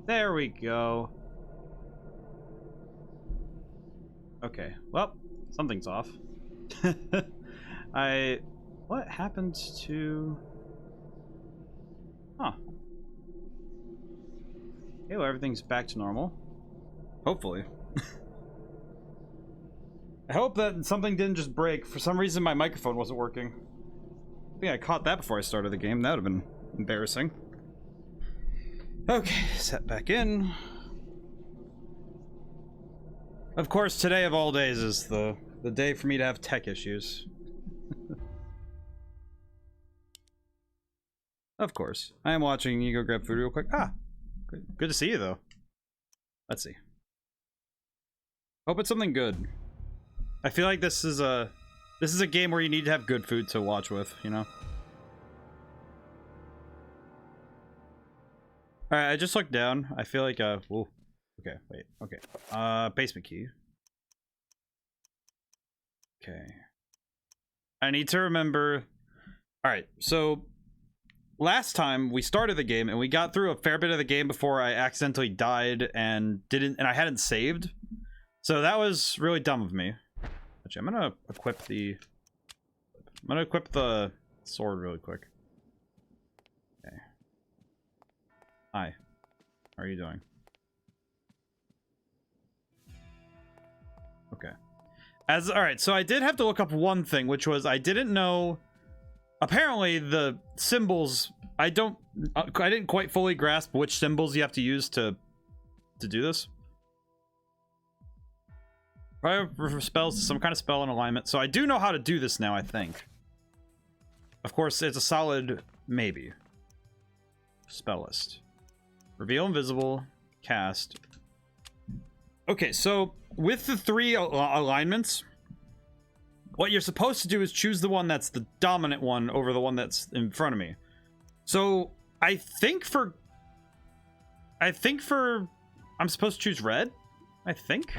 There we go. Okay, well, something's off. What happened to... Huh. Okay, well, everything's back to normal. Hopefully. I hope that something didn't just break. For some reason, my microphone wasn't working. I think I caught that before I started the game. That would have been embarrassing. Okay, set back in. Of course, today of all days is the day for me to have tech issues. Of course. I am watching. You go grab food real quick. Ah, good to see you, though. Let's see. Hope it's something good. I feel like this is a game where you need to have good food to watch with, you know? Alright, I just looked down. I feel like, whoa. Okay, wait, okay. Basement key. Okay. I need to remember... Alright, so... Last time, we started the game, and we got through a fair bit of the game before I accidentally died and I hadn't saved. So that was really dumb of me. Actually, I'm gonna equip the sword really quick. Okay. Hi. How are you doing? Okay. Alright, so I did have to look up one thing, which was I didn't know... Apparently, the symbols... I didn't quite fully grasp which symbols you have to use to do this. For spells, some kind of spell and alignment. So I do know how to do this now, I think. Of course, it's a solid maybe. Spell list. Reveal invisible. Cast. Okay, so with the 3 alignments, what you're supposed to do is choose the one that's the dominant one over the one that's in front of me. So I think for I'm supposed to choose red, I think.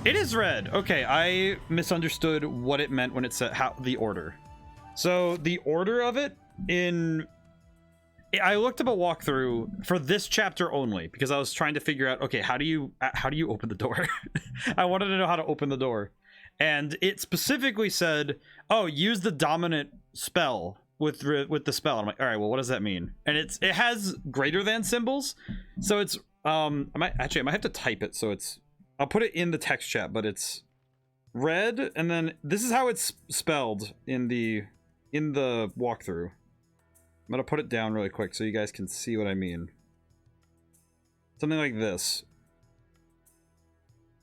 It is red. Okay, I misunderstood what it meant when it said the order. So the order of it I looked up a walkthrough for this chapter only because I was trying to figure out, okay, how do you open the door? I wanted to know how to open the door. And it specifically said, oh, use the dominant spell with the spell. I'm like, all right, well, what does that mean? And it has greater than symbols. So it's I might have to type it so it's I'll put it in the text chat, but it's red, and then this is how it's spelled in the walkthrough. I'm gonna put it down really quick so you guys can see what I mean. Something like this.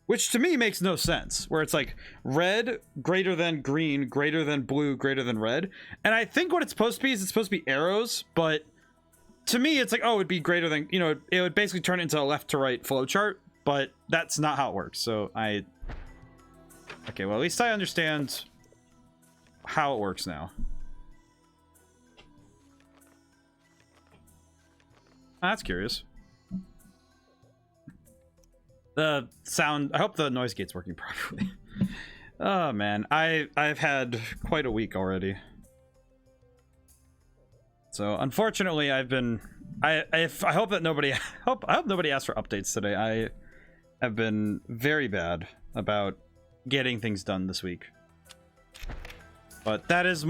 Which to me makes no sense, where it's like red greater than green, greater than blue, greater than red. And I think what it's supposed to be is it's supposed to be arrows, but to me it's like, oh, it'd be greater than, you know, it would basically turn it into a left to right flowchart. But that's not how it works, so okay, well, at least I understand how it works now. That's curious. The sound... I hope the noise gate's working properly. Oh, man. I've had quite a week already. So, unfortunately, I've been... I hope that nobody... I hope nobody asked for updates today. I have been very bad about getting things done this week, but that is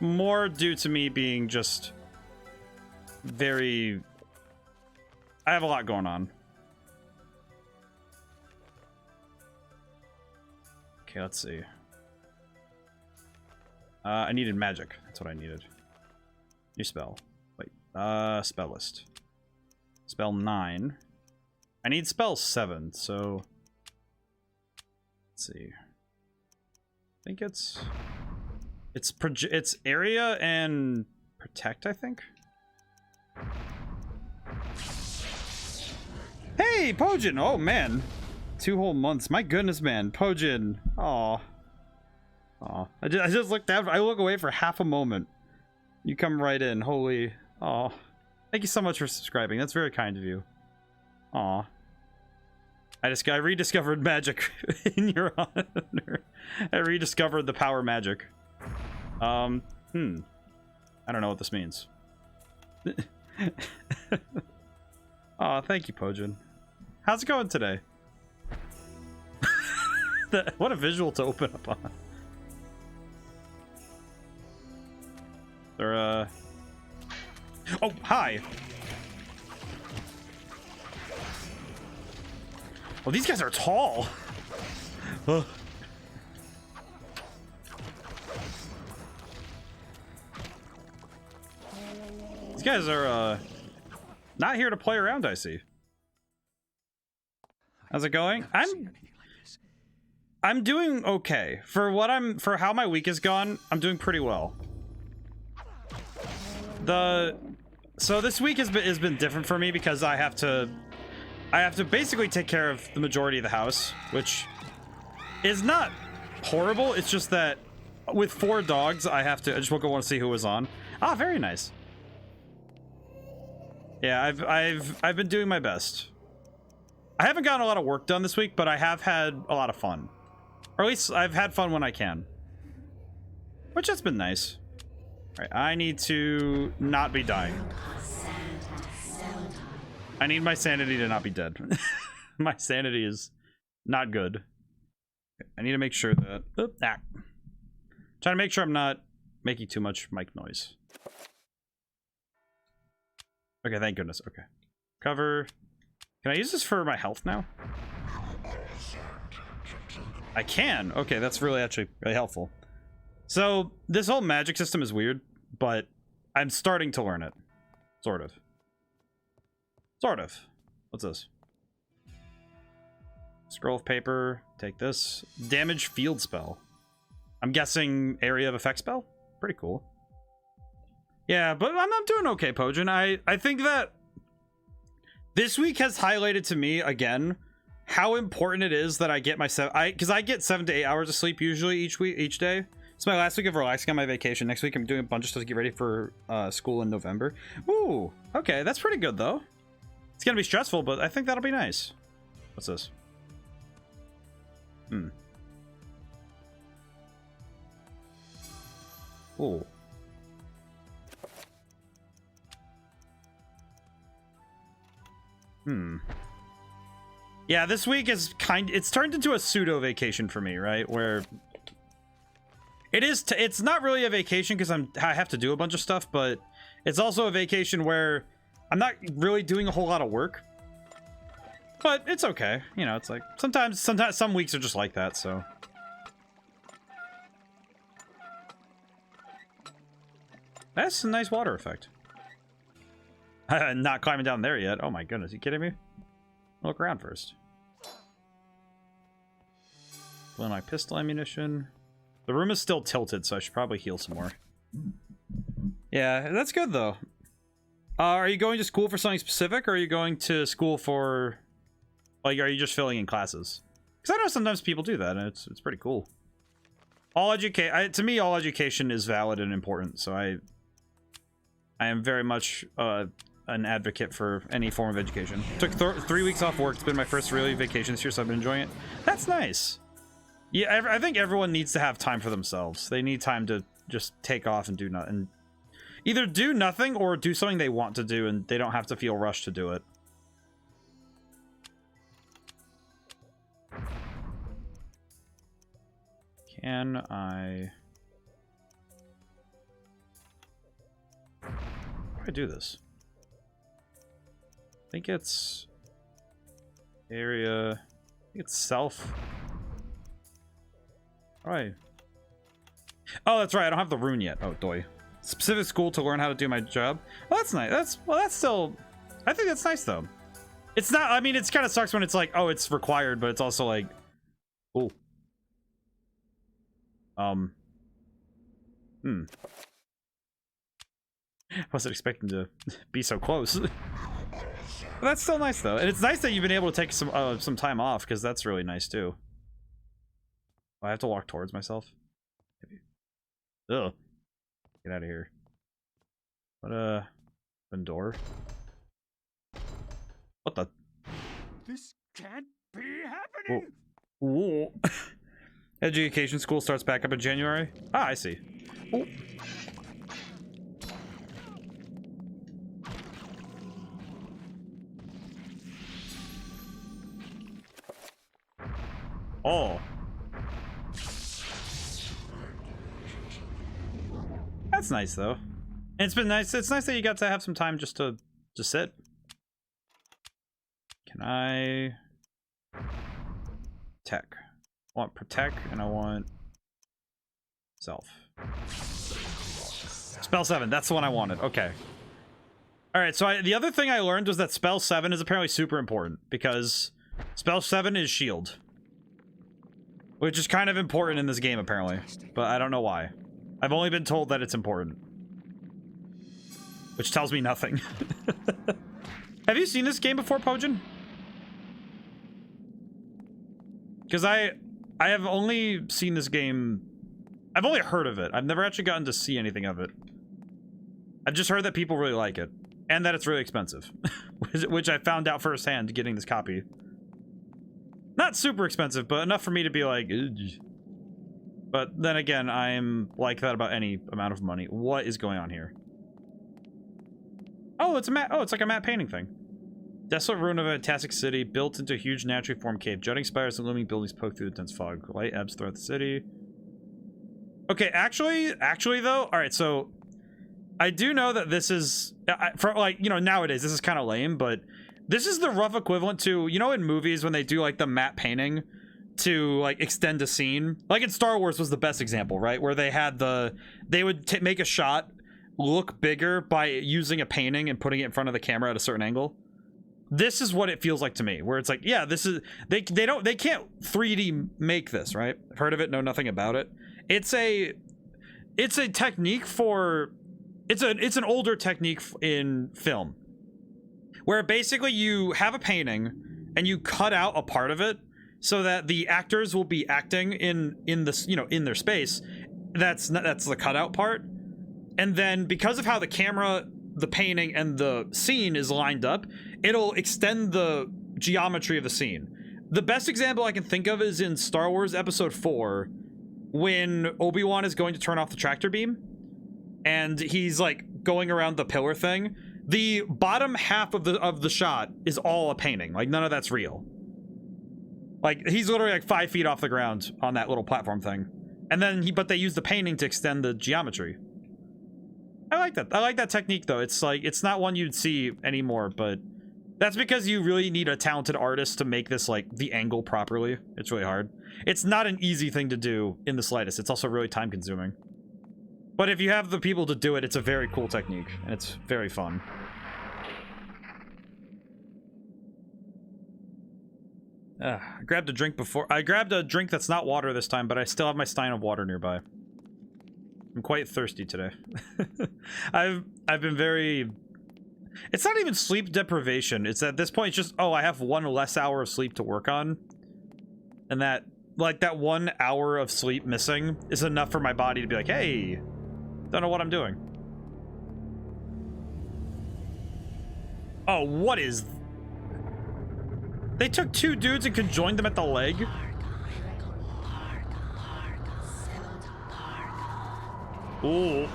more due to me being just very... I have a lot going on. Okay, let's see. I needed magic. That's what I needed. New spell. Wait. Spell list. Spell 9. I need spell 7, so... Let's see. I think it's area and protect, I think. Hey, Pojin! Oh, man. 2 whole months. My goodness, man. Pojin. Aw. Aw. I just looked out. I look away for half a moment. You come right in. Holy. Aw. Thank you so much for subscribing. That's very kind of you. Aw. I rediscovered magic in your honor. I rediscovered the power magic. I don't know what this means. Oh, thank you, Pojin. How's it going today? What a visual to open up on. They're, oh, hi! Oh, these guys are tall! Ugh. These guys are, not here to play around, I see. How's it going? I'm doing okay. For how my week has gone, I'm doing pretty well. So this week has been different for me because I have to basically take care of the majority of the house, which is not horrible. It's just that with 4 dogs, I just want to see who was on. Ah, very nice. Yeah, I've been doing my best. I haven't gotten a lot of work done this week, but I have had a lot of fun. Or at least I've had fun when I can. Which has been nice. Alright, I need to not be dying. I need my sanity to not be dead. My sanity is not good. I need to make sure that... Trying to make sure I'm not making too much mic noise. Okay, thank goodness. Okay. Cover. Can I use this for my health now? I can. Okay, that's actually really helpful. So, this whole magic system is weird, but I'm starting to learn it. Sort of. Sort of. What's this? Scroll of paper. Take this. Damage field spell. I'm guessing area of effect spell? Pretty cool. Yeah, but I'm doing okay, Pojin. I think that this week has highlighted to me, again, how important it is that I get my because I get 7 to 8 hours of sleep usually each day. It's my last week of relaxing on my vacation. Next week I'm doing a bunch of stuff to get ready for school in November. Ooh, okay, that's pretty good though. It's gonna be stressful, but I think that'll be nice. What's this? Ooh. Yeah, this week is it's turned into a pseudo vacation for me, right? Where it's not really a vacation because I have to do a bunch of stuff, but it's also a vacation where I'm not really doing a whole lot of work. But it's okay. You know, it's like sometimes some weeks are just like that, so. That's a nice water effect. Not climbing down there yet. Oh my goodness, you kidding me? I'll look around first. Blow my pistol ammunition. The room is still tilted, so I should probably heal some more. Yeah, that's good though. Are you going to school for something specific, or are you going to school for, like, are you just filling in classes? Because I know sometimes people do that, and it's pretty cool. To me, all education is valid and important, so I am very much an advocate for any form of education. Took 3 weeks off work. It's been my first really vacation this year, so I've been enjoying it. That's nice. Yeah, I think everyone needs to have time for themselves. They need time to just take off and do nothing. Either do nothing or do something they want to do, and they don't have to feel rushed to do it. Can I... How do I do this? I think it's... Area... I think it's self... Alright. Oh, that's right. I don't have the rune yet. Oh, doy. Specific school to learn how to do my job. Well, that's nice. That's still... I think that's nice, though. It's not... I mean, it's kind of sucks when it's like, oh, it's required, but it's also like... Ooh. I wasn't expecting to be so close. But that's still nice, though. And it's nice that you've been able to take some time off, because that's really nice, too. Oh, I have to walk towards myself. Maybe. Ugh. Get out of here. What, open door? What the? This can't be happening! Whoa. Education school starts back up in January. Ah, I see. Ooh. Oh. That's nice, though. And it's been nice. It's nice that you got to have some time just to sit. Can I... Tech. I want protect, and I want... Self. Spell 7. That's the one I wanted. Okay. Alright, so the other thing I learned was that spell 7 is apparently super important, because spell 7 is shield. Which is kind of important in this game, apparently. But I don't know why. I've only been told that it's important. Which tells me nothing. Have you seen this game before, Pojin? Because I have only seen this game... I've only heard of it. I've never actually gotten to see anything of it. I've just heard that people really like it. And that it's really expensive. Which I found out firsthand getting this copy. Not super expensive, but enough for me to be like... Ugh. But then again, I'm like that about any amount of money. What is going on here? Oh, it's a matte. Oh, it's like a matte painting thing. Desolate ruin of a fantastic city, built into a huge naturally formed cave. Jutting spires and looming buildings poke through the dense fog. Light ebbs throughout the city. Okay, actually though, all right. So, I do know that this is for like nowadays this is kind of lame, but this is the rough equivalent to in movies when they do like the matte painting to like extend a scene. Like in Star Wars was the best example, right? Where they had they would make a shot look bigger by using a painting and putting it in front of the camera at a certain angle. This is what it feels like to me, where it's like, yeah, this is they can't 3D make this, right? Heard of it, know nothing about it. It's a technique for it's an older technique in film, where basically you have a painting and you cut out a part of it so that the actors will be acting in this in their space. That's the cutout part. And then because of how the camera, the painting, and the scene is lined up, it'll extend the geometry of the scene. The best example I can think of is in Star Wars Episode 4, when Obi-Wan is going to turn off the tractor beam, and he's like going around the pillar thing. The bottom half of the shot is all a painting. Like none of that's real. Like he's literally like 5 feet off the ground on that little platform thing, and then but they use the painting to extend the geometry. I like that. I like that technique, though. It's like, it's not one you'd see anymore, but that's because you really need a talented artist to make this, like, the angle properly. It's really hard. It's not an easy thing to do in the slightest. It's also really time-consuming. But if you have the people to do it, it's a very cool technique, and it's very fun. I grabbed a drink before. I grabbed a drink that's not water this time, but I still have my stein of water nearby. I'm quite thirsty today. I've been very... It's not even sleep deprivation. It's at this point, it's just, oh, I have 1 less hour of sleep to work on. And that, like, that 1 hour of sleep missing is enough for my body to be like, hey, don't know what I'm doing. Oh, what is... They took 2 dudes and conjoined them at the leg? Ooh.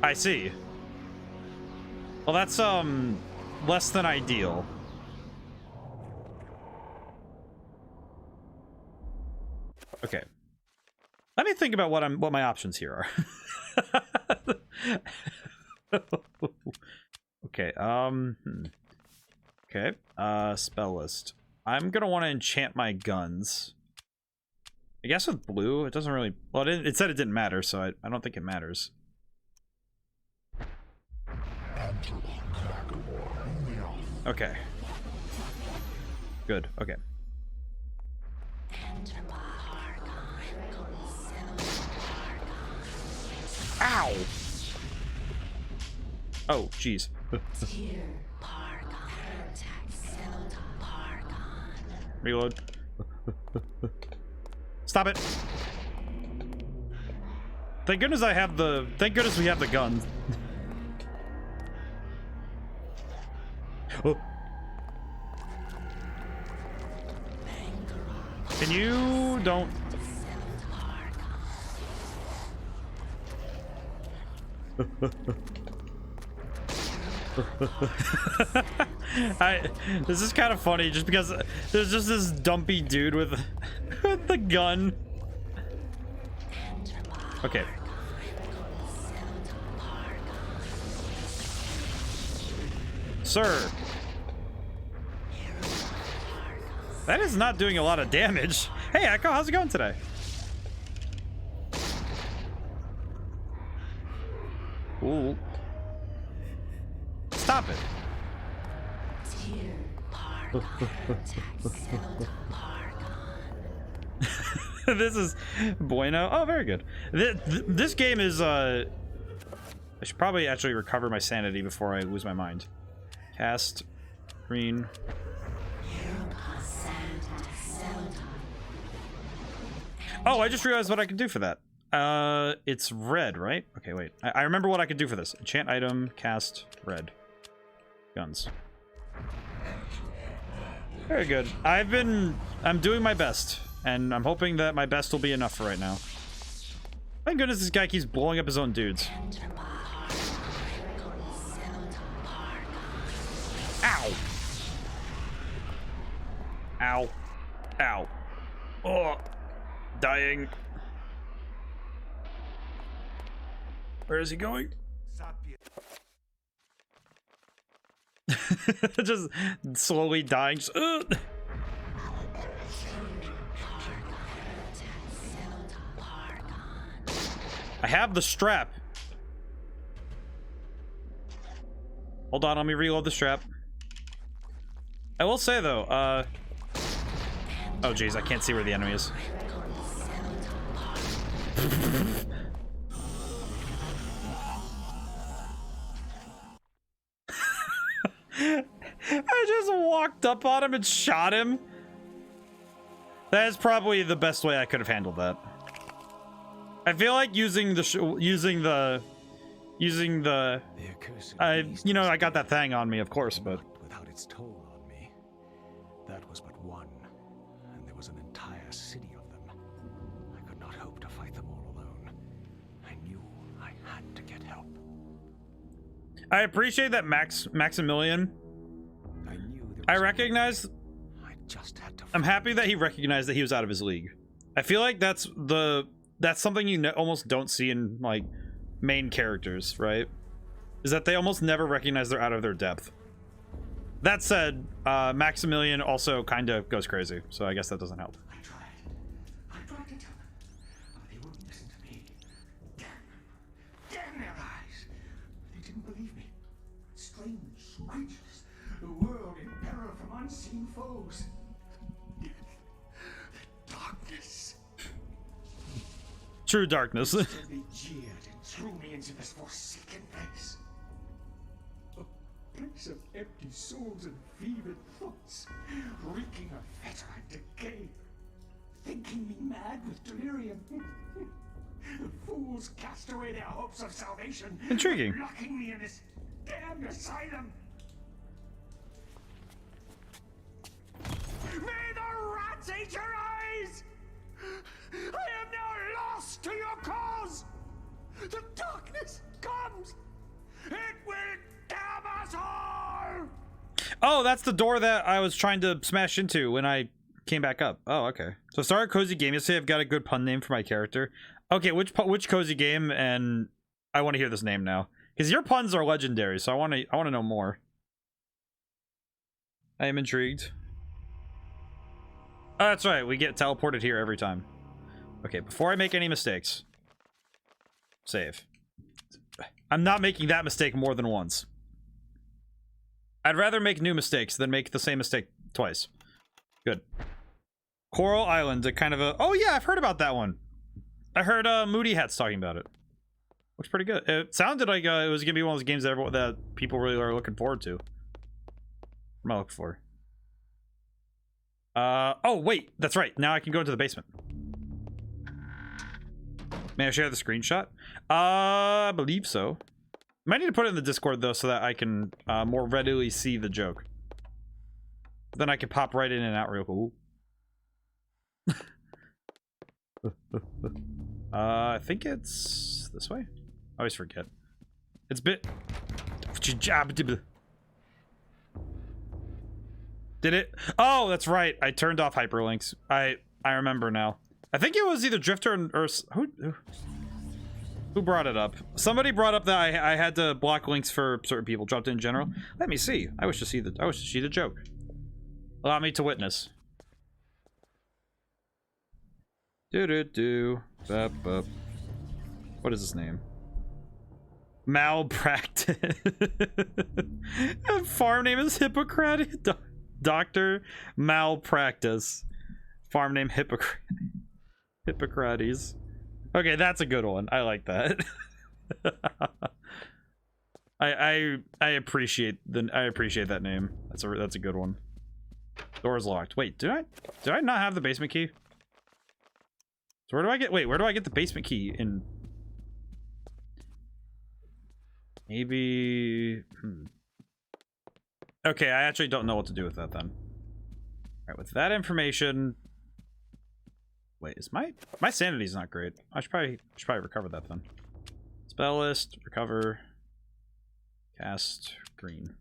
I see. Well, that's less than ideal. Okay. Let me think about what my options here are. Okay, Okay, spell list. I'm gonna want to enchant my guns. I guess with blue, it doesn't really... Well, it said it didn't matter, so I don't think it matters. Okay. Good, okay. Ow! Oh, jeez. Reload. Stop it. Thank goodness I have the... Thank goodness we have the gun. Oh. Can you... Don't... This is kind of funny just because there's just this dumpy dude with with the gun. Okay. Sir. That is not doing a lot of damage. Hey, Echo, how's it going today? Ooh. Stop it. This is bueno. Oh, very good. This game is, I should probably actually recover my sanity before I lose my mind. Cast. Green. Oh, I just realized what I could do for that. It's red, right? Okay, wait. I remember what I could do for this. Enchant item, cast, red. Guns. Very good. I'm doing my best, and I'm hoping that my best will be enough for right now. Thank goodness this guy keeps blowing up his own dudes. Ow! Ow. Ow. Oh! Dying. Where is he going? Just slowly dying. Just, I have the strap. Hold on, let me reload the strap. I will say though, oh geez, I can't see where the enemy is. I just walked up on him and shot him. That is probably the best way I could have handled that. I feel like using the you know, I got that thing on me, of course, but without its toll on me. That was but one, and there was an entire city of them. I could not hope to fight them all alone. I knew I had to get help. I appreciate that Maximilian. I recognize. I just had to. I'm happy that he recognized that he was out of his league. I feel like that's something you almost don't see in like main characters, right? Is that they almost never recognize they're out of their depth. That said, Maximilian also kind of goes crazy, so I guess that doesn't help. I tried to tell them, but they wouldn't listen to me. Damn their eyes! They didn't believe me. Strange creatures. The world in peril from unseen foes. The darkness. True darkness. They jeered and threw me into this forsaken place. A place of empty souls and fevered thoughts, reeking of fetor and decay, thinking me mad with delirium. The fools cast away their hopes of salvation. Intriguing. Locking me in this damned asylum. May the rats eat your eyes! I am now lost to your cause! The darkness comes! It will damn us all! Oh, that's the door that I was trying to smash into when I came back up. Oh, okay. So I started Cozy Game yesterday. I've got a good pun name for my character. Okay, which Cozy Game? And I want to hear this name now. Because your puns are legendary, so I want to know more. I am intrigued. Oh, that's right. We get teleported here every time. Okay, before I make any mistakes. Save. I'm not making that mistake more than once. I'd rather make new mistakes than make the same mistake twice. Good. Coral Island, a kind of a... Oh yeah, I've heard about that one. I heard Moody Hat's talking about it. Looks pretty good. It sounded like it was going to be one of those games that people really are looking forward to. What am I looking for? Oh, wait. That's right. Now I can go into the basement. May I share the screenshot? I believe so. Might need to put it in the Discord, though, so that I can more readily see the joke. Then I can pop right in and out real cool. I think it's this way. I always forget. It's Did it? Oh, that's right. I turned off hyperlinks. I remember now. I think it was either Drifter or who brought it up? Somebody brought up that I had to block links for certain people. Dropped in general. Let me see. I wish to see the joke. Allow me to witness. Bup. What is his name? Malpractice. Farm name is Hippocrates. Doctor Malpractice. Farm name Hippocrates. Okay, that's a good one. I like that. I appreciate that name. That's a good one. Door's locked. Wait, did I not have the basement key? So where do I get the basement key in? Maybe Okay, I actually don't know what to do with that then. Alright, with that information. Wait, is my sanity's not great. I should probably recover that then. Spell list, recover, cast, green.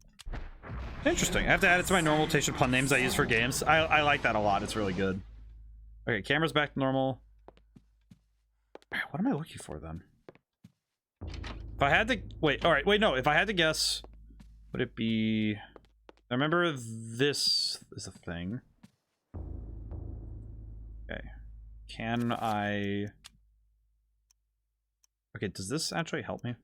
Interesting. I have to add it to my normal notation upon names I use for games. I like that a lot. It's really good. Okay, camera's back to normal. What am I looking for then? If I had to wait, all right, wait, no. If I had to guess, would it be? I remember this is a thing. Okay, can I? Okay, does this actually help me?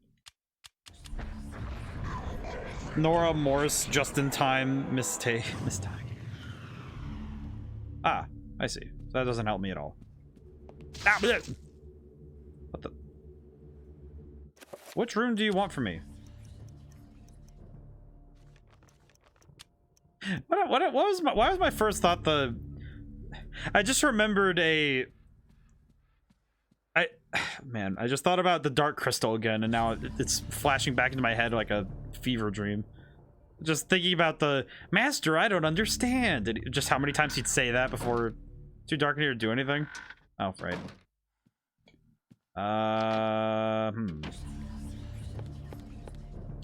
Nora Morse, just in time mistake. Ah, I see. So that doesn't help me at all. Ah, bleh. What the? Which room do you want from me? What was my? Why was my first thought the? I just remembered a. Man, I just thought about the Dark Crystal again, and now it's flashing back into my head like a fever dream. Just thinking about the master, I don't understand. And just how many times he'd say that before too dark in here to do anything. Oh, right.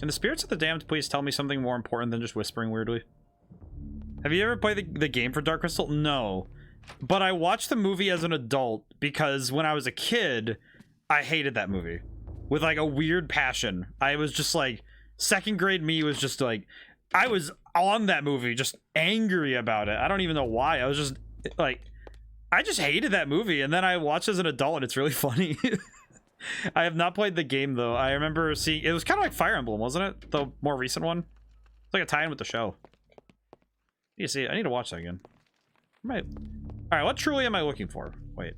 Can the spirits of the damned please tell me something more important than just whispering weirdly? Have you ever played the game for Dark Crystal? No. But I watched the movie as an adult because when I was a kid, I hated that movie. With like a weird passion. I was just like, second grade me was just like, I was on that movie just angry about it. I don't even know why. I was just like, I just hated that movie. And then I watched as an adult and it's really funny. I have not played the game though. I remember seeing, it was kind of like Fire Emblem, wasn't it? The more recent one. It's like a tie-in with the show. You see, I need to watch that again. Alright, what truly am I looking for? Wait.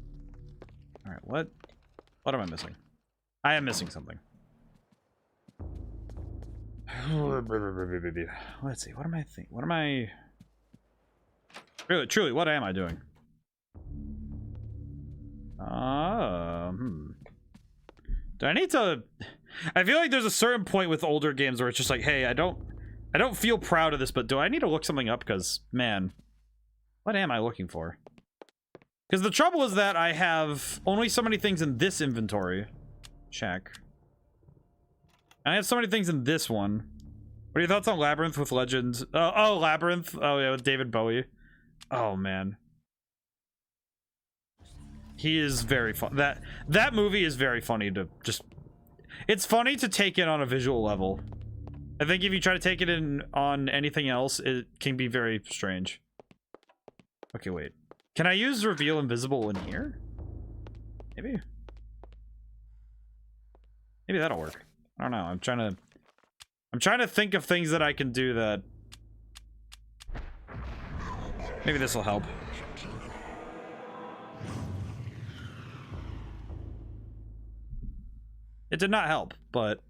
Alright, what am I missing? I am missing something. Let's see, what am I thinking? What am I... Really, truly, what am I doing? Do I need to... I feel like there's a certain point with older games where it's just like, hey, I don't feel proud of this, but do I need to look something up? Because, man, what am I looking for? Because the trouble is that I have only so many things in this inventory. Check. I have so many things in this one. What are your thoughts on Labyrinth with Legends? Oh, Labyrinth. Oh, yeah, with David Bowie. Oh, man. He is very fun. That movie is very funny to just... It's funny to take in on a visual level. I think if you try to take it in on anything else, it can be very strange. Okay, wait. Can I use Reveal Invisible in here? Maybe. Maybe that'll work. I don't know. I'm trying to think of things that I can do that... Maybe this will help. It did not help, but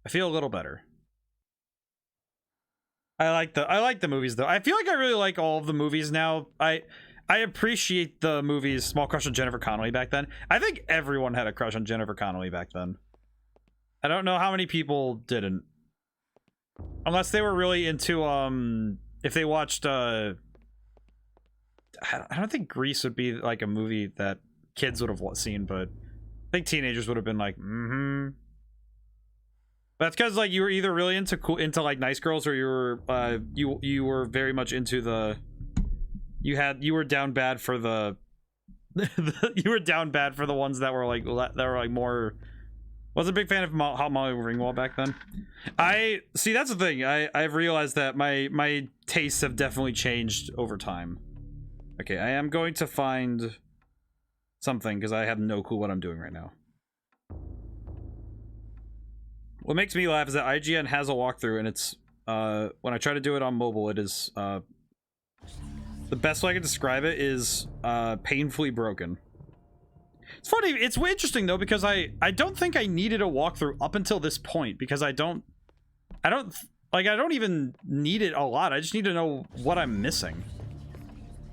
I feel a little better. I like the movies though. I feel like I really like all of the movies now. I appreciate the movies Small Crush on Jennifer Connelly back then. I think everyone had a crush on Jennifer Connelly back then. I don't know how many people didn't. Unless they were really into if they watched I don't think Grease would be like a movie that kids would have seen, but I think teenagers would have been like, That's because like you were either really into like nice girls, or you were very much into the you were down bad for the you were down bad for the ones that were like more. Wasn't a big fan of Hot Molly Ringwald back then. I see, that's the thing. I've realized that my tastes have definitely changed over time. Okay, I am going to find something because I have no clue what I'm doing right now. What makes me laugh is that IGN has a walkthrough, and it's when I try to do it on mobile, it is the best way I can describe it is painfully broken. It's funny, it's interesting though, because I don't think I needed a walkthrough up until this point, because I don't even need it a lot. I just need to know what I'm missing.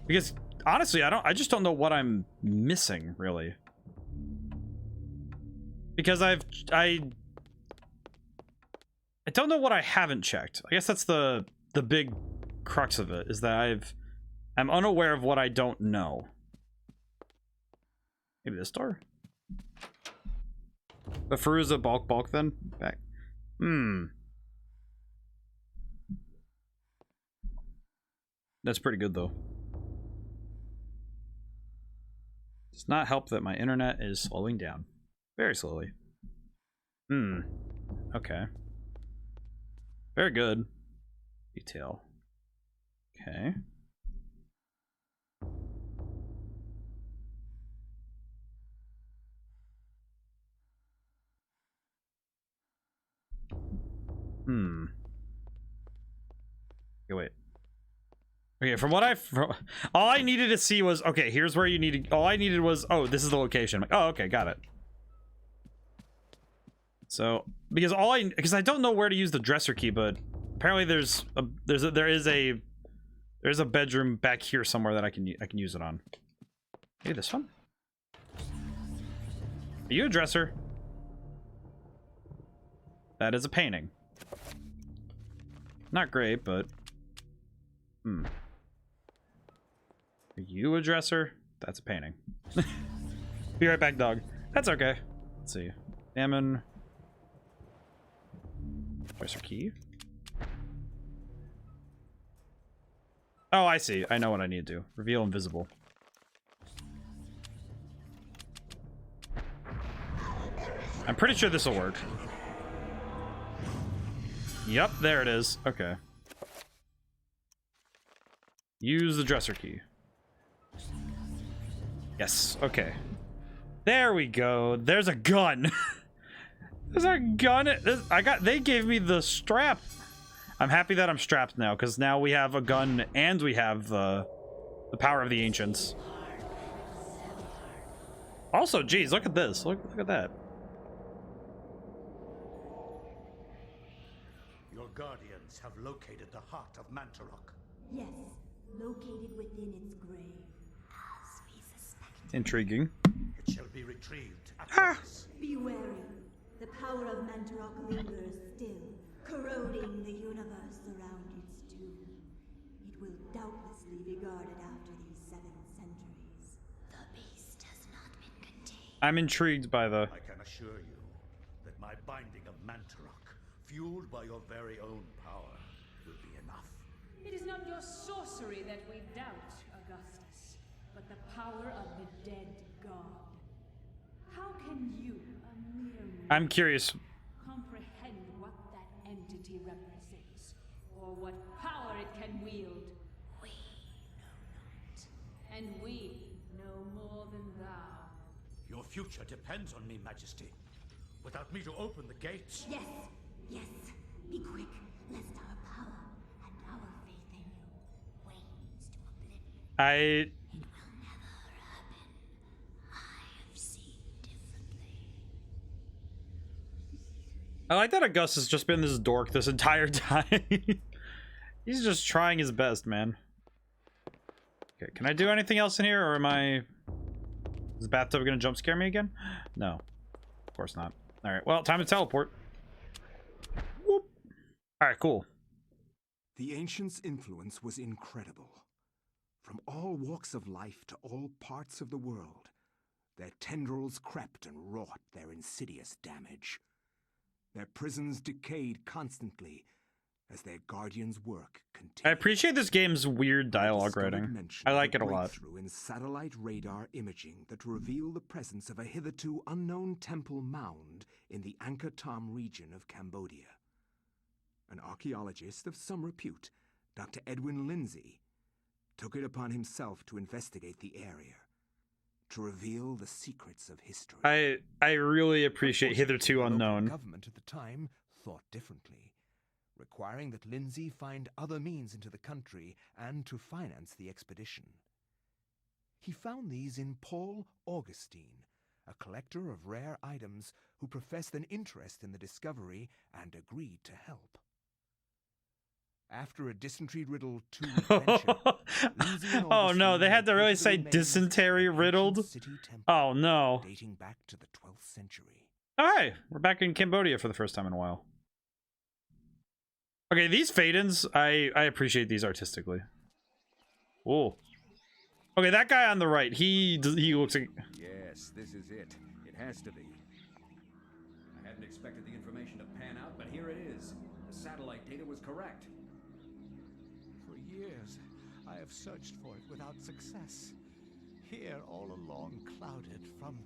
Because honestly, I just don't know what I'm missing, really. Because I don't know what I haven't checked. I guess that's the big crux of it, is that I'm unaware of what I don't know. Maybe this door? But Feruza bulk then? Back. That's pretty good though. Does not help that my internet is slowing down. Very slowly. Okay. Very good. Detail. Okay. Okay, wait. Okay, from what all I needed to see was, okay, here's where you needed, all I needed was, oh, this is the location. I'm like, oh, okay, got it. So, because I don't know where to use the dresser key, but apparently there is a bedroom back here somewhere that I can use it on. Maybe this one? Are you a dresser? That is a painting. Not great, but are you a dresser? That's a painting. Be right back, dog. That's okay. Let's see. Salmon. Dresser key. Oh, I see. I know what I need to do. Reveal invisible. I'm pretty sure this will work. Yep, there it is. Okay. Use the dresser key. Yes, okay. There we go. There's a gun. There's a gun. They gave me the strap. I'm happy that I'm strapped now, because now we have a gun and we have the power of the ancients. Also, geez, look at this. Look at that. Your guardians have located the heart of Mantarok. Yes, located within its grave, as we suspected. Intriguing. It shall be retrieved at once. Be wary. The power of Mantarok lingers still, corroding the universe around its tomb. It will doubtlessly be guarded after these 7 centuries. The beast has not been contained. I'm intrigued by the... I can assure you that my binding of Mantarok, fueled by your very own power, will be enough. It is not your sorcery that we doubt, Augustus, but the power of the dead god. How can you, a mere man, I'm curious. comprehend what that entity represents, or what power it can wield? We know not. And we know more than thou. Your future depends on me, Majesty. Without me to open the gates... Yes, yes. Be quick, lest our power and our faith in you wanes to oblivion. I... It will never happen. I have seen differently. I like that Augustus has just been this dork this entire time. He's just trying his best, man. Okay, can I do anything else in here, or am I... Is the bathtub gonna jump scare me again? No. Of course not. Alright, well, time to teleport. Whoop. Alright, cool. The ancients' influence was incredible. From all walks of life to all parts of the world, their tendrils crept and wrought their insidious damage. Their prisons decayed constantly as their guardians' work continued. I appreciate this game's weird dialogue writing. I like it a lot. Breakthrough in satellite radar imaging that reveal the presence of a hitherto unknown temple mound in the Angkor Thom region of Cambodia. An archaeologist of some repute, Dr. Edwin Lindsay, took it upon himself to investigate the area, to reveal the secrets of history. I really appreciate hitherto unknown. The government at the time thought differently, requiring that Lindsay find other means into the country and to finance the expedition. He found these in Paul Augustine, a collector of rare items who professed an interest in the discovery and agreed to help. After a dysentery-riddled two-week venture, Lindsay and oh no, Augustine they had to really located the say remains dysentery of an ancient riddled? city temple Oh no. dating back to the 12th century. Alright, we're back in Cambodia for the first time in a while. Okay, these fade-ins, I appreciate these artistically. Oh. Okay, that guy on the right, he looks like... Yes, this is it. It has to be. I hadn't expected the information to pan out, but here it is. The satellite data was correct. For years, I have searched for it without success. Here, all along, clouded from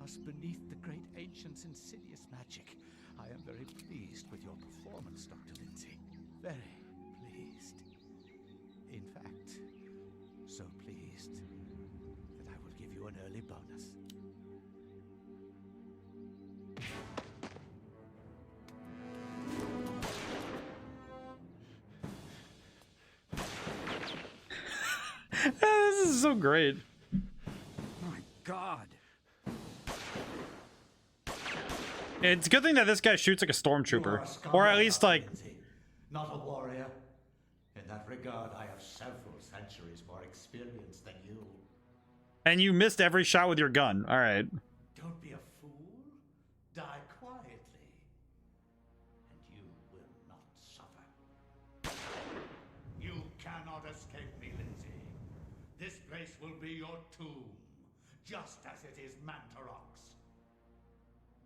us beneath the great ancient's insidious magic. I am very pleased with your performance, Dr. Lindsay. Very pleased. In fact, so pleased that I will give you an early bonus. This is so great. My God. It's a good thing that this guy shoots like a stormtrooper. Or at least like... Not a warrior. In that regard, I have several centuries more experience than you. And you missed every shot with your gun. Alright. Don't be a fool. Die quietly. And you will not suffer. You cannot escape me, Lindsay. This place will be your tomb, just as it is Mantarok's.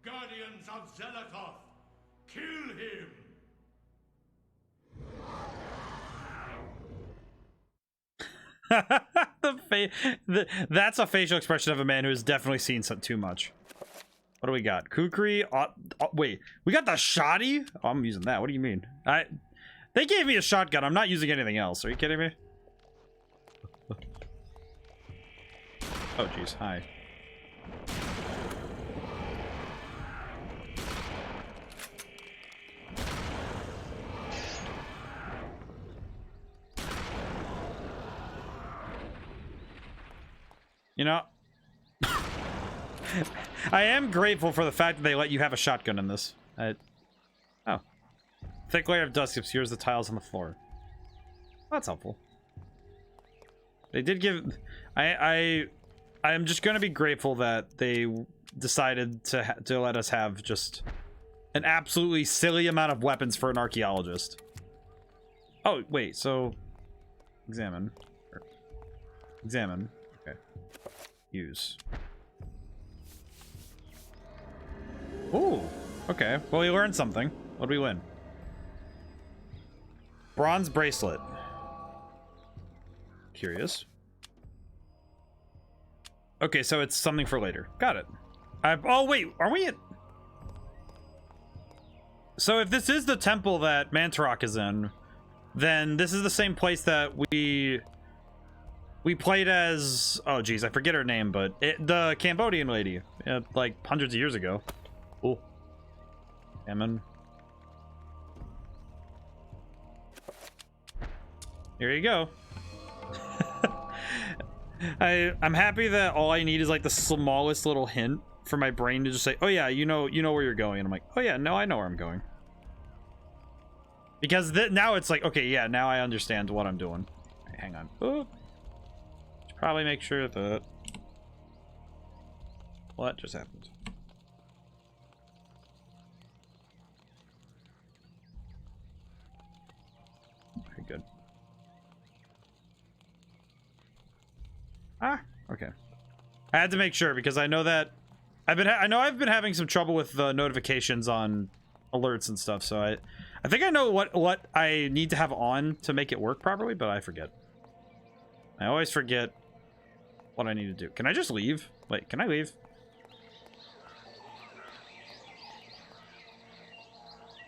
Guardians of Zelatoth, kill him! That's a facial expression of a man who has definitely seen too much. What do we got? Kukri. Wait, we got the shotty. Oh, I'm using that. What do you mean? They gave me a shotgun. I'm not using anything else. Are you kidding me? Oh, jeez. Hi. You know, I am grateful for the fact that they let you have a shotgun in this. Oh. Thick layer of dust obscures the tiles on the floor. That's helpful. They did give... I am just going to be grateful that they decided to let us have just an absolutely silly amount of weapons for an archaeologist. Oh, wait, so... Examine. Examine. Okay. Use. Ooh, okay. Well, we learned something. What did we win? Bronze bracelet. Curious. Okay, so it's something for later. Got it. Oh, wait. Are we at... So if this is the temple that Mantarok is in, then this is the same place that we played as... Oh, geez. I forget her name, but... the Cambodian lady. Like, hundreds of years ago. Cool. Ammon. Here you go. I'm happy that all I need is like the smallest little hint for my brain to just say, oh yeah, you know where you're going. And I'm like, oh yeah, no, I know where I'm going. Because now it's like, okay, yeah, now I understand what I'm doing. Right, hang on. Oh. Should probably make sure that... What just happened? Okay, good. Ah, okay. I had to make sure because I know that I've been having some trouble with the notifications on alerts and stuff. So I think I know what I need to have on to make it work properly, but I forget. I always forget what I need to do. Can I just leave? Wait, can I leave?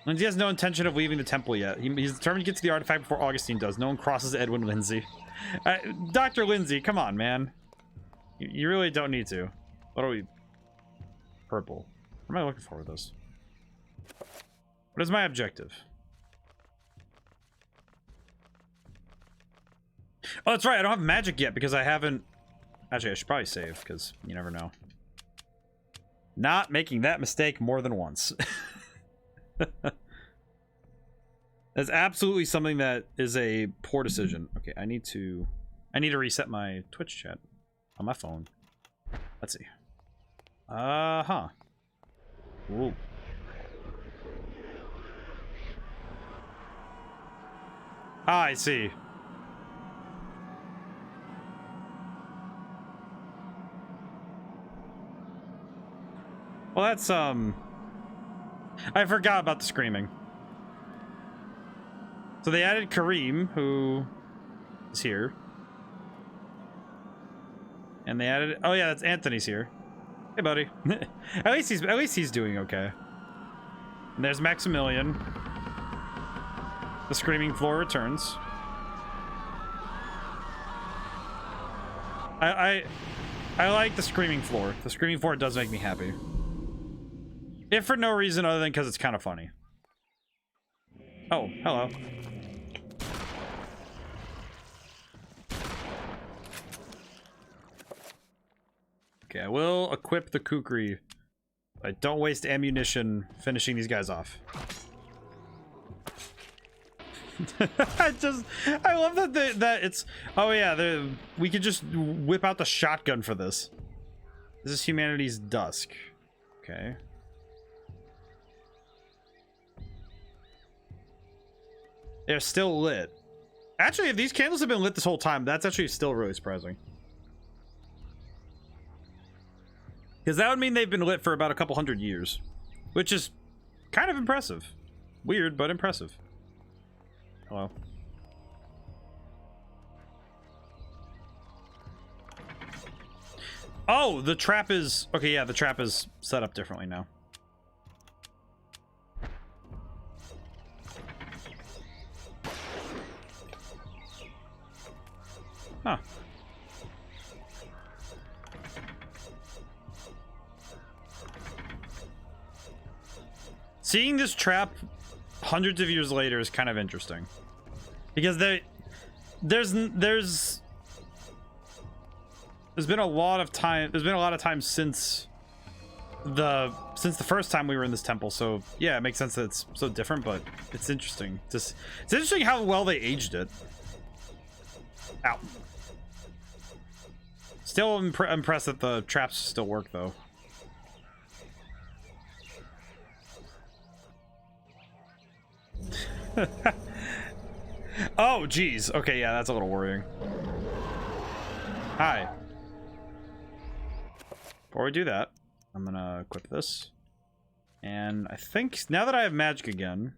Lindsay has no intention of leaving the temple yet. He's determined to get to the artifact before Augustine does. No one crosses Edwin Lindsay. Dr. Lindsay, come on, man. You really don't need to. What are we? Purple. What am I looking for with this? What is my objective? Oh, that's right. I don't have magic yet because I haven't... Actually, I should probably save because you never know. Not making that mistake more than once. That's absolutely something that is a poor decision. Okay, I need to reset my Twitch chat on my phone. Let's see. Huh. Ooh. Ah, I see. Well, that's I forgot about the screaming. So they added Kareem, who is here. And they added, oh yeah, that's Anthony's here. Hey buddy. at least he's doing okay. And there's Maximilian. The screaming floor returns. I like the screaming floor. The screaming floor does make me happy. If for no reason other than because it's kind of funny. Oh, hello. Okay, I will equip the kukri. But don't waste ammunition finishing these guys off. I love that it's, oh yeah, we could just whip out the shotgun for this. This is humanity's dusk. Okay. They're still lit. Actually, if these candles have been lit this whole time, that's actually still really surprising. Because that would mean they've been lit for about a couple hundred years. Which is kind of impressive. Weird, but impressive. Hello. Oh, the trap is... Okay, yeah, the trap is set up differently now. Huh. Seeing this trap hundreds of years later is kind of interesting. Because there's been a lot of time since the first time we were in this temple, so yeah, it makes sense that it's so different, but it's interesting. It's interesting how well they aged it. Ow. Still impressed that the traps still work, though. Oh, geez. Okay, yeah, that's a little worrying. Hi. Before we do that, I'm gonna equip this. And I think now that I have magic again,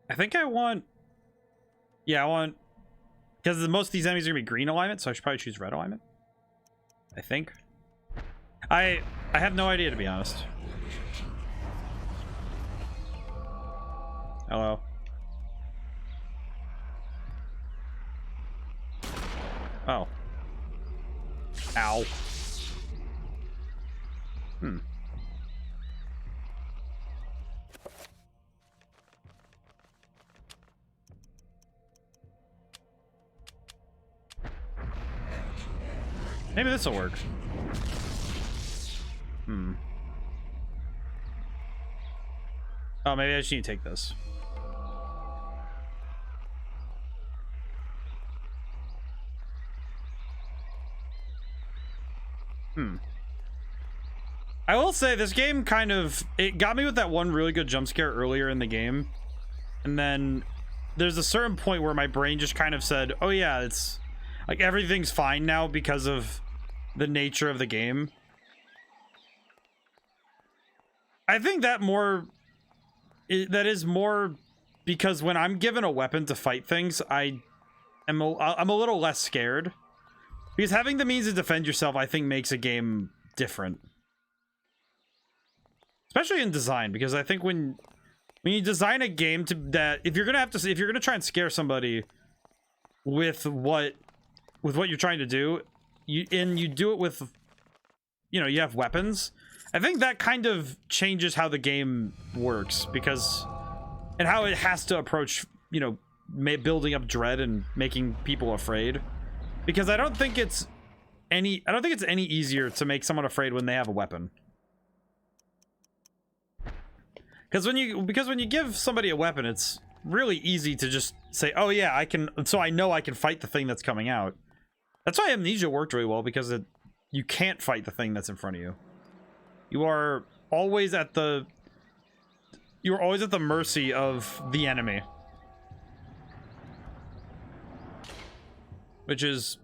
I think I want... Yeah, I want... Because most of these enemies are gonna be green alignment, so I should probably choose red alignment. I think. I have no idea, to be honest. Hello. Oh. Ow. Hmm. Maybe this will work. Hmm. Oh, maybe I just need to take this. Hmm. I will say this game kind of, it got me with that one really good jump scare earlier in the game. And then there's a certain point where my brain just kind of said, oh yeah, it's like everything's fine now because of the nature of the game. I think that is more because when I'm given a weapon to fight things, I'm a little less scared. Because having the means to defend yourself, I think, makes a game different. Especially in design, because I think when you design a game if you're gonna try and scare somebody with what you're trying to do, you do it with, you know, you have weapons. I think that kind of changes how the game works, because and how it has to approach, you know, building up dread and making people afraid. Because I don't think it's any easier to make someone afraid when they have a weapon. Because when you give somebody a weapon, it's really easy to just say, "Oh yeah, I can." So I know I can fight the thing that's coming out. That's why Amnesia worked really well, because you can't fight the thing that's in front of you. You are always at the mercy of the enemy. Which is...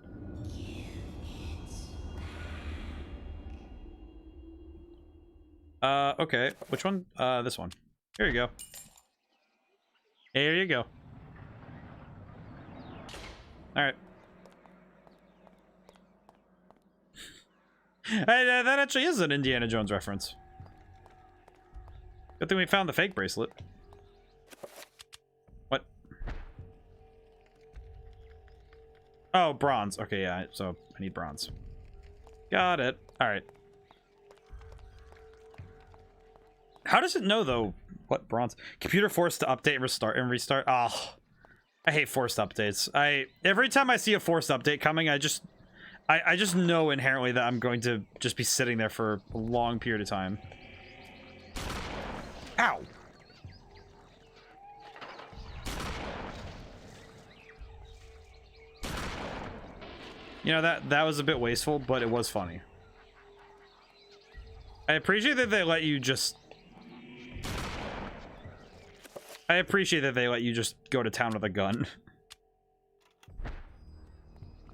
okay. Which one? This one. Here you go. Here you go. Alright. That actually is an Indiana Jones reference. Good thing we found the fake bracelet. What? Oh, bronze. Okay, yeah, so I need bronze. Got it. Alright. How does it know, though, what bronze? Computer forced to update, restart. Oh, I hate forced updates. Every time I see a forced update coming, I just know inherently that I'm going to just be sitting there for a long period of time. Ow! You know, that was a bit wasteful, but it was funny. I appreciate that they let you just go to town with a gun.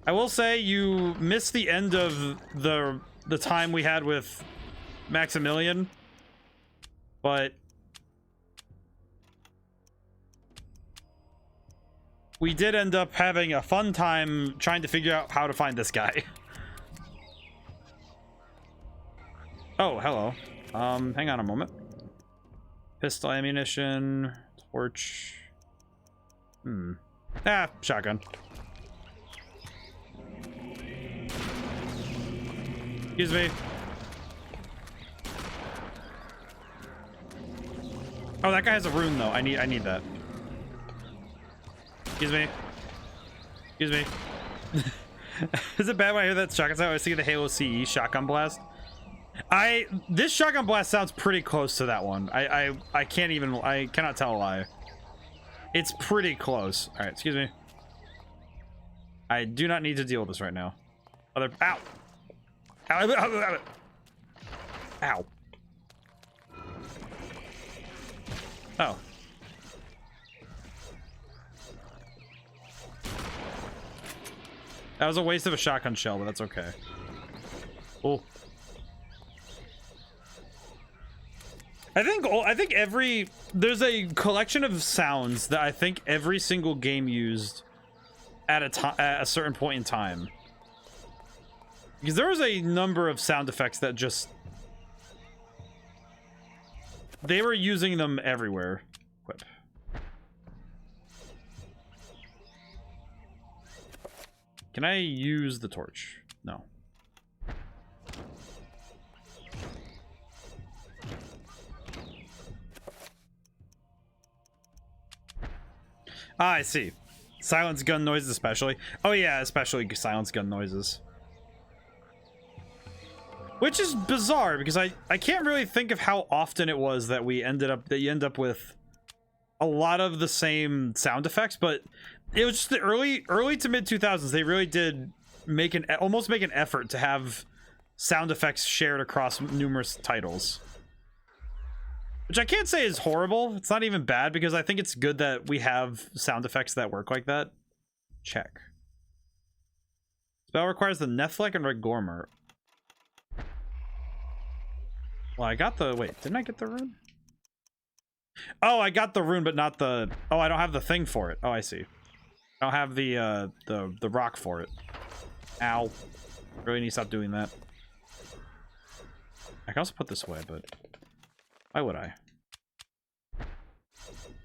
I will say you missed the end of the time we had with Maximilian, but we did end up having a fun time trying to figure out how to find this guy. Oh, hello. Hang on a moment. Pistol ammunition, torch. Shotgun. Excuse me. Oh, that guy has a rune though. I need that. Excuse me. Excuse me. Is it bad when I hear that shotgun sound? I was thinking the Halo CE shotgun blast. This shotgun blast sounds pretty close to that one. I cannot tell a lie. It's pretty close. All right, excuse me. I do not need to deal with this right now. Ow. Ow. Ow. Ow. Ow. Oh. That was a waste of a shotgun shell, but that's okay. Oh. I think there's a collection of sounds that I think every single game used at a certain point in time. Because there was a number of sound effects that just... they were using them everywhere. Equip. Can I use the torch? No. Ah, I see. Silence gun noises especially. Oh yeah, especially silence gun noises. Which is bizarre because I can't really think of how often it was that you end up with a lot of the same sound effects, but it was just the early to mid 2000s. They really did almost make an effort to have sound effects shared across numerous titles. Which I can't say is horrible. It's not even bad because I think it's good that we have sound effects that work like that. Check. Spell requires the Netflix and Red Gormer. Well, I got the... Wait, didn't I get the rune? Oh, I got the rune, but not the... Oh, I don't have the thing for it. Oh, I see. I don't have the rock for it. Ow. Really need to stop doing that. I can also put this away, but... Why would I?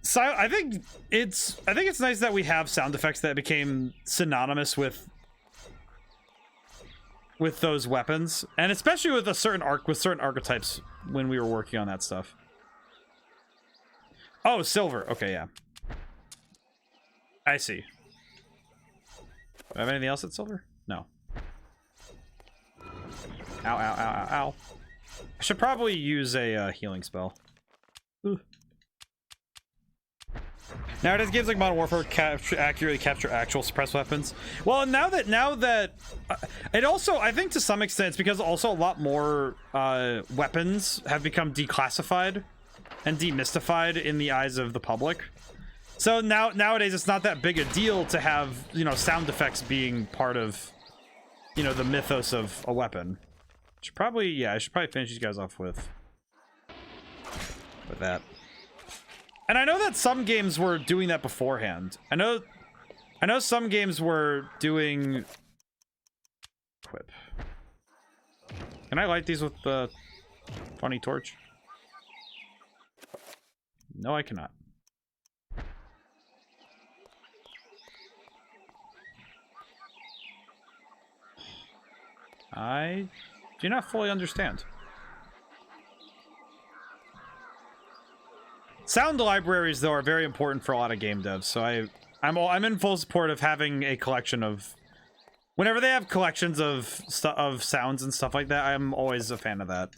So I think it's nice that we have sound effects that became synonymous with those weapons, and especially with certain archetypes when we were working on that stuff. Oh, silver. Okay, yeah. I see. Do I have anything else that's silver? No. Ow, ow, ow, ow, ow. I should probably use a healing spell. Ooh. Nowadays, games like Modern Warfare accurately capture actual suppressed weapons. Well, now that it also, I think to some extent, it's because also a lot more weapons have become declassified and demystified in the eyes of the public. So nowadays, it's not that big a deal to have, you know, sound effects being part of, you know, the mythos of a weapon. I should probably finish these guys off with that. And I know that some games were doing that beforehand. I know some games were doing... Equip. Can I light these with the funny torch? No, I cannot. I do not fully understand. Sound libraries, though, are very important for a lot of game devs, so I'm in full support of having a collection of... Whenever they have collections of sounds and stuff like that, I'm always a fan of that.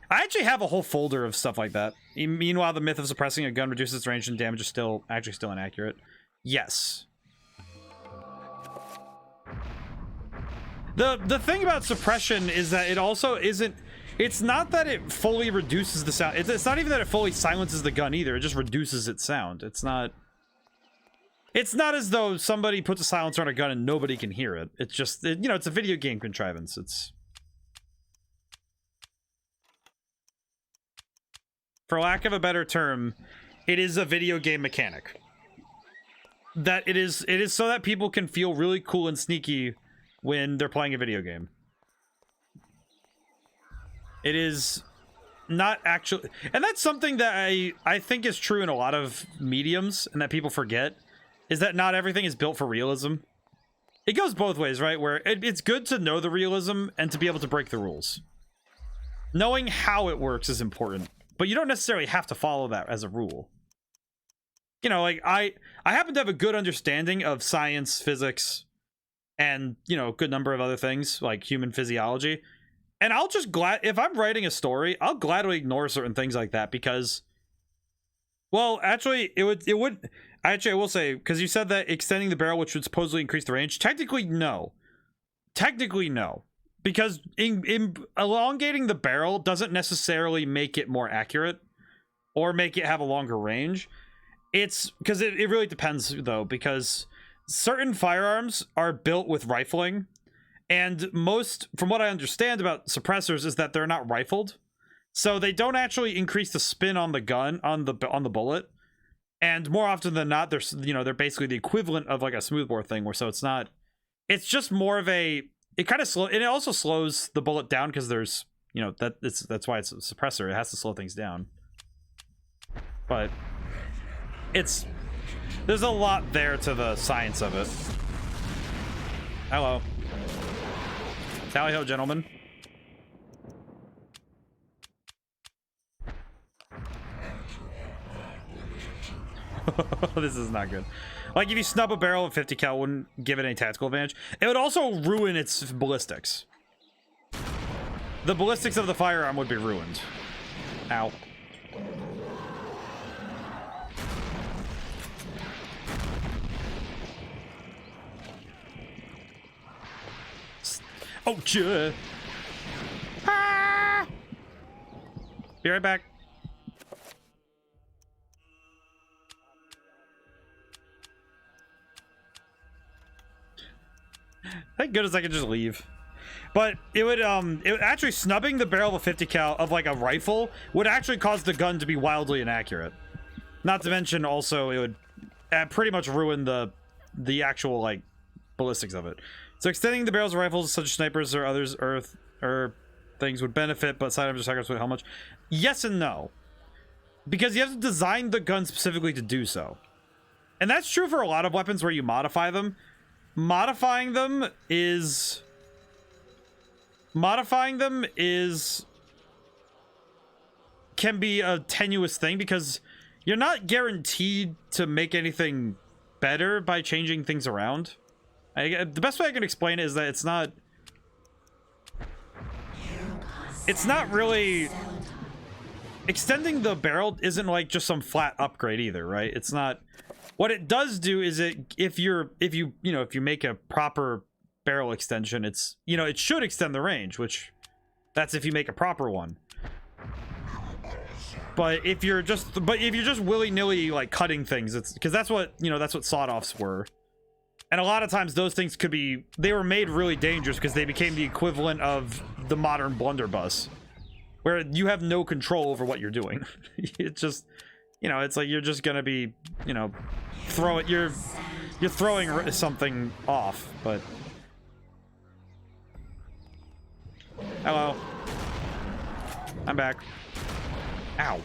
I actually have a whole folder of stuff like that. Meanwhile, the myth of suppressing a gun reduces its range and damage is still inaccurate. Yes. The thing about suppression is that it also isn't... It's not that it fully reduces the sound. It's not even that it fully silences the gun either. It just reduces its sound. It's not as though somebody puts a silencer on a gun and nobody can hear it. It's just, you know, it's a video game contrivance. It's... For lack of a better term, it is a video game mechanic. That it is so that people can feel really cool and sneaky when they're playing a video game. It is not actually... And that's something that I think is true in a lot of mediums, and that people forget, is that not everything is built for realism. It goes both ways, right? Where it's good to know the realism and to be able to break the rules. Knowing how it works is important, but you don't necessarily have to follow that as a rule. You know, like, I happen to have a good understanding of science, physics, and, you know, a good number of other things, like human physiology. And I'll just if I'm writing a story, I'll gladly ignore certain things like that because, well, actually, it would, actually, I will say, because you said that extending the barrel, which would supposedly increase the range, technically, no. Technically, no. Because in elongating the barrel doesn't necessarily make it more accurate or make it have a longer range. It's, because it really depends, though, because certain firearms are built with rifling. And most, from what I understand about suppressors, is that they're not rifled, so they don't actually increase the spin on the gun, on the bullet. And more often than not, they're basically the equivalent of like a smoothbore thing, where so it's not. It's just more of a. It kind of slow, and it also slows the bullet down because there's, you know, that's why it's a suppressor. It has to slow things down. But there's a lot there to the science of it. Hello. Tally ho, gentlemen. This is not good. Like, if you snub a barrel of 50 cal, wouldn't give it any tactical advantage. It would also ruin its ballistics. The ballistics of the firearm would be ruined. Ow. Oh, sure. Ah! Be right back. Thank goodness I can just leave. But it would actually snubbing the barrel of a 50 cal of like a rifle would actually cause the gun to be wildly inaccurate. Not to mention also it would pretty much ruin the actual like ballistics of it. So extending the barrels of rifles such as snipers or others or things would benefit, but side items or sacrifice how much? Yes and no. Because you have to design the gun specifically to do so. And that's true for a lot of weapons where you modify them. Modifying them is can be a tenuous thing because you're not guaranteed to make anything better by changing things around. The best way I can explain it is that it's not really extending the barrel isn't like just some flat upgrade either, right? It's not. What it does do is if you make a proper barrel extension, it's it should extend the range, which that's if you make a proper one. But if you're just willy-nilly like cutting things, it's because that's what sawed-offs were. And a lot of times those things they were made really dangerous because they became the equivalent of the modern blunderbuss, where you have no control over what you're doing. It's just, it's like you're just gonna be, you're throwing something off. But hello, I'm back. Ow.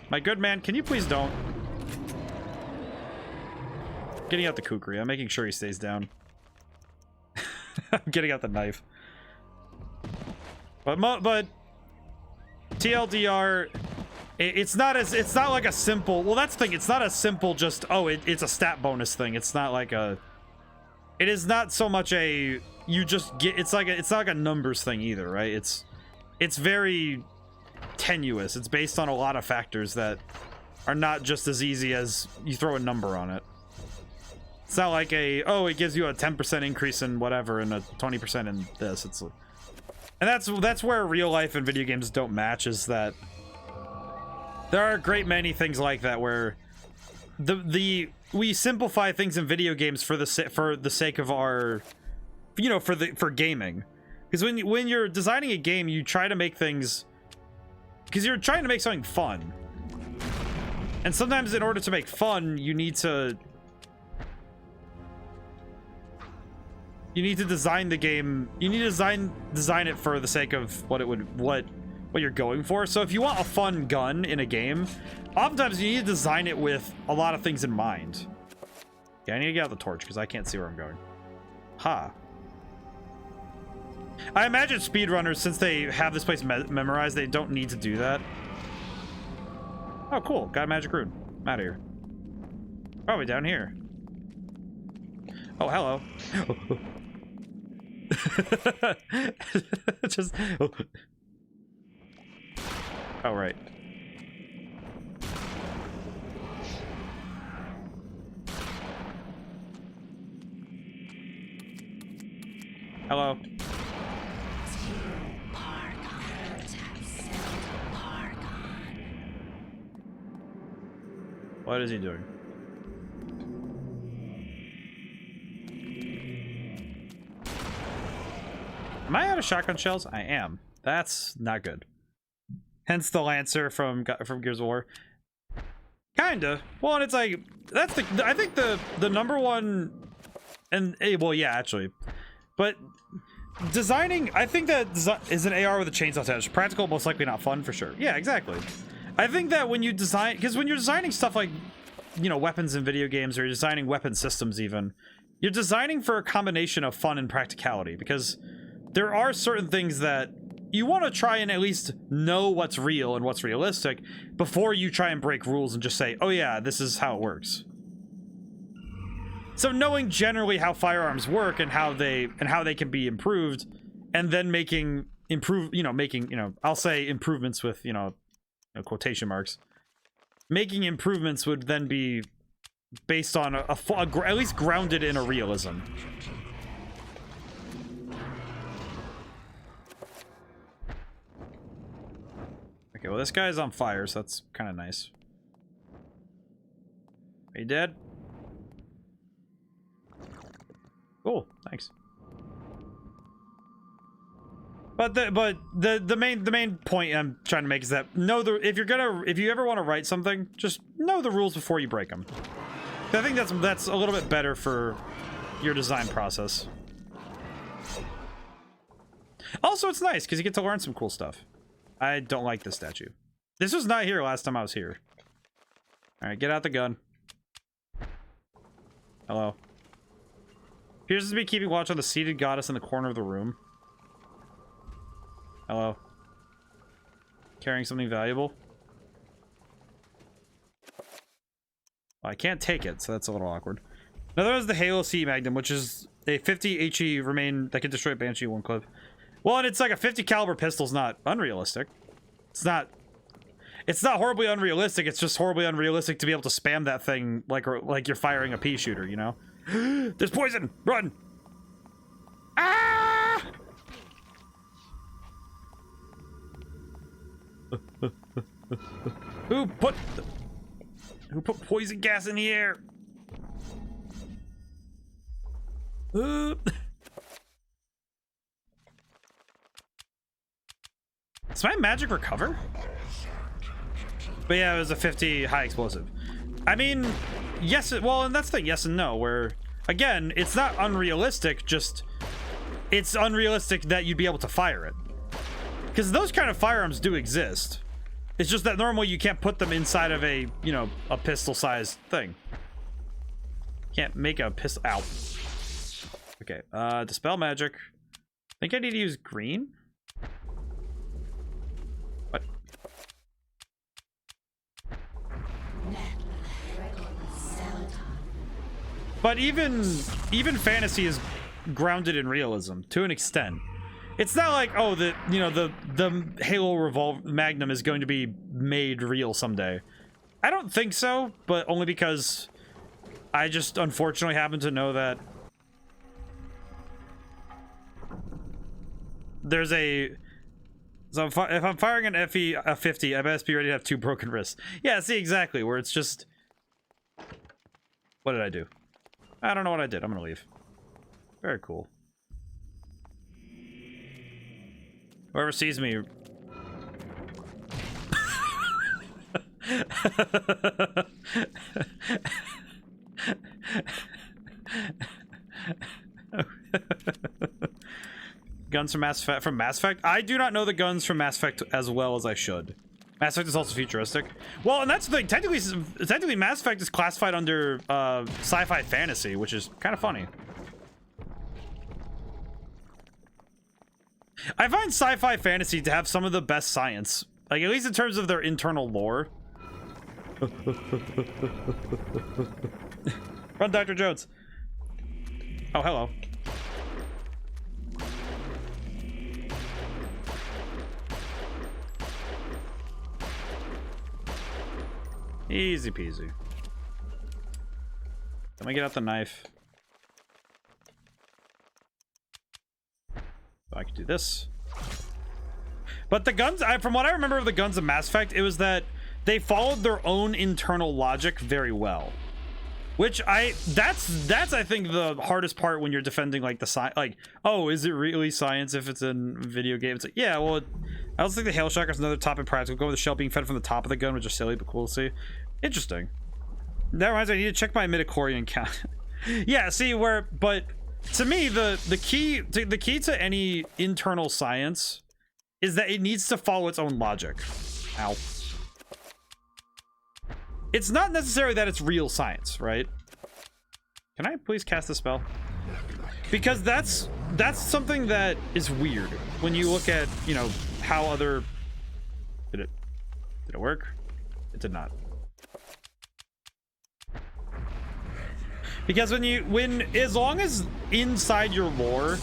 My good man, can you please don't? Getting out the kukri. I'm making sure he stays down. I'm getting out the knife. But TLDR, it's not like a simple. Well, that's the thing. It's not a simple just it's a stat bonus thing. It's not like a. It is not so much a you just get. It's not like a numbers thing either, right? It's very tenuous. It's based on a lot of factors that are not just as easy as you throw a number on it. It's not like it gives you a 10% increase in whatever and a 20% in this. And that's where real life and video games don't match, is that there are a great many things like that where we simplify things in video games for the sake of our for gaming. Because when you're designing a game, you try to make things because you're trying to make something fun. And sometimes in order to make fun, you need to design the game. You need to design it for the sake of what you're going for. So if you want a fun gun in a game, oftentimes you need to design it with a lot of things in mind. Yeah, I need to get out the torch because I can't see where I'm going. Ha. I imagine speedrunners, since they have this place memorized, they don't need to do that. Oh, cool. Got a magic rune. I'm out of here. Probably down here. Oh, hello. Just. Oh, right. Hello. What is he doing? Am I out of shotgun shells? I am. That's not good. Hence the Lancer from Gears of War. Kinda. Well, and it's like that's I think the number one, and well, yeah, actually, but designing. I think that is an AR with a chainsaw attached. Practical, most likely not fun for sure. Yeah, exactly. I think that when you design, because when you're designing stuff like, weapons in video games, or you're designing weapon systems even, you're designing for a combination of fun and practicality, because there are certain things that you want to try and at least know what's real and what's realistic before you try and break rules and just say, oh yeah, this is how it works. So knowing generally how firearms work and how they can be improved, and then I'll say improvements with, quotation marks. Making improvements would then be based on at least grounded in a realism. Okay, well, this guy's on fire, so that's kind of nice. Are you dead? Cool, thanks. But the main point I'm trying to make is that if you ever want to write something, just know the rules before you break them. I think that's a little bit better for your design process. Also, it's nice because you get to learn some cool stuff. I don't like this statue. This was not here last time I was here. All right, get out the gun. Hello. Appears to be keeping watch on the seated goddess in the corner of the room. Hello. Carrying something valuable. Well, I can't take it, so that's a little awkward. Another is the Halo C Magnum, which is a 50 HE remain that can destroy Banshee in one clip. Well, and it's like a 50 caliber pistol's not unrealistic. It's not horribly unrealistic. It's just horribly unrealistic to be able to spam that thing like you're firing a pea shooter, you know? There's poison! Run! Ah! Who put poison gas in the air? Does my magic recover? But yeah, it was a 50 high explosive. I mean, yes, well, and that's the yes and no, where, again, it's not unrealistic, just, it's unrealistic that you'd be able to fire it. Because those kind of firearms do exist. It's just that normally you can't put them inside of a, you know, a pistol-sized thing. Can't make a pistol. Ow. Okay, dispel magic. I think I need to use green. What? But even fantasy is grounded in realism to an extent. It's not like, oh, the Halo Magnum is going to be made real someday. I don't think so, but only because I just unfortunately happen to know that there's a... So if I'm firing an FE-50, I best be ready to have 2 broken wrists. Yeah, see, exactly, where it's just... What did I do? I don't know what I did. I'm gonna leave. Very cool. Whoever sees me... Guns from Mass Effect? I do not know the guns from Mass Effect as well as I should. Mass Effect is also futuristic. Well, and that's the thing. Technically Mass Effect is classified under sci-fi fantasy, which is kind of funny. I find sci-fi fantasy to have some of the best science. Like, at least in terms of their internal lore. Run, Dr. Jones. Oh, hello. Easy peasy. Let me get out the knife. I could do this. But the guns, from what I remember of the guns of Mass Effect, it was that they followed their own internal logic very well. Which that's I think the hardest part when you're defending like the science, like, oh, is it really science if it's in video games? It's like, yeah, well, I also think the Hail Shocker is another top in practical. Go with the shell being fed from the top of the gun, which is silly but cool to see. Interesting. That reminds me, I need to check my midichlorian count. Yeah, see but to me the key to any internal science is that it needs to follow its own logic. Ow. It's not necessarily that it's real science, right? Can I please cast a spell? Because that's something that is weird when you look at, you know, how other... Did it work? It did not. Because as long as inside your lore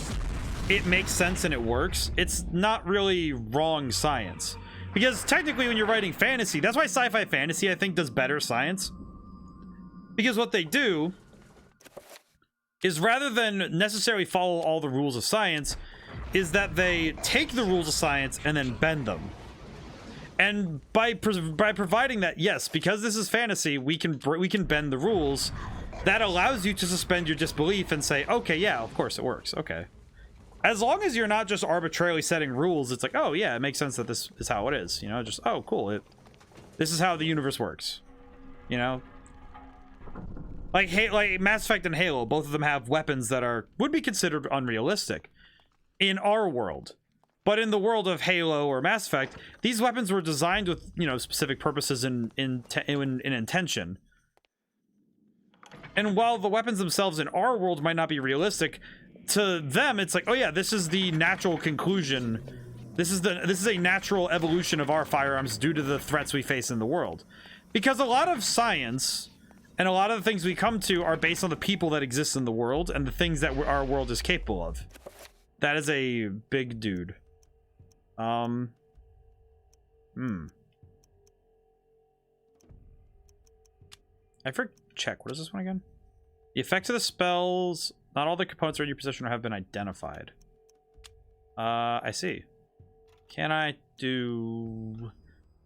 it makes sense and it works, it's not really wrong science. Because technically when you're writing fantasy, that's why sci-fi fantasy I think does better science. Because what they do is, rather than necessarily follow all the rules of science, is that they take the rules of science and then bend them. And by providing that, yes, because this is fantasy, we can bend the rules. That allows you to suspend your disbelief and say, okay, yeah, of course it works. Okay. as long as you're not just arbitrarily setting rules, it's like, oh yeah, it makes sense that this is how it is, you know, just, oh cool, this is how the universe works, you know? Like Mass Effect and Halo, both of them have weapons that would be considered unrealistic in our world. But in the world of Halo or Mass Effect, these weapons were designed with, you know, specific purposes in intention. And while the weapons themselves in our world might not be realistic, to them it's like, oh yeah, this is the natural conclusion. This is a natural evolution of our firearms due to the threats we face in the world. Because a lot of science and a lot of the things we come to are based on the people that exist in the world and the things that our world is capable of. That is a big dude. I forgot check. What is this one again? The effects of the spells. Not all the components are in your possession or have been identified. I see. Can I do...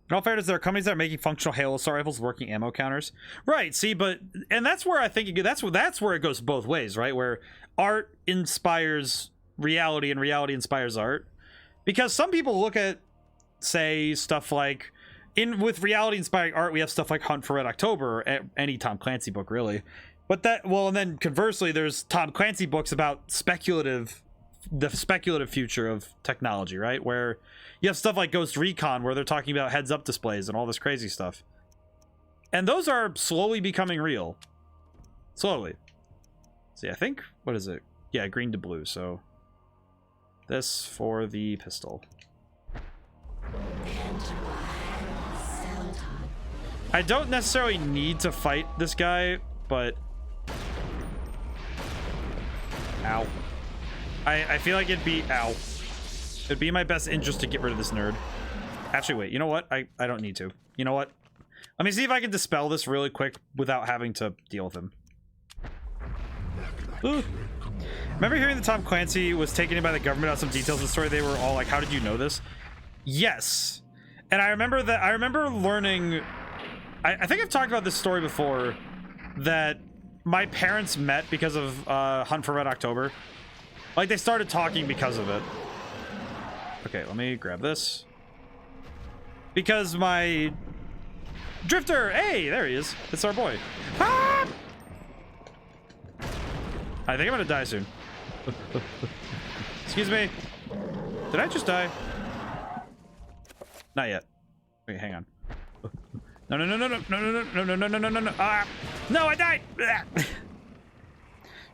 In all fairness, there are companies that are making functional Halo assault rifles working ammo counters. Right, see, but... And that's where I think... That's where it goes both ways, right? Where art inspires reality and reality inspires art. Because some people look at, say, stuff like... With reality inspiring art, we have stuff like Hunt for Red October, or any Tom Clancy book, really. But that... Well, and then conversely, there's Tom Clancy books about the speculative future of technology, right? Where you have stuff like Ghost Recon, where they're talking about heads-up displays and all this crazy stuff. And those are slowly becoming real. Slowly. See, I think... What is it? Yeah, green to blue, so... This for the pistol. I don't necessarily need to fight this guy, but... Ow. I feel like it'd be... Ow. It'd be in my best interest to get rid of this nerd. Actually, wait. You know what? I don't need to. You know what? Let me see if I can dispel this really quick without having to deal with him. Ooh. Remember hearing that Tom Clancy was taken in by the government on some details of the story? They were all like, how did you know this? Yes. And I remember learning... I think I've talked about this story before, that my parents met because of Hunt for Red October. Like, they started talking because of it. Okay, let me grab this. Because my... Drifter! Hey, there he is. It's our boy. Ah! I think I'm gonna die soon. Excuse me. Did I just die? Not yet. Wait, hang on. No, no, no, no, no, no, no, no, no, no, no, no, no, no. Ah! No, I died!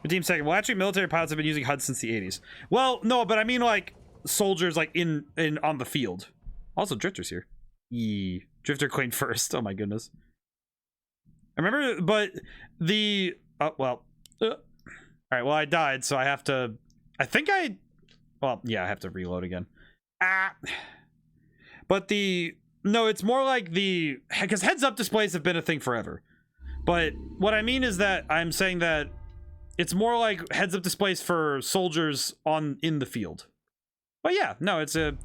Redeem second. Well, actually, military pilots have been using HUD since the 80s. Well, no, but I mean, like, soldiers, like, in on the field. Also, Drifter's here. Yee. Drifter claimed first. Oh, my goodness. I remember, but the... Oh, well. All right, well, I died, so I have to... I think I... Well, yeah, I have to reload again. Ah! But the... No, it's more like the... Because heads-up displays have been a thing forever. But what I mean is that I'm saying that it's more like heads-up displays for soldiers in the field. But yeah, no, it's a...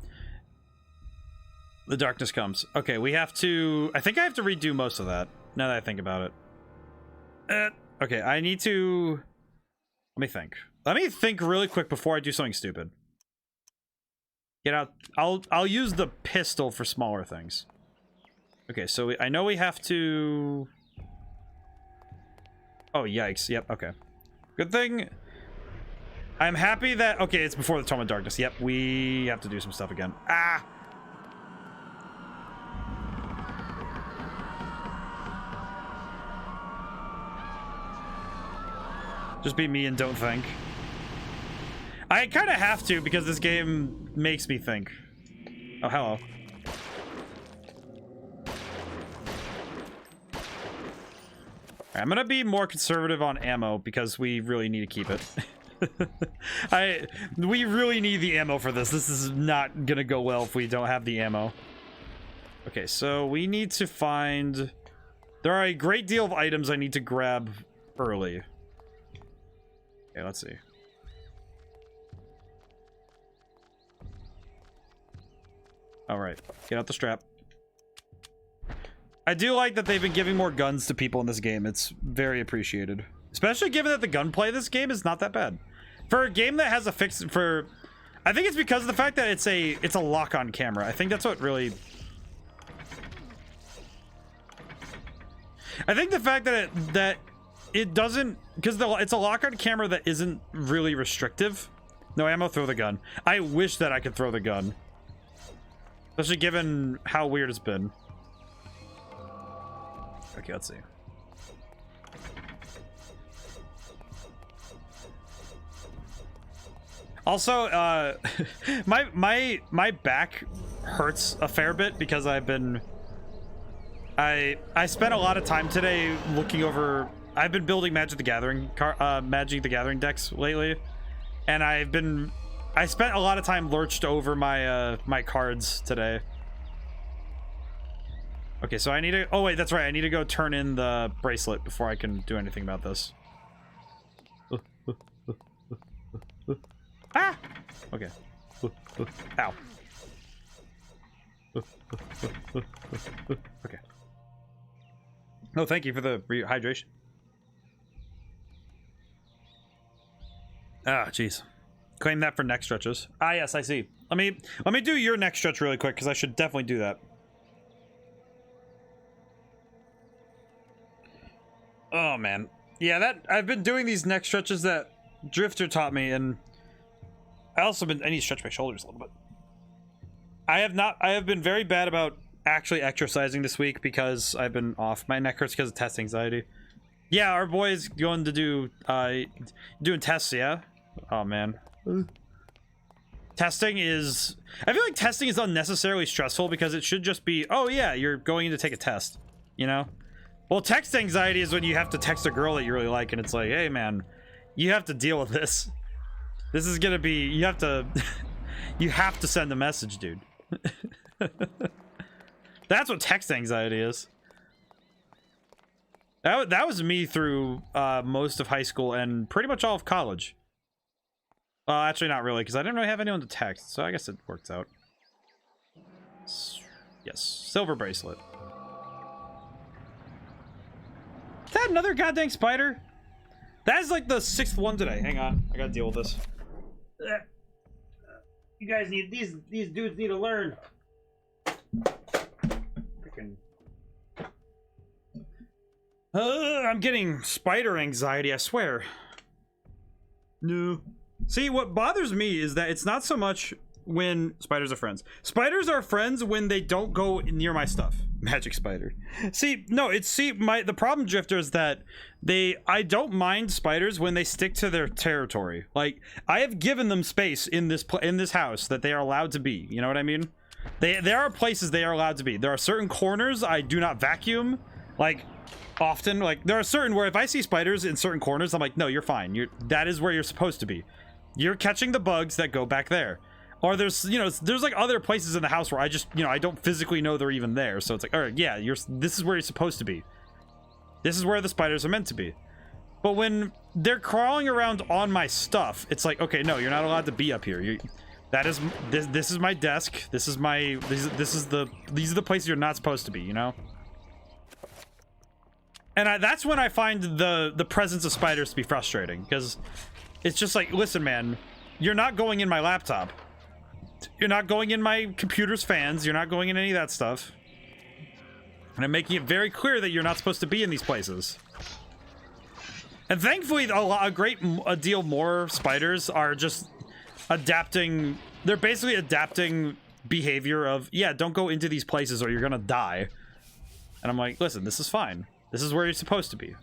The darkness comes. Okay, we have to... I think I have to redo most of that, now that I think about it. Okay, I need to... Let me think. Let me think really quick before I do something stupid. Get out. I'll use the pistol for smaller things. Okay, so I know we have to... Oh, yikes. Yep, okay. Good thing... I'm happy that... Okay, it's before the Tome of Darkness. Yep, we have to do some stuff again. Ah! Just be me and don't think. I kind of have to because this game makes me think. Oh, hello. I'm gonna be more conservative on ammo because we really need to keep it. We really need the ammo for this. This is not gonna go well if we don't have the ammo. Okay, so we need to find... There are a great deal of items I need to grab early. Okay, let's see. Alright, get out the strap. I do like that they've been giving more guns to people in this game. It's very appreciated. Especially given that the gunplay of this game is not that bad. For a game that has a fix... For I think it's because of the fact that it's a lock-on camera. I think that's what really... I think the fact that it doesn't... Because it's a lock-on camera that isn't really restrictive. No, I'm gonna throw the gun. I wish that I could throw the gun. Especially given how weird it's been. Okay, let's see. Also, my back hurts a fair bit because I've been... I spent a lot of time today looking over... I've been building Magic the Gathering decks lately, and I spent a lot of time lurched over my my cards today. Okay, so I need to... Oh wait, that's right. I need to go turn in the bracelet before I can do anything about this. Ah! Okay. Ow. Okay. No, thank you for the rehydration. Ah, jeez. Claim that for neck stretches. Ah, yes, I see. Let me do your neck stretch really quick because I should definitely do that. Oh man, yeah, I've been doing these neck stretches that Drifter taught me, and I need to stretch my shoulders a little bit. I have been very bad about actually exercising this week because I've been off. My neck hurts because of test anxiety. Yeah, our boy is going to do doing tests. Yeah. Oh man. Testing is... I feel like testing is unnecessarily stressful because it should just be, oh yeah, you're going in to take a test, you know? Well, text anxiety is when you have to text a girl that you really like and it's like, hey man, you have to deal with this. This is gonna be... You have to... you have to send a message, dude. That's what text anxiety is. That was me through most of high school and pretty much all of college. Actually not really, because I didn't really have anyone to text, so I guess it works out. Yes, silver bracelet. Is that another goddamn spider? That is like the 6th one today. Hang on, I gotta deal with this. You guys need these dudes need to learn. Freaking. I'm getting spider anxiety, I swear. No. See, what bothers me is that it's not so much when spiders are friends. Spiders are friends when they don't go near my stuff. Magic spider. See, no, the problem, Drifter, is that I don't mind spiders when they stick to their territory. Like, I have given them space in this house that they are allowed to be. You know what I mean? There are places they are allowed to be. There are certain corners I do not vacuum. Like, often. Like, there are certain where if I see spiders in certain corners, I'm like, no, you're fine. That is where you're supposed to be. You're catching the bugs that go back there. Or there's like other places in the house where I just, I don't physically know they're even there. So it's like, all right, yeah, this is where you're supposed to be. This is where the spiders are meant to be. But when they're crawling around on my stuff, it's like, okay, no, you're not allowed to be up here. This is my desk. These are the places you're not supposed to be, you know? And that's when I find the presence of spiders to be frustrating, because it's just like, listen, man, you're not going in my laptop. You're not going in my computer's fans. You're not going in any of that stuff. And I'm making it very clear that you're not supposed to be in these places. And thankfully, a deal more spiders are just adapting. They're basically adapting behavior of, yeah, don't go into these places or you're gonna die. And I'm like, listen, this is fine. This is where you're supposed to be.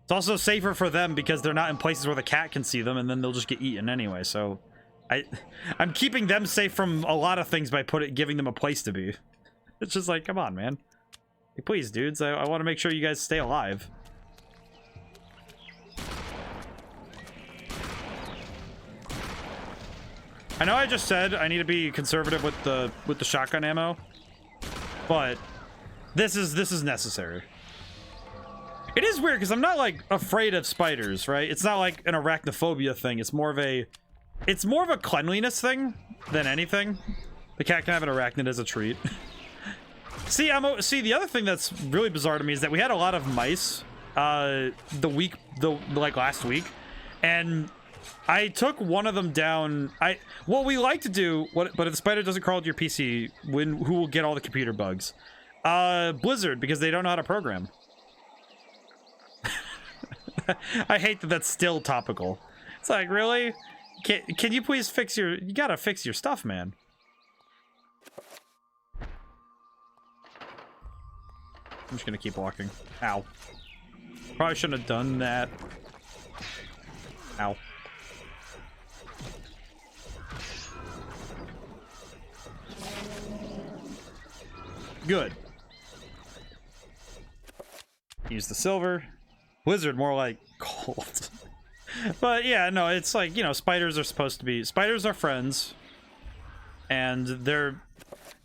It's also safer for them because they're not in places where the cat can see them and then they'll just get eaten anyway, so... I'm keeping them safe from a lot of things by giving them a place to be. It's just like, come on, man. Hey, please, dudes, I want to make sure you guys stay alive. I know I just said I need to be conservative with the shotgun ammo, but this is necessary. It is weird because I'm not like afraid of spiders, right? It's not like an arachnophobia thing. It's more of a cleanliness thing than anything. The cat can have an arachnid as a treat. See, the other thing that's really bizarre to me is that we had a lot of mice last week, and I took one of them down. What we like to do, but if the spider doesn't crawl to your PC, who will get all the computer bugs? Blizzard, because they don't know how to program. I hate that that's still topical. It's like, really? Can you please fix your... You gotta fix your stuff, man. I'm just gonna keep walking. Ow. Probably shouldn't have done that. Ow. Good. Use the silver. Blizzard, more like gold. But yeah, no, it's like, you know, spiders are supposed to be... Spiders are friends. And they're...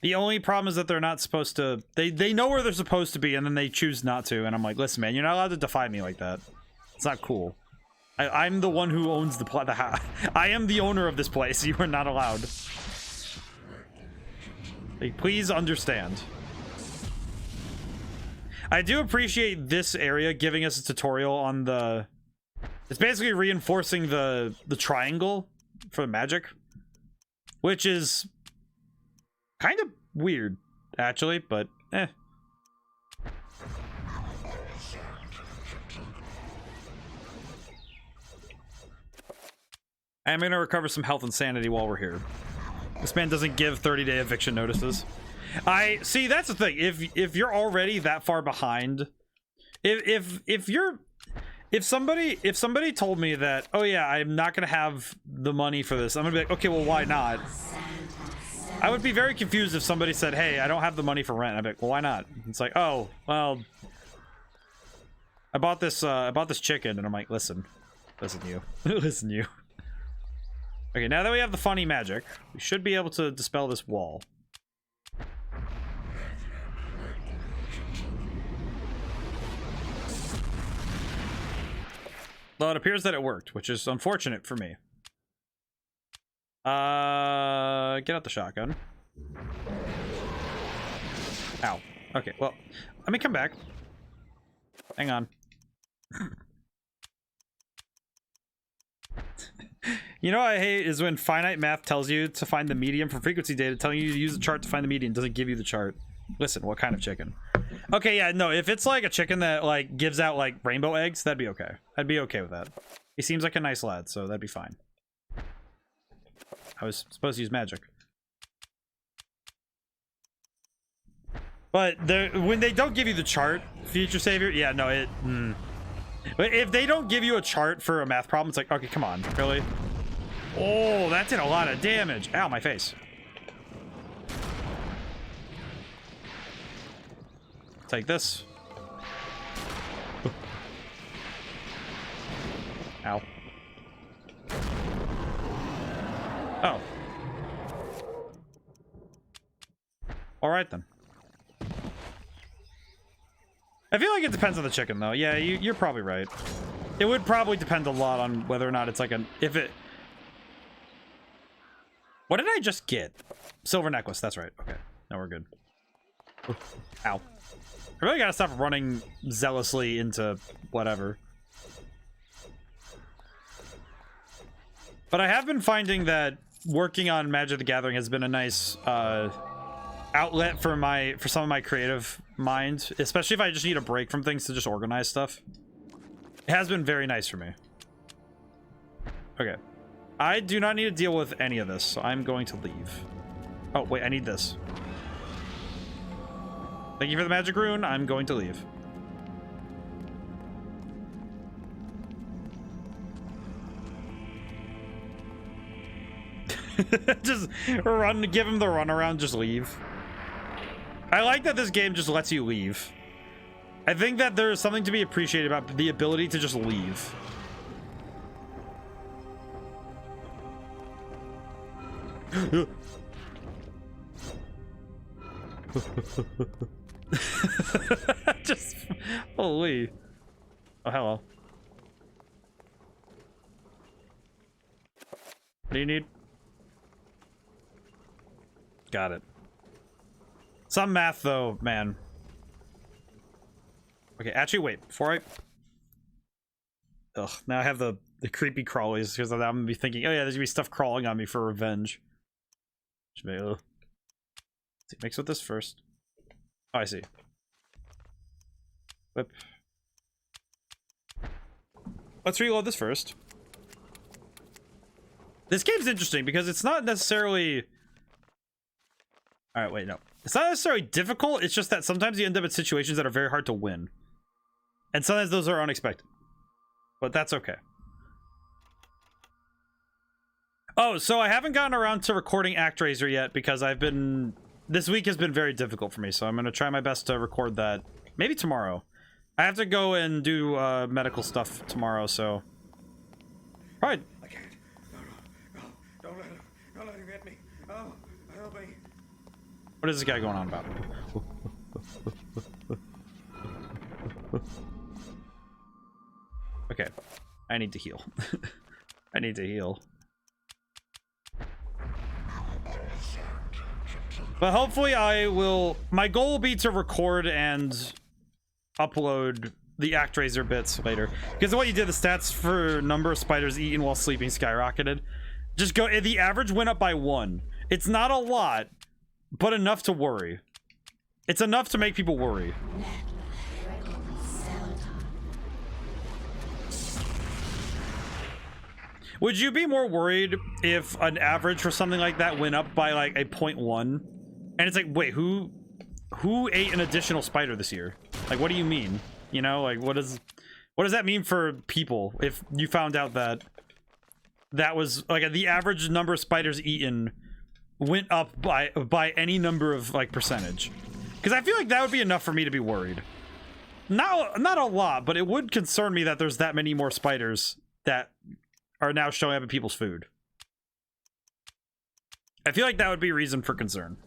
The only problem is that they're not supposed to... They know where they're supposed to be, and then they choose not to. And I'm like, listen, man, you're not allowed to defy me like that. It's not cool. I'm the one who owns the house. I am the owner of this place. You are not allowed. Like, please understand. I do appreciate this area giving us a tutorial on the... It's basically reinforcing the triangle for the magic. Which is... kind of weird, actually, but eh. I'm gonna recover some health and sanity while we're here. This man doesn't give 30-day eviction notices. See, that's the thing. If you're already that far behind, if somebody told me that, oh yeah, I'm not gonna have the money for this, I'm gonna be like, okay, well, why not? I would be very confused if somebody said, hey, I don't have the money for rent. I'd be like, well, why not? It's like, oh, well, I bought this chicken, and I'm like, listen you. Listen you. Okay, now that we have the funny magic, we should be able to dispel this wall. Though it appears that it worked, which is unfortunate for me. Get out the shotgun. Ow. Okay, well, let me come back. Hang on. You know what I hate is when finite math tells you to find the medium for frequency data, telling you to use the chart to find the median, doesn't give you the chart. Listen, what kind of chicken? Okay, yeah, no, if it's like a chicken that like gives out like rainbow eggs, that'd be okay. I'd be okay with that. He seems like a nice lad, so that'd be fine. I was supposed to use magic. But when they don't give you the chart, Future Savior, yeah, no, it... But if they don't give you a chart for a math problem, it's like, okay, come on, really? Oh, that did a lot of damage. Ow, my face. Take this. Ow. Oh. Alright then. I feel like it depends on the chicken though. Yeah, you're probably right. It would probably depend a lot on whether or not it's like an... What did I just get? Silver necklace, that's right. Okay, now we're good. Ow. I really gotta stop running zealously into whatever. But I have been finding that working on Magic the Gathering has been a nice outlet for some of my creative mind, especially if I just need a break from things to just organize stuff. It has been very nice for me. Okay. I do not need to deal with any of this, so I'm going to leave. Oh, wait, I need this. Thank you for the magic rune. I'm going to leave. Just run, give him the runaround, just leave. I like that this game just lets you leave. I think that there is something to be appreciated about the ability to just leave. Just holy. Oh, hello. What do you need? Got it. Some math though, man. Okay, actually wait, before I... Ugh, now I have the creepy crawlies, because I'm gonna be thinking, oh yeah, there's gonna be stuff crawling on me for revenge. Let's see, mix with this first. Oh, I see. Whip. Let's reload this first. This game's interesting because it's not necessarily... Alright, wait, no. It's not necessarily difficult, it's just that sometimes you end up in situations that are very hard to win. And sometimes those are unexpected. But that's okay. Oh, so I haven't gotten around to recording ActRaiser yet because I've been... This week has been very difficult for me, so I'm going to try my best to record that maybe tomorrow. I have to go and do medical stuff tomorrow, so... Alright. I can't. No. Don't let him. Don't let him get me. Oh, help me. What is this guy going on about? Okay. I need to heal. I need to heal. But hopefully I will... My goal will be to record and upload the ActRaiser bits later. Because of what you did, the stats for number of spiders eaten while sleeping skyrocketed. Just go... The average went up by 1. It's not a lot, but enough to worry. It's enough to make people worry. Would you be more worried if an average for something like that went up by like a 0.1? And it's like, wait, who ate an additional spider this year? Like, what do you mean? You know, like, what does that mean for people if you found out that that was like the average number of spiders eaten went up by any number of like percentage? Because I feel like that would be enough for me to be worried. Not a lot, but it would concern me that there's that many more spiders that are now showing up in people's food. I feel like that would be reason for concern.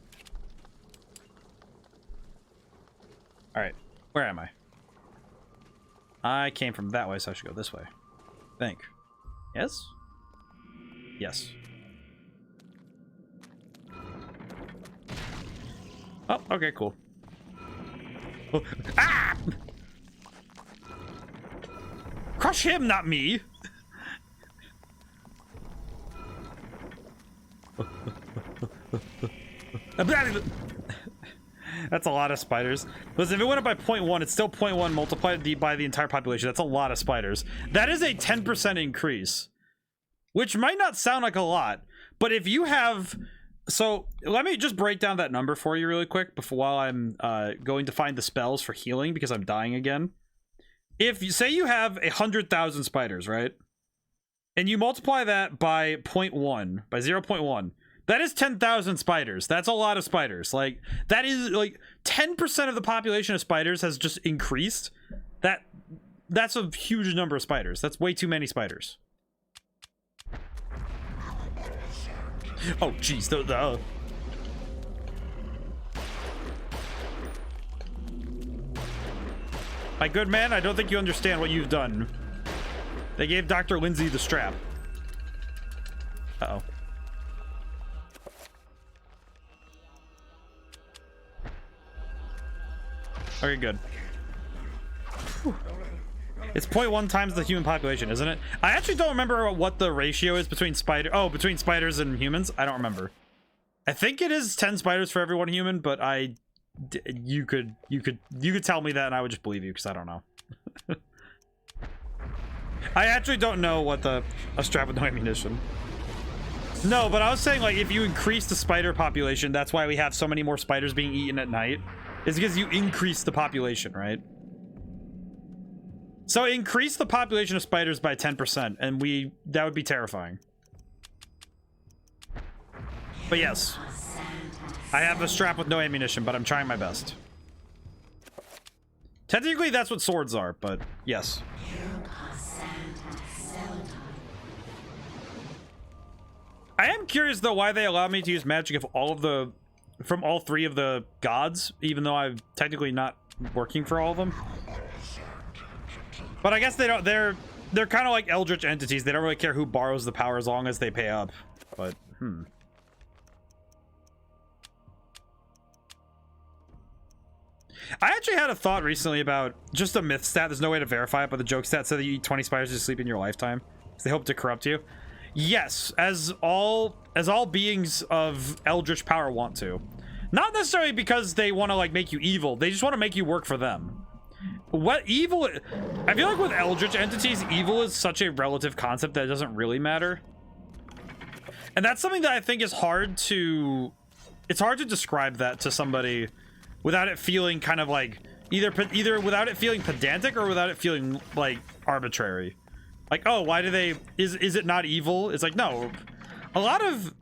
Alright, where am I? I came from that way, so I should go this way. I think. Yes? Yes. Oh, okay, cool. Oh. Ah! Crush him, not me! That's a lot of spiders. Listen, if it went up by 0.1, it's still 0.1 multiplied by the entire population. That's a lot of spiders. That is a 10% increase, which might not sound like a lot, but if you have... So let me just break down that number for you really quick while I'm going to find the spells for healing because I'm dying again. If you say you have 100,000 spiders, right? And you multiply that by 0.1, by 0.1, that is 10,000 spiders. That's a lot of spiders. Like, that is like 10% of the population of spiders has just increased. That's a huge number of spiders. That's way too many spiders. Oh, jeez. My good man, I don't think you understand what you've done. They gave Dr. Lindsay the strap. Uh-oh. Okay, good. Whew. It's 0.1 times the human population, isn't it? I actually don't remember what the ratio is between between spiders and humans. I don't remember. I think it is 10 spiders for every one human, but you could tell me that and I would just believe you because I don't know. I actually don't know what a strap with no ammunition. No, but I was saying, like, if you increase the spider population, that's why we have so many more spiders being eaten at night. It's because you increase the population, right? So increase the population of spiders by 10%, and that would be terrifying. But yes, I have a strap with no ammunition, but I'm trying my best. Technically, that's what swords are, but yes. I am curious though why they allow me to use magic from all 3 of the gods, even though I'm technically not working for all of them. But I guess they don't. They're kind of like eldritch entities. They don't really care who borrows the power as long as they pay up. But I actually had a thought recently about just a myth stat. There's no way to verify it, but the joke stat said that you eat 20 spiders to sleep in your lifetime. They hope to corrupt you. Yes, as all beings of eldritch power want to. Not necessarily because they want to like make you evil. They just want to make you work for them. What evil? I feel like with eldritch entities, evil is such a relative concept that it doesn't really matter. And that's something that I think is hard to... It's hard to describe that to somebody without it feeling kind of like... Either without it feeling pedantic or without it feeling like arbitrary. Like, oh, why do they... Is it not evil? It's like, no. A lot of...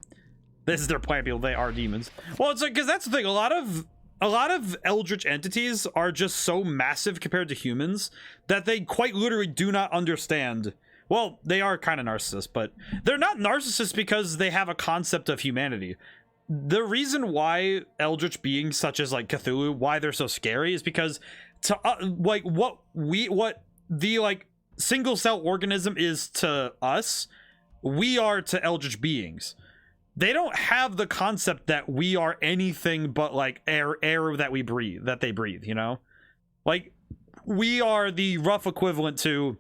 This is their plant people. They are demons. Well, it's like, because that's the thing. A lot of eldritch entities are just so massive compared to humans that they quite literally do not understand. Well, they are kind of narcissists, but they're not narcissists because they have a concept of humanity. The reason why eldritch beings such as like Cthulhu, why they're so scary is because to like what the like single cell organism is to us, we are to eldritch beings. They don't have the concept that we are anything but like air that we breathe, that they breathe, you know? Like, we are the rough equivalent to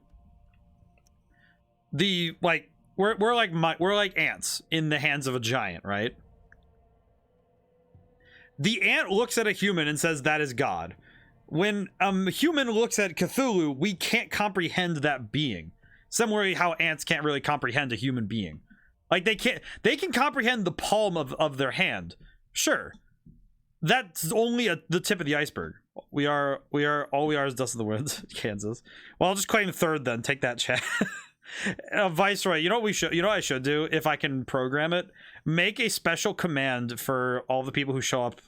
the, like, we're like ants in the hands of a giant, right? The ant looks at a human and says that is God. When a human looks at Cthulhu, we can't comprehend that being. Similarly, how ants can't really comprehend a human being. Like, they can comprehend the palm of their hand. Sure. That's only the tip of the iceberg. All we are is dust in the wind, Kansas. Well, I'll just claim third then. Take that, chat. Viceroy, you know what I should do if I can program it? Make a special command for all the people who show up,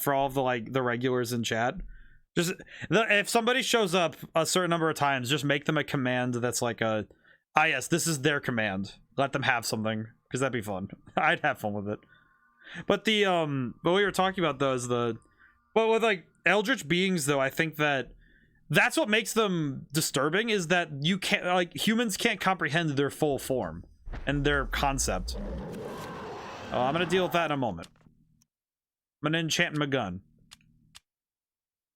for all of the like the regulars in chat. Just if somebody shows up a certain number of times, just make them a command that's like a, yes, this is their command. Let them have something, because that'd be fun. I'd have fun with it. But the but we were talking about though is but with like eldritch beings though, I think that's what makes them disturbing, is that you can't, like, humans can't comprehend their full form and their concept. Oh, I'm gonna deal with that in a moment. I'm gonna enchant my gun.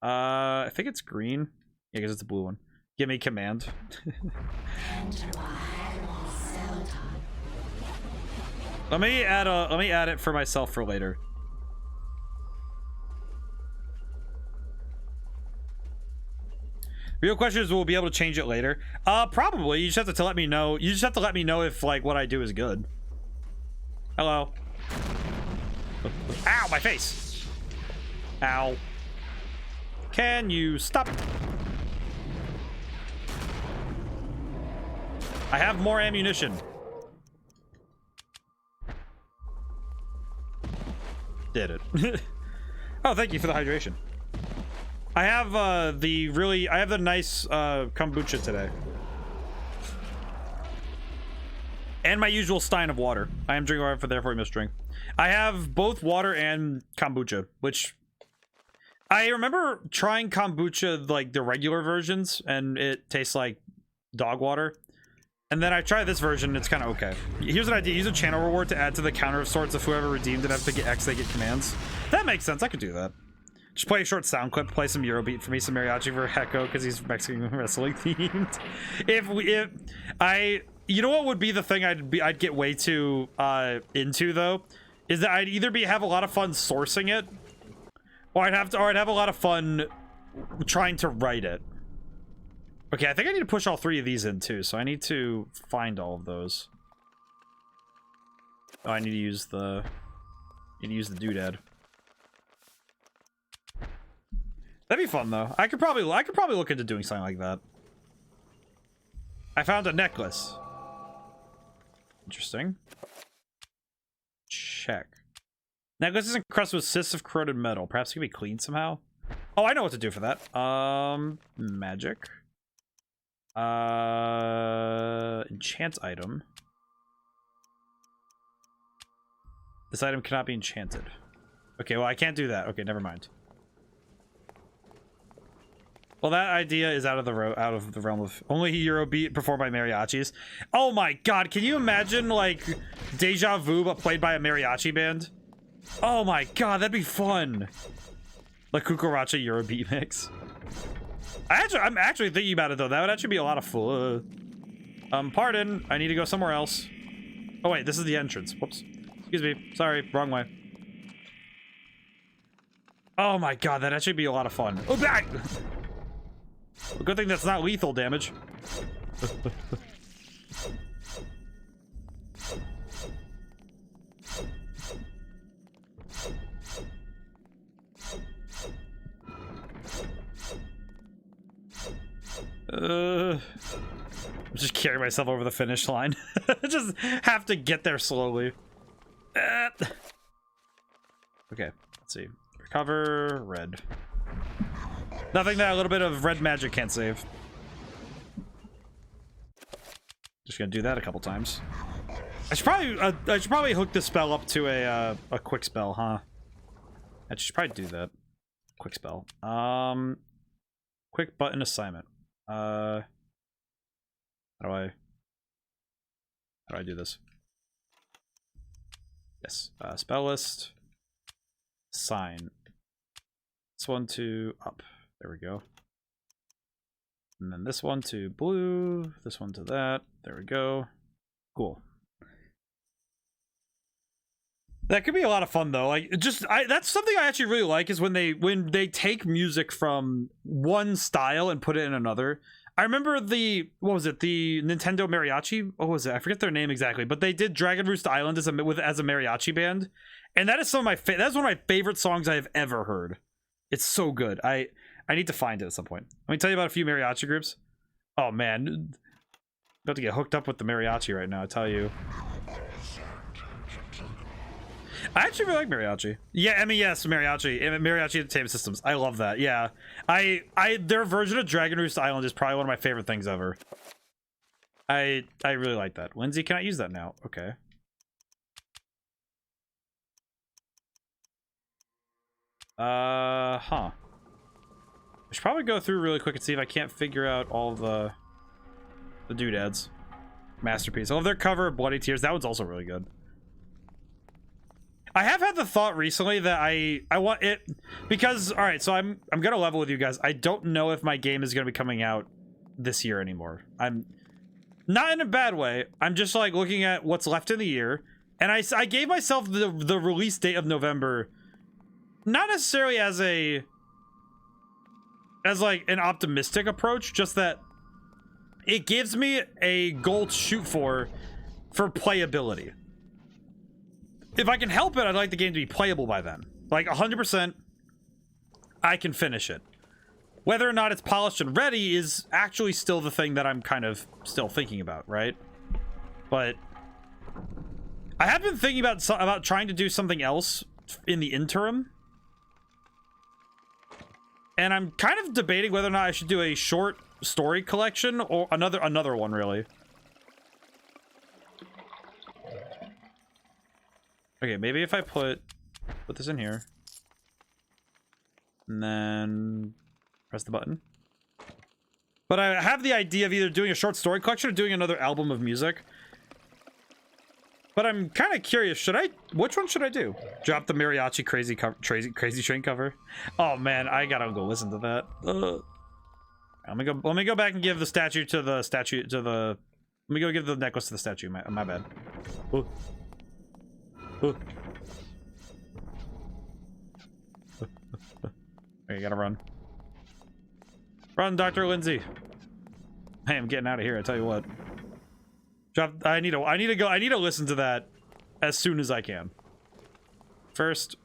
I think it's green. Yeah, because it's a blue one. Give me command. Let me add it for myself for later. Real question is, we'll be able to change it later. Probably. You just have to let me know. You just have to let me know if like what I do is good. Hello. Ow, my face. Ow. Can you stop? I have more ammunition. Did it. Oh, thank you for the hydration. I have the nice kombucha today. And my usual stein of water. I am drinking water, therefore I must drink. I have both water and kombucha, which I remember trying kombucha, like the regular versions, and it tastes like dog water. And then I tried this version, and it's kind of okay. Here's an idea. Use a channel reward to add to the counter of sorts. If whoever redeemed it has to get X, they get commands. That makes sense. I could do that. Just play a short sound clip, play some Eurobeat for me, some mariachi for Hecko, because he's Mexican wrestling themed. You know what would be the thing I'd get way too into though, is that I'd either have a lot of fun sourcing it, or I'd have a lot of fun trying to write it. Okay, I think I need to push all three of these in too, so I need to find all of those. Oh, I need to use the doodad. That'd be fun though. I could probably look into doing something like that. I found a necklace. Interesting. Check. Necklace is encrusted with cysts of corroded metal. Perhaps it can be cleaned somehow. Oh, I know what to do for that. Magic. Enchant item. This item cannot be enchanted. Okay, well I can't do that. Okay, never mind. Well, that idea is out of the realm of only Eurobeat performed by mariachis. Oh my god, can you imagine like Deja Vu but played by a mariachi band? Oh my god, that'd be fun. Like Cucaracha Eurobeat mix. I'm actually thinking about it though. That would actually be a lot of fun. Pardon. I need to go somewhere else. Oh, wait. This is the entrance. Whoops. Excuse me. Sorry. Wrong way. Oh, my God. That'd actually be a lot of fun. Oh, back! Good thing that's not lethal damage. Just carry myself over the finish line. Just have to get there slowly. Okay, let's see. Recover, red. Nothing that a little bit of red magic can't save. Just gonna do that a couple times. I should probably hook this spell up to a quick spell, huh? I should probably do that. Quick spell. Quick button assignment. How do I do this? Yes. Spell list. Sign. This one to up. There we go. And then this one to blue. This one to that. There we go. Cool. That could be a lot of fun though. Like that's something I actually really like is when they take music from one style and put it in another. I remember the Nintendo Mariachi. What was it? I forget their name exactly, but they did Dragon Roost Island as a mariachi band, and that is that's one of my favorite songs I have ever heard. It's so good. I need to find it at some point. Let me tell you about a few mariachi groups. Oh man, I'm about to get hooked up with the mariachi right now. I tell you. I actually really like mariachi. Yeah, I mean, yes, mariachi entertainment systems. I love that. Yeah, their version of Dragon Roost Island is probably one of my favorite things ever. I really like that. Lindsay, can I use that now? Okay. Huh. I should probably go through really quick and see if I can't figure out all the doodads. Masterpiece. I love their cover of Bloody Tears. That one's also really good. I have had the thought recently that I want it because, all right, so I'm gonna level with you guys. I don't know if my game is gonna be coming out this year anymore. I'm not in a bad way. I'm just like looking at what's left in the year, and I gave myself the release date of November, not necessarily as like an optimistic approach, just that it gives me a goal to shoot for playability. If I can help it, I'd like the game to be playable by then. Like 100%, I can finish it. Whether or not it's polished and ready is actually still the thing that I'm kind of still thinking about, right? But I have been thinking about trying to do something else in the interim. And I'm kind of debating whether or not I should do a short story collection or another one, really. Okay, maybe if I put this in here and then press the button. But I have the idea of either doing a short story collection or doing another album of music. But I'm kind of curious, which one should I do? Drop the mariachi crazy train cover? Oh man, I gotta go listen to that. Let me go back and give the statue to the let me go give the necklace to the statue. My bad. Ooh. Ooh. Okay, you gotta run. Run, Dr. Lindsay. Hey, I'm getting out of here, I tell you what. I need to listen to that as soon as I can. First,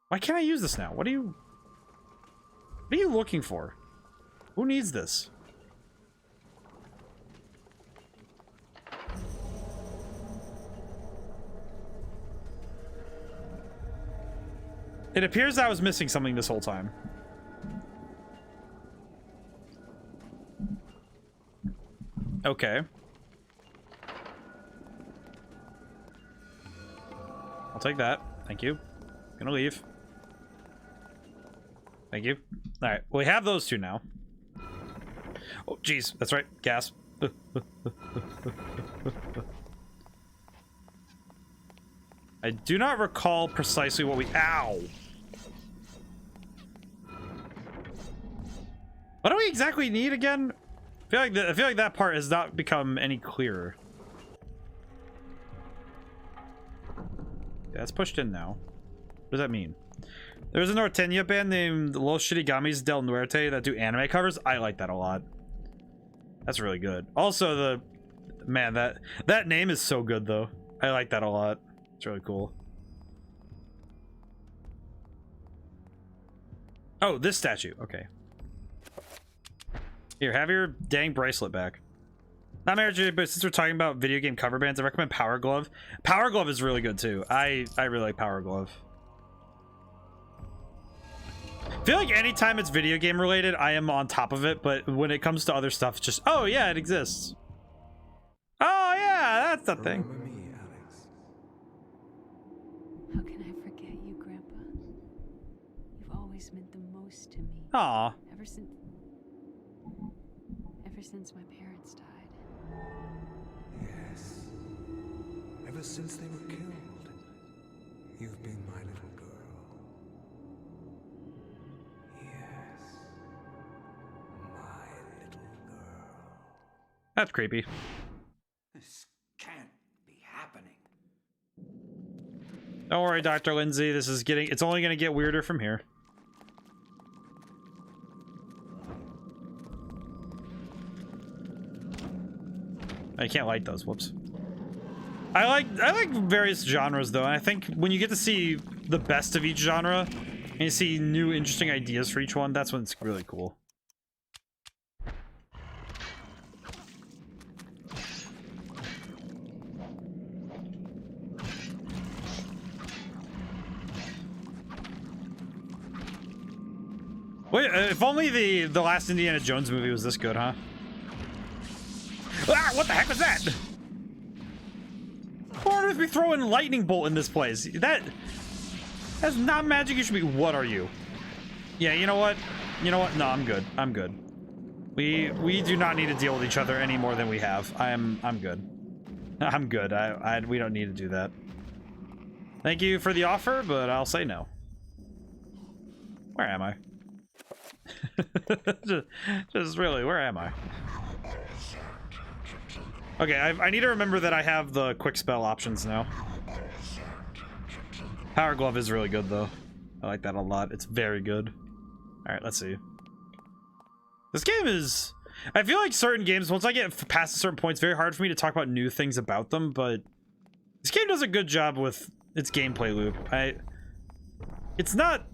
why can't I use this now? What are you looking for? Who needs this? It appears I was missing something this whole time. Okay. I'll take that. Thank you. Gonna leave. Thank you. Alright, well, we have those two now. Oh, jeez. That's right. Gas. I do not recall precisely what we... Ow! What do we exactly need again? I feel like that part has not become any clearer. Yeah, it's pushed in now. What does that mean? There's a Norteña band named Los Shinigamis del Norte that do anime covers. I like that a lot. That's really good. Also, that name is so good though. I like that a lot. It's really cool. Oh, this statue. Okay. Here, have your dang bracelet back. Not marriage, but since we're talking about video game cover bands, I recommend Power Glove. Power Glove is really good too. I really like Power Glove. I feel like anytime it's video game related, I am on top of it, but when it comes to other stuff, it's just, oh yeah, it exists. Oh yeah, that's the thing. Remember me, Alex. How can I forget you, Grandpa? You've always meant the most to me. Aw. Ever since my parents died. Yes. Ever since they were killed, you've been my little girl. Yes. My little girl. That's creepy. This can't be happening. Don't worry, Dr. Lindsay. It's only gonna get weirder from here. I can't light those. Whoops. I like various genres though, and I think when you get to see the best of each genre and you see new interesting ideas for each one, that's when it's really cool. Wait, if only the last Indiana Jones movie was this good, huh? Ah, what the heck was that? Why on earth be throwing lightning bolt in this place? That's not magic. You should be. What are you? Yeah, you know what? You know what? No, I'm good. I'm good. We do not need to deal with each other any more than we have. I'm good. I'm good. We don't need to do that. Thank you for the offer, but I'll say no. Where am I? just really, where am I? Okay, I need to remember that I have the quick spell options now. Power Glove is really good, though. I like that a lot. It's very good. Alright, let's see. This game is... I feel like certain games, once I get past a certain point, it's very hard for me to talk about new things about them, but... This game does a good job with its gameplay loop. It's not...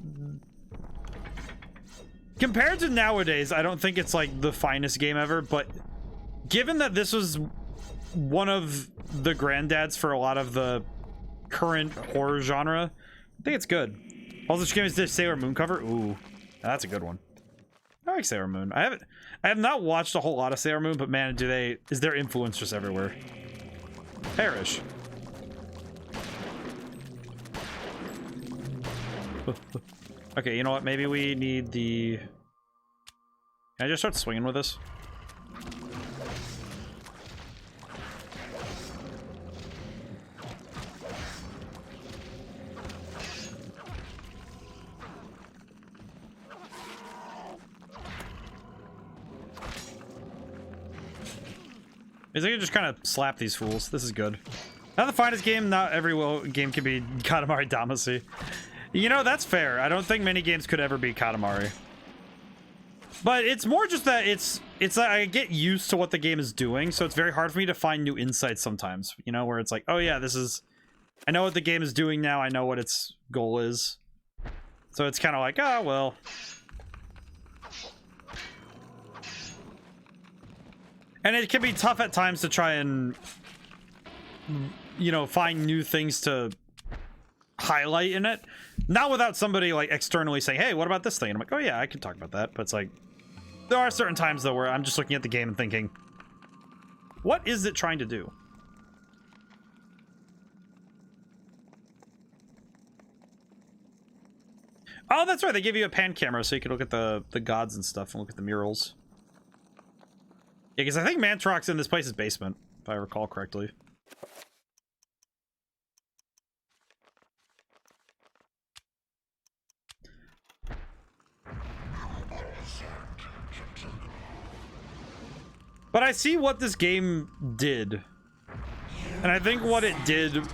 Compared to nowadays, I don't think it's, like, the finest game ever, but... Given that this was one of the granddads for a lot of the current horror genre, I think it's good. Also, this game is the Sailor Moon cover. Ooh, that's a good one. I like Sailor Moon. I have not watched a whole lot of Sailor Moon, but man, is their influence just everywhere. Perish. Okay, you know what? Maybe we need the... Can I just start swinging with this? I think I just kind of slap these fools. This is good. Not the finest game. Not every game can be Katamari Damacy. You know, that's fair. I don't think many games could ever be Katamari. But it's more just that it's like I get used to what the game is doing, so it's very hard for me to find new insights sometimes. You know, where it's like, oh yeah, I know what the game is doing now. I know what its goal is. So it's kind of like, oh, well... And it can be tough at times to try and, you know, find new things to highlight in it. Not without somebody, like, externally saying, hey, what about this thing? And I'm like, oh, yeah, I can talk about that. But it's like, there are certain times, though, where I'm just looking at the game and thinking, what is it trying to do? Oh, that's right. They give you a pan camera so you can look at the gods and stuff and look at the murals. Yeah, because I think Mantarok's in this place's basement, if I recall correctly. But I see what this game did. And I think what it did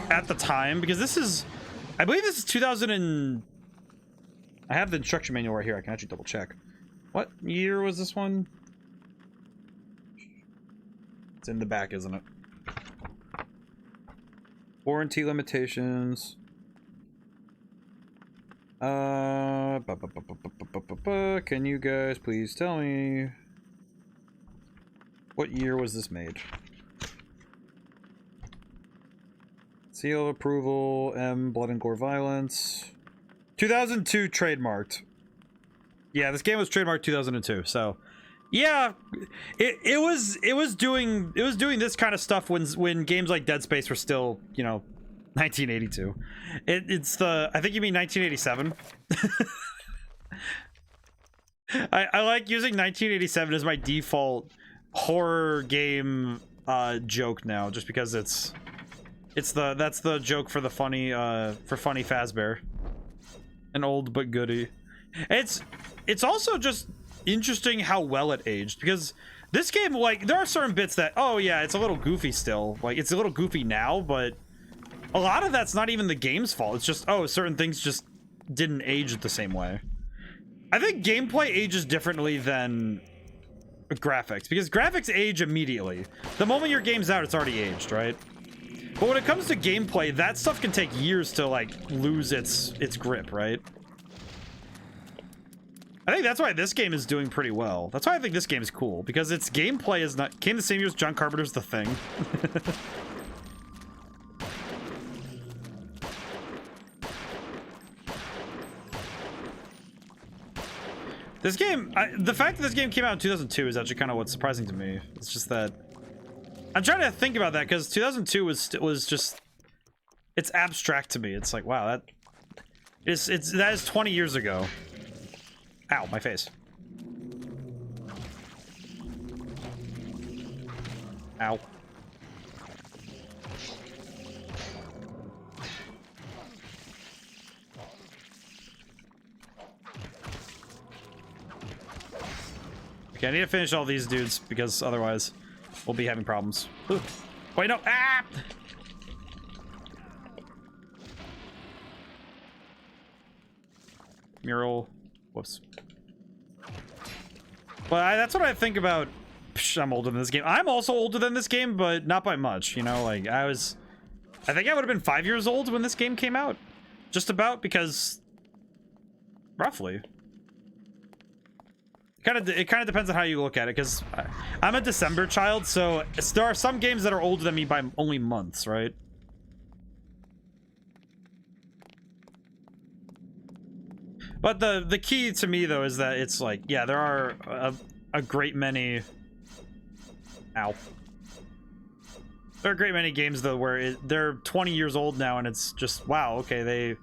at the time, because this is, I believe this is 2000 and, I have the instruction manual right here. I can actually double check. What year was this one? It's in the back, isn't it? Warranty limitations. Can you guys please tell me what year was this made? Seal of approval, M, blood and gore violence. 2002 trademarked. Yeah, this game was trademarked 2002. So, yeah, it was doing this kind of stuff when games like Dead Space were still, you know, 1982. It's the, I think you mean 1987. I like using 1987 as my default horror game joke now, just because that's the joke for the funny Fazbear. An old but goodie. It's also just interesting how well it aged, because this game, like, there are certain bits that, oh yeah, it's a little goofy still, like it's a little goofy now, but a lot of that's not even the game's fault. It's just, oh, certain things just didn't age the same way. I think gameplay ages differently than graphics, because graphics age immediately. The moment your game's out, it's already aged, right? But when it comes to gameplay, that stuff can take years to, like, lose its grip, right? I think that's why this game is doing pretty well. That's why I think this game is cool, because its gameplay is not, came the same year as John Carpenter's The Thing. This game, the fact that this game came out in 2002 is actually kind of what's surprising to me. It's just that I'm trying to think about that, because 2002 was just, it's abstract to me. It's like, wow, that is 20 years ago. Ow, my face. Ow. Okay, I need to finish all these dudes, because otherwise we'll be having problems. Ooh. Wait, no! Ah! Mural. Whoops. But that's what I think about. Psh, I'm older than this game. I'm also older than this game, but not by much, you know? Like, I think I would have been 5 years old when this game came out. Just about, because... roughly. It kind of depends on how you look at it, because I'm a December child, so there are some games that are older than me by only months, right? But the key to me, though, is that it's like, yeah, there are a great many... Ow. There are a great many games, though, where they're 20 years old now, and it's just, wow, okay,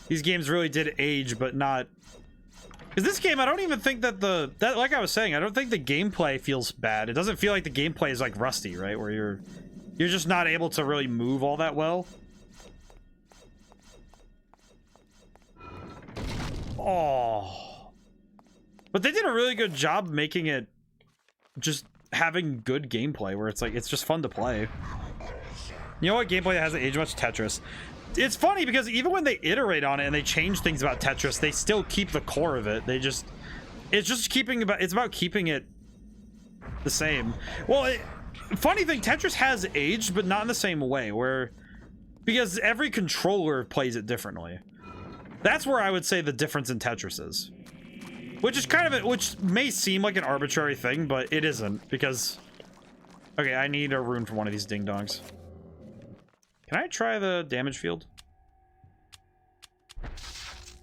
these games really did age, but not... Because this game, I don't even think that like I was saying, I don't think the gameplay feels bad. It doesn't feel like the gameplay is like rusty, right? Where you're just not able to really move all that well. Oh. But they did a really good job making it just having good gameplay, where it's like, it's just fun to play. You know what gameplay that hasn't aged much? Tetris. It's funny because even when they iterate on it and they change things about Tetris, they still keep the core of it. It's about keeping it the same. Well, funny thing, Tetris has aged, but not in the same way, because every controller plays it differently. That's where I would say the difference in Tetris is. Which is kind of which may seem like an arbitrary thing, but it isn't, because... Okay, I need a rune for one of these ding-dongs. Can I try the damage field?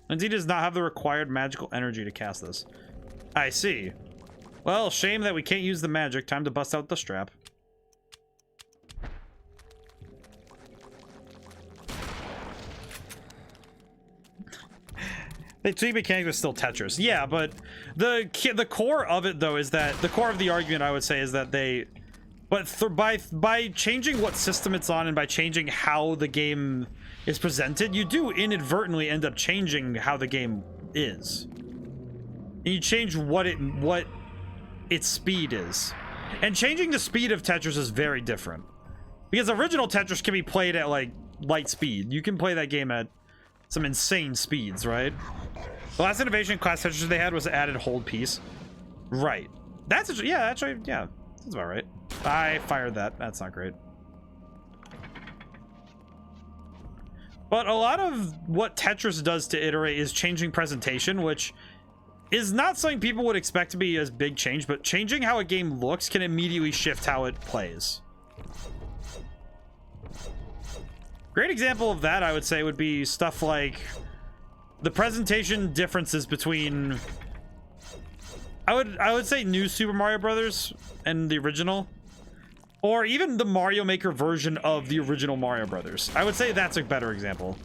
Lindsay does not have the required magical energy to cast this. I see. Well, shame that we can't use the magic. Time to bust out the strap. The two mechanics are still Tetris. Yeah, but the core of it, though, is that... The core of the argument, I would say, is that they... But by changing what system it's on and by changing how the game is presented, you do inadvertently end up changing how the game is. And you change what its speed is. And changing the speed of Tetris is very different. Because original Tetris can be played at, like, light speed. You can play that game at some insane speeds, right? The last innovation in class Tetris they had was added hold piece. Right. That's actually, yeah, that's about right. I fired that. That's not great. But a lot of what Tetris does to iterate is changing presentation, which is not something people would expect to be as big change, but changing how a game looks can immediately shift how it plays. Great example of that, I would say, would be stuff like the presentation differences between, I would say, New Super Mario Brothers and the original, or even the Mario Maker version of the original Mario Brothers. I would say that's a better example.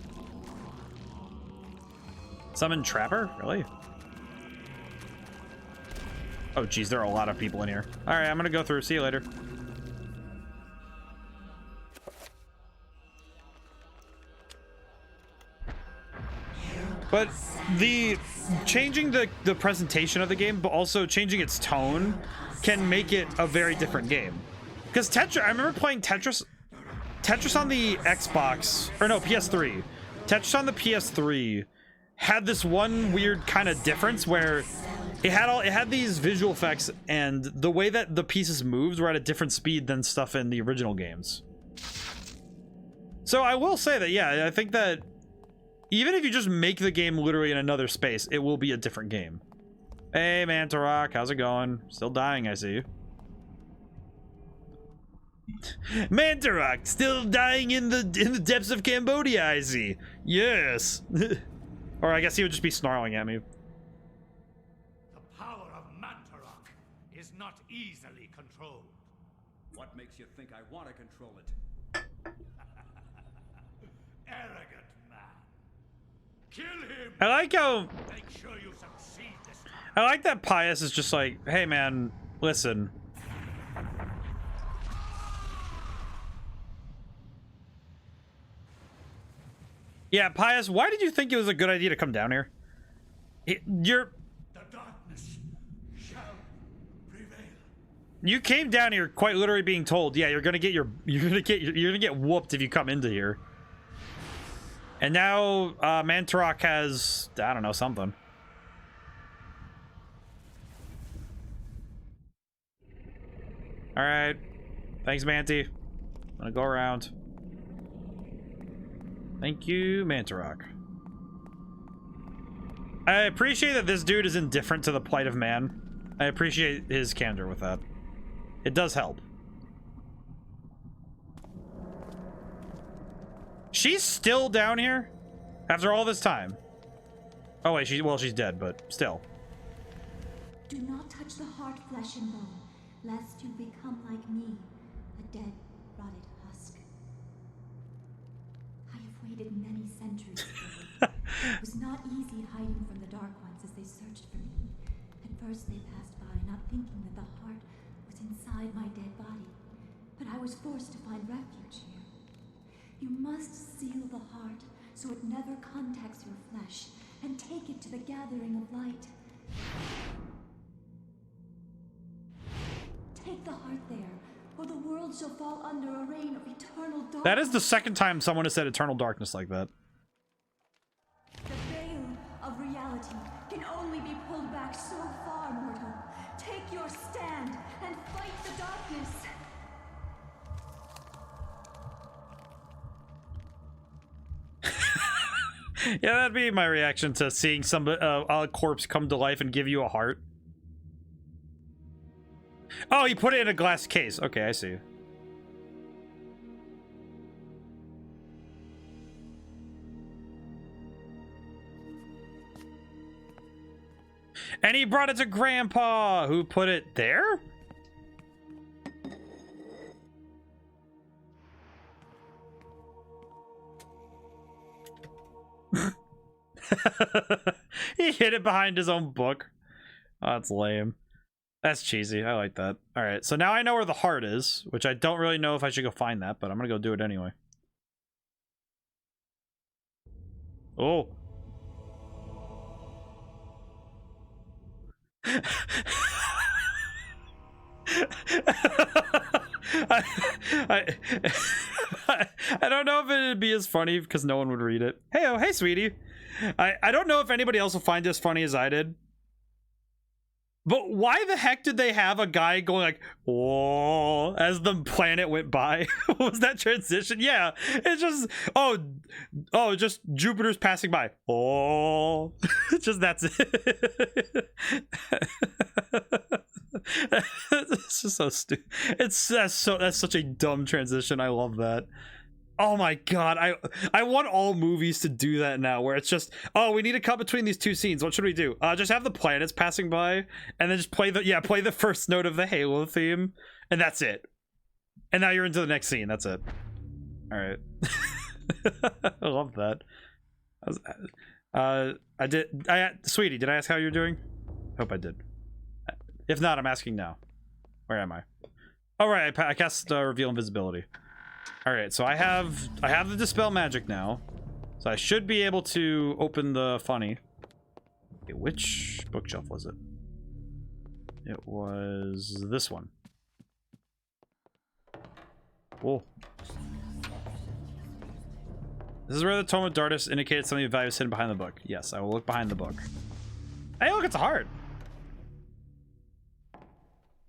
Summon Trapper? Really? Oh, geez, there are a lot of people in here. All right, I'm gonna go through. See you later. But the changing the presentation of the game, but also changing its tone, can make it a very different game. Because Tetris, I remember playing Tetris on the Xbox, or no, PS3. Tetris on the PS3 had this one weird kind of difference where it had these visual effects, and the way that the pieces moved were at a different speed than stuff in the original games. So I will say that, yeah, I think that even if you just make the game literally in another space, it will be a different game. Hey, Mantarok, how's it going? Still dying, I see you. Mantarok, still dying in the depths of Cambodia, I see. Yes. Or I guess he would just be snarling at me. The power of Mantarok is not easily controlled. What makes you think I want to control it? Arrogant man. Kill him. I like how Make sure you succeed this time. I like that Pius is just like, hey man, listen. Yeah, Pius, why did you think it was a good idea to come down here? You're The darkness shall prevail. You came down here quite literally being told, yeah, you're gonna get whooped if you come into here. And now Mantarok has, I don't know, something. All right, thanks, Manty. I'm gonna go around. Thank you, Mantarok. I appreciate that this dude is indifferent to the plight of man. I appreciate his candor with that. It does help. She's still down here? After all this time? Oh wait, she's dead, but still. Do not touch the heart, flesh and bone, lest you become like me, a dead, rotted husk. I have waited many centuries for you. It was not easy hiding from the Dark Ones as they searched for me. At first they passed by, not thinking that the heart was inside my dead body. But I was forced to find refuge here. You must seal the heart so it never contacts your flesh, and take it to the gathering of light. Take the heart there, or the world shall fall under a reign of eternal darkness. That is the second time someone has said eternal darkness like that. The veil of reality can only be pulled back so far, mortal. Take your stand and fight the darkness. Yeah, that'd be my reaction to seeing a corpse come to life and give you a heart. Oh, he put it in a glass case. Okay, I see. And he brought it to Grandpa, who put it there? He hid it behind his own book. Oh, that's lame. That's cheesy. I like that. All right, so now I know where the heart is, which I don't really know if I should go find that, but I'm gonna go do it anyway. Oh. I don't know if it'd be as funny because no one would read it. Hey, oh, hey, sweetie. I don't know if anybody else will find it as funny as I did. But why the heck did they have a guy going like, oh, as the planet went by? What was that transition? Yeah, it's just, oh, just Jupiter's passing by. Oh, just that's it. It's just so stupid. That's such a dumb transition. I love that. Oh my god, I want all movies to do that now, where it's just, oh, we need to cut between these two scenes. What should we do? Just have the planets passing by, and then just play the first note of the Halo theme, and that's it. And now you're into the next scene. That's it. All right. I love that. Sweetie, did I ask how you're doing? Hope I did. If not, I'm asking now. Where am I? All right, I cast Reveal Invisibility. All right, so I have the Dispel Magic now, so I should be able to open the funny. Okay, which bookshelf was it? It was this one. Whoa. This is where the Tome of Darkness indicated something of value is hidden behind the book. Yes, I will look behind the book. Hey, look, it's a heart.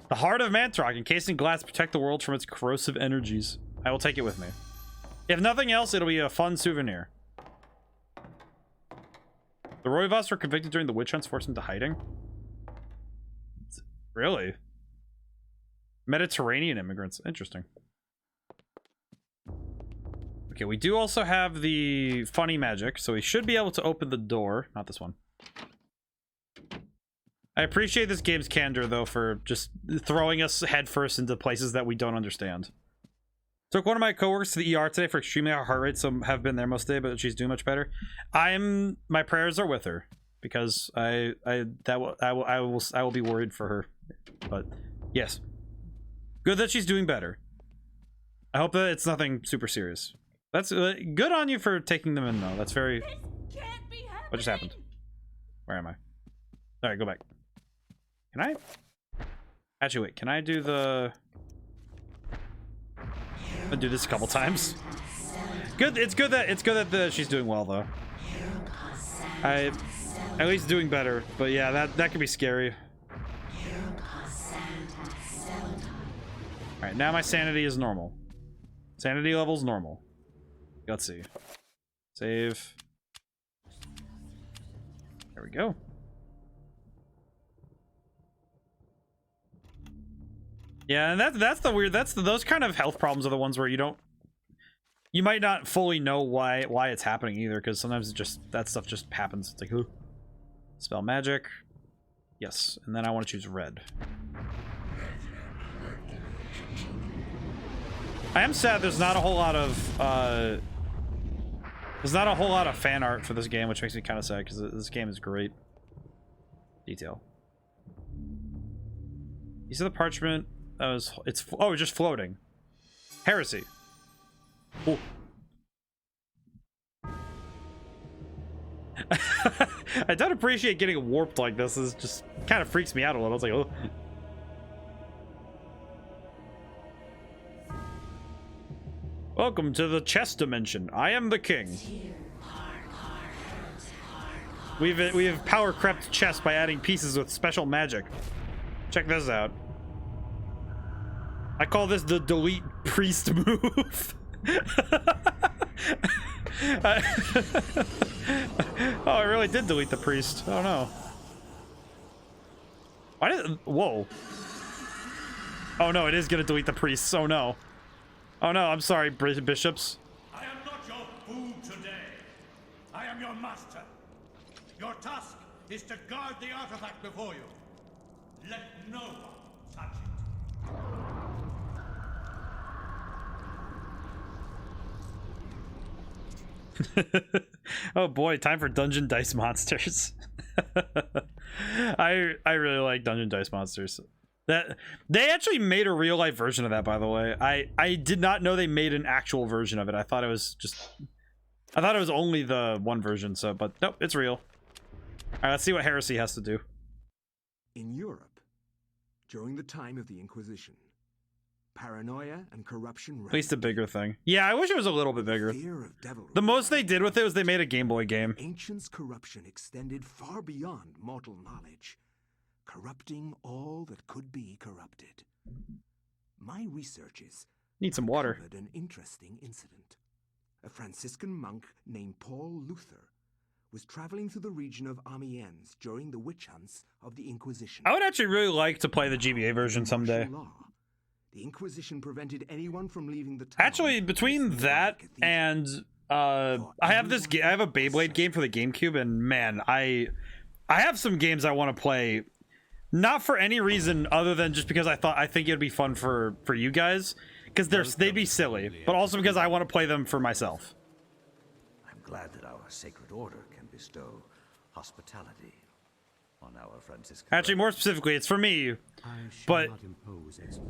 The Heart of Mantarok, encased in glass, protect the world from its corrosive energies. I will take it with me. If nothing else, it'll be a fun souvenir. The Roivas were convicted during the witch hunts, forced into hiding. Really? Mediterranean immigrants. Interesting. Okay, we do also have the funny magic, so we should be able to open the door. Not this one. I appreciate this game's candor, though, for just throwing us headfirst into places that we don't understand. Took one of my coworkers to the ER today for extremely high heart rate, so have been there most day, but she's doing much better. My prayers are with her because I will be worried for her. But yes, good that she's doing better. I hope that it's nothing super serious. That's good on you for taking them in, though. That's very. What just happened? Where am I? All right, go back. Can I? Actually, wait. Can I do the? I'll do this a couple times. Good. It's good that she's doing well, though. At least doing better. But yeah, that could be scary. All right, now my sanity is normal. Sanity level's normal. Let's see. Save. There we go. Yeah, and that's the weird. Those kind of health problems are the ones where you might not fully know why it's happening either, because sometimes that stuff just happens. It's like, ooh. Spell magic. Yes, and then I want to choose red. I am sad there's not a whole lot of fan art for this game, which makes me kind of sad because this game is great. Detail. You see the parchment? It's just floating. Heresy. Ooh. I don't appreciate getting warped like this. This just kind of freaks me out a little. It's like, oh. Welcome to the chess dimension. I am the king. We have power crept chess by adding pieces with special magic. Check this out. I call this the delete priest move. Oh, I really did delete the priest. Oh no. Why did? Whoa. Oh no, it is gonna delete the priests. Oh no. Oh no, I'm sorry, bishops. I am not your food today. I am your master. Your task is to guard the artifact before you. Let no one touch it. Oh boy, time for Dungeon Dice Monsters. I really like Dungeon Dice Monsters. That they actually made a real life version of that, by the way. I did not know they made an actual version of it. I thought it was only the one version, so but nope, it's real. Alright, let's see what heresy has to do. In Europe, during the time of the Inquisition, paranoia and corruption. At least a bigger thing. Yeah, I wish it was a little bit bigger. Fear of devilry. The most they did with it was they made a Game Boy game. Ancients' corruption extended far beyond mortal knowledge, corrupting all that could be corrupted. My researches Need some water. uncovered an interesting incident. A Franciscan monk named Paul Luther was traveling through the region of Amiens during the witch hunts of the Inquisition. I would actually really like to play the GBA version someday. Martial law, the Inquisition prevented anyone from leaving the town. Actually, between that and I have this I have a Beyblade game for the GameCube, and man, I have some games I want to play, not for any reason other than just because I think it'd be fun for you guys, because they'd be silly, but also because I want to play them for myself. I'm glad that our sacred order can bestow hospitality on our Franciscan. Actually, more specifically, it's for me, but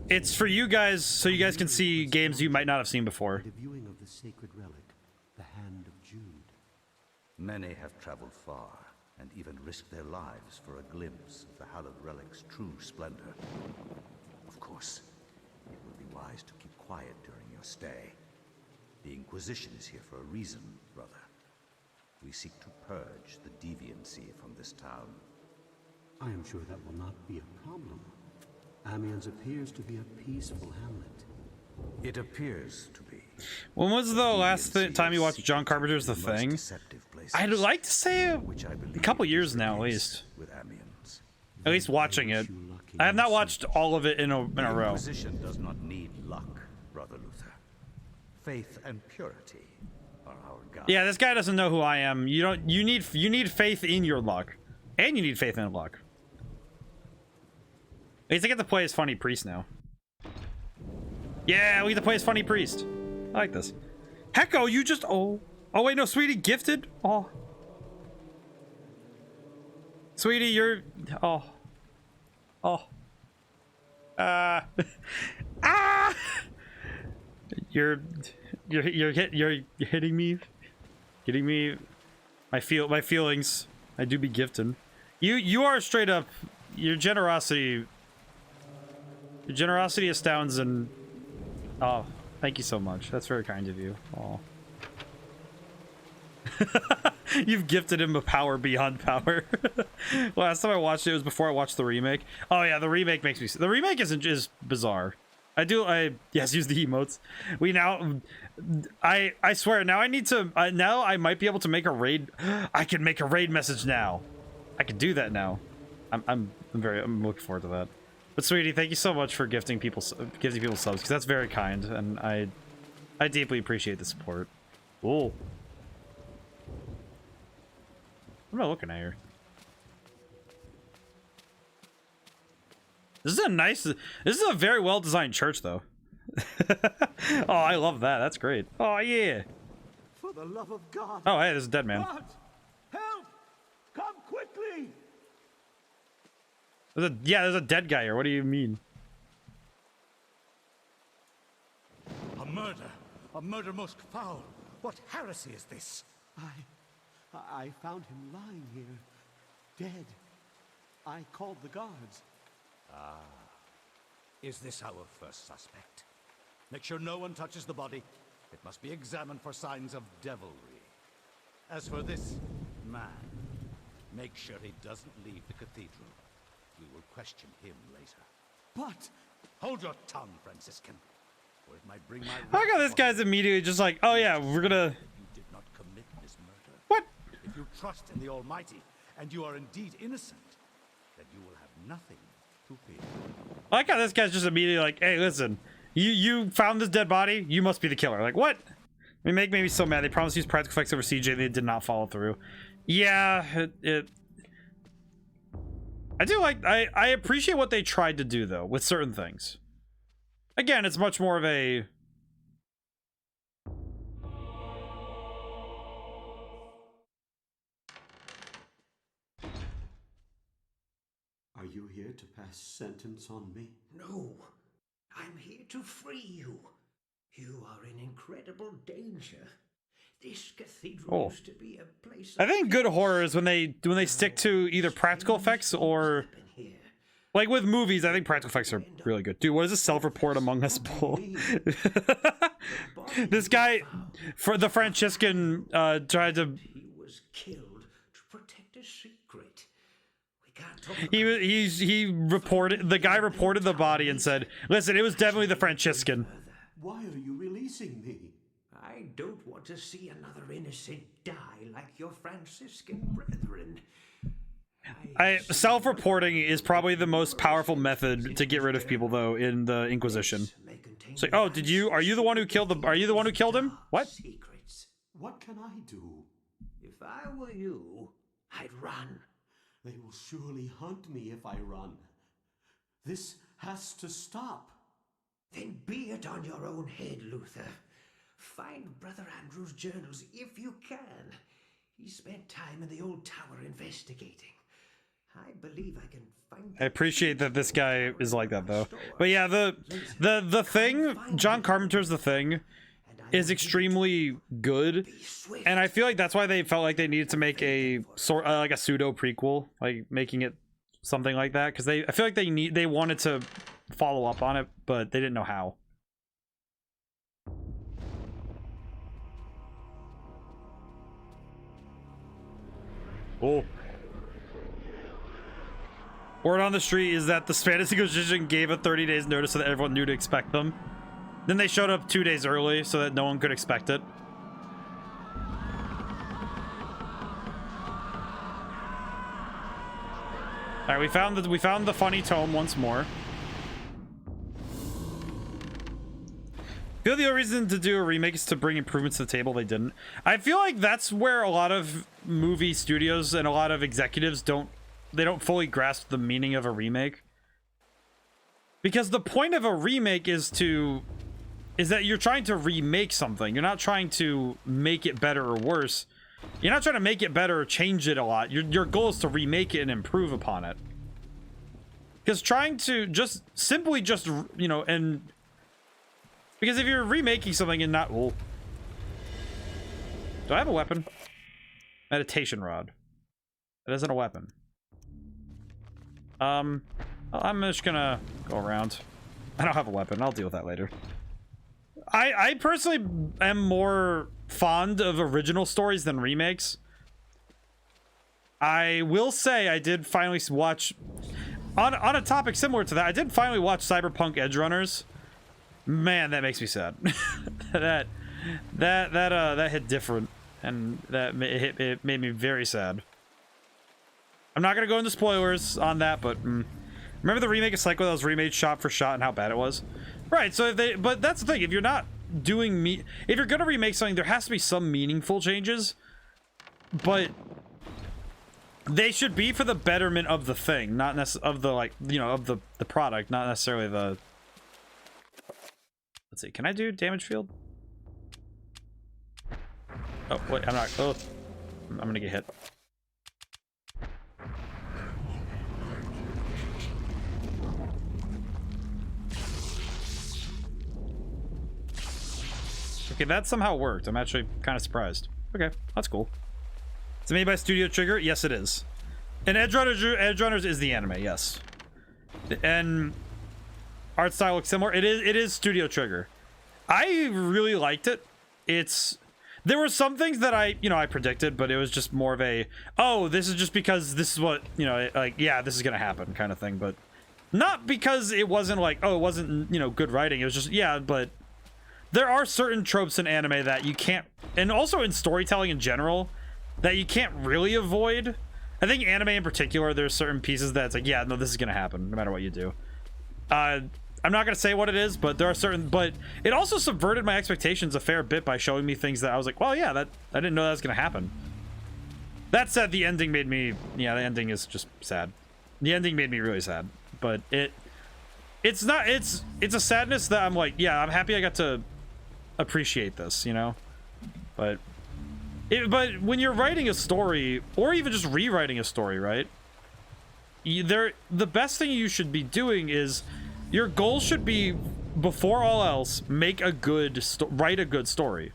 it's for you guys, so you guys can see games you might not have seen before. The viewing of the sacred relic, the Hand of Jude. Many have traveled far and even risked their lives for a glimpse of the hallowed relic's true splendor. Of course, it would be wise to keep quiet during your stay. The Inquisition is here for a reason, brother. We seek to purge the deviancy from this town. I am sure that will not be a problem. Amiens appears to be a peaceful hamlet. It appears to be. When was the last time you watched John Carpenter's The Thing? I'd like to say a couple years now, at least. With Amiens. At least watching it. I have not watched all of it in a row. The Inquisition does not need luck, Brother Luther. Faith and purity are our God. Yeah, this guy doesn't know who I am. You need faith in your luck. And you need faith in luck. At least I get to play as funny priest now. Yeah, we get to play as funny priest. I like this. Hecko, you just oh wait, no, sweetie, gifted? Oh. Sweetie, you're ah you're hitting me. Getting me my feelings. I do be gifted. You are straight up, your generosity astounds, and oh, thank you so much. That's very kind of you. Oh. You've gifted him a power beyond power. Last time I watched it was before I watched the remake. Oh yeah, the remake makes me. The remake is bizarre. Yes, use the emotes. I swear now I need to. Now I might be able to make a raid. I can make a raid message now. I can do that now. I'm looking forward to that. But sweetie, thank you so much for gifting people subs, because that's very kind, and I deeply appreciate the support. Ooh. What am I looking at here? This is a very well designed church, though. Oh, I love that. That's great. Oh yeah. For the love of God. Oh hey, there's a dead man. God, help! Come quickly! There's a dead guy here. What do you mean? A murder! A murder most foul! What heresy is this? I found him lying here, dead. I called the guards. Ah. Is this our first suspect? Make sure no one touches the body. It must be examined for signs of devilry. As for this man, make sure he doesn't leave the cathedral. We will question him later. But... Hold your tongue, Franciscan, or it might bring my... I got this guy's immediately just like, oh yeah, we're gonna... You did not commit this murder. What? If you trust in the Almighty, and you are indeed innocent, then you will have nothing to fear. I like how this guy's just immediately like, hey, listen, you found this dead body, you must be the killer. Like, what? I mean, made me so mad. They promised to use practical effects over CJ, they did not follow through. Yeah, I do like, I appreciate what they tried to do, though, with certain things. Again, it's much more of a... Are you here to pass sentence on me? No, I'm here to free you. You are in incredible danger. This cathedral used to be a place. I think good horror is when they stick to either practical effects or Like with movies, I think practical effects are really good. Dude, what is this self-report Among Us bull? This guy, for the Franciscan, tried to. He was killed to protect a secret. We can't talk He reported, the guy reported the body and said, "Listen, it was definitely the Franciscan." Why are you releasing me? I don't want to see another innocent die like your Franciscan brethren. Self-reporting is probably the most powerful method to get rid of people, though, in the Inquisition. It's like, oh, are you the one who killed him? What? Secrets. What can I do? If I were you, I'd run. They will surely hunt me if I run. This has to stop. Then be it on your own head, Luther. Find Brother Andrew's journals if you can. He spent time in the old tower investigating. I believe I can find. I appreciate that this guy is like that, though. But yeah, the Thing, John Carpenter's The Thing, is extremely good, and I feel like that's why they felt like they needed to make a like a pseudo prequel, like making it something like that, because I feel like they wanted to follow up on it, but they didn't know how. Oh. Word on the street is that the Spanish Inquisition gave a 30 days notice so that everyone knew to expect them. Then they showed up 2 days early so that no one could expect it. All right, we found the funny tome once more. I feel the only reason to do a remake is to bring improvements to the table. They didn't. I feel like that's where a lot of movie studios and a lot of executives don't fully grasp the meaning of a remake. Because the point of a remake is that you're trying to remake something. You're not trying to make it better or worse. You're not trying to make it better or change it a lot. Your goal is to remake it and improve upon it. Because trying to simply, you know, and because if you're remaking something and not, well, do I have a weapon? Meditation rod. That isn't a weapon. I'm just gonna go around. I don't have a weapon. I'll deal with that later. I personally am more fond of original stories than remakes. I will say I did finally watch, on a topic similar to that, I did finally watch Cyberpunk Edge Runners. Man, that makes me sad. that hit different, and it made me very sad. I'm not gonna go into spoilers on that, but remember the remake of Psycho that was remade shot for shot and how bad it was? Right. So but that's the thing. If you're not doing if you're gonna remake something, there has to be some meaningful changes, but they should be for the betterment of the thing, not necessarily of the, like, you know, of the product, not necessarily the. Let's see. Can I do damage field? Oh wait, I'm not. Oh, I'm gonna get hit. Okay, that somehow worked. I'm actually kind of surprised. Okay, that's cool. Is it made by Studio Trigger? Yes, it is. And Edge Runners is the anime, yes. And art style looks similar. It is Studio Trigger. I really liked it. There were some things that I predicted, but it was just more of a, oh, this is just because this is what, you know, like, yeah, this is gonna happen kind of thing. But not because it wasn't like, oh, it wasn't, you know, good writing. It was just, yeah, but there are certain tropes in anime that you can't, and also in storytelling in general, that you can't really avoid. I think anime in particular, there's certain pieces that it's like, yeah, no, this is gonna happen no matter what you do. I'm not gonna say what it is, but there are certain, but it also subverted my expectations a fair bit by showing me things that I was like, well, yeah, that I didn't know that was gonna happen. That said, the ending made me, yeah, the ending is just sad. The ending made me really sad, but it's not, it's a sadness that I'm like, yeah, I'm happy I got to appreciate this, you know. But when you're writing a story, or even just rewriting a story, right, the best thing you should be doing is, your goal should be, before all else, write a good story,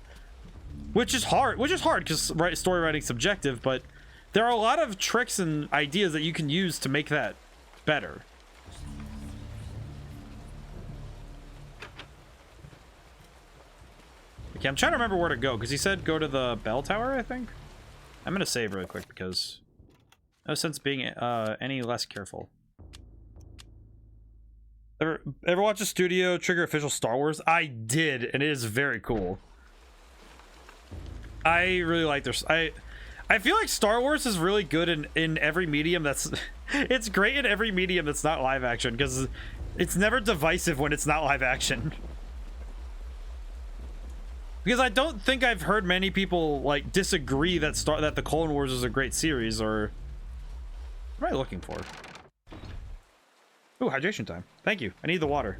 which is hard because story writing's subjective, but there are a lot of tricks and ideas that you can use to make that better. Okay, I'm trying to remember where to go, because he said go to the bell tower, I think? I'm gonna save really quick, because no sense being any less careful. Ever watch a Studio Trigger official Star Wars? I did, and it is very cool. I really like this. I feel like Star Wars is really good in every medium that's... It's great in every medium that's not live action, because it's never divisive when it's not live action. Because I don't think I've heard many people, like, disagree that the Clone Wars is a great series, or... What am I looking for? Ooh, hydration time. Thank you. I need the water.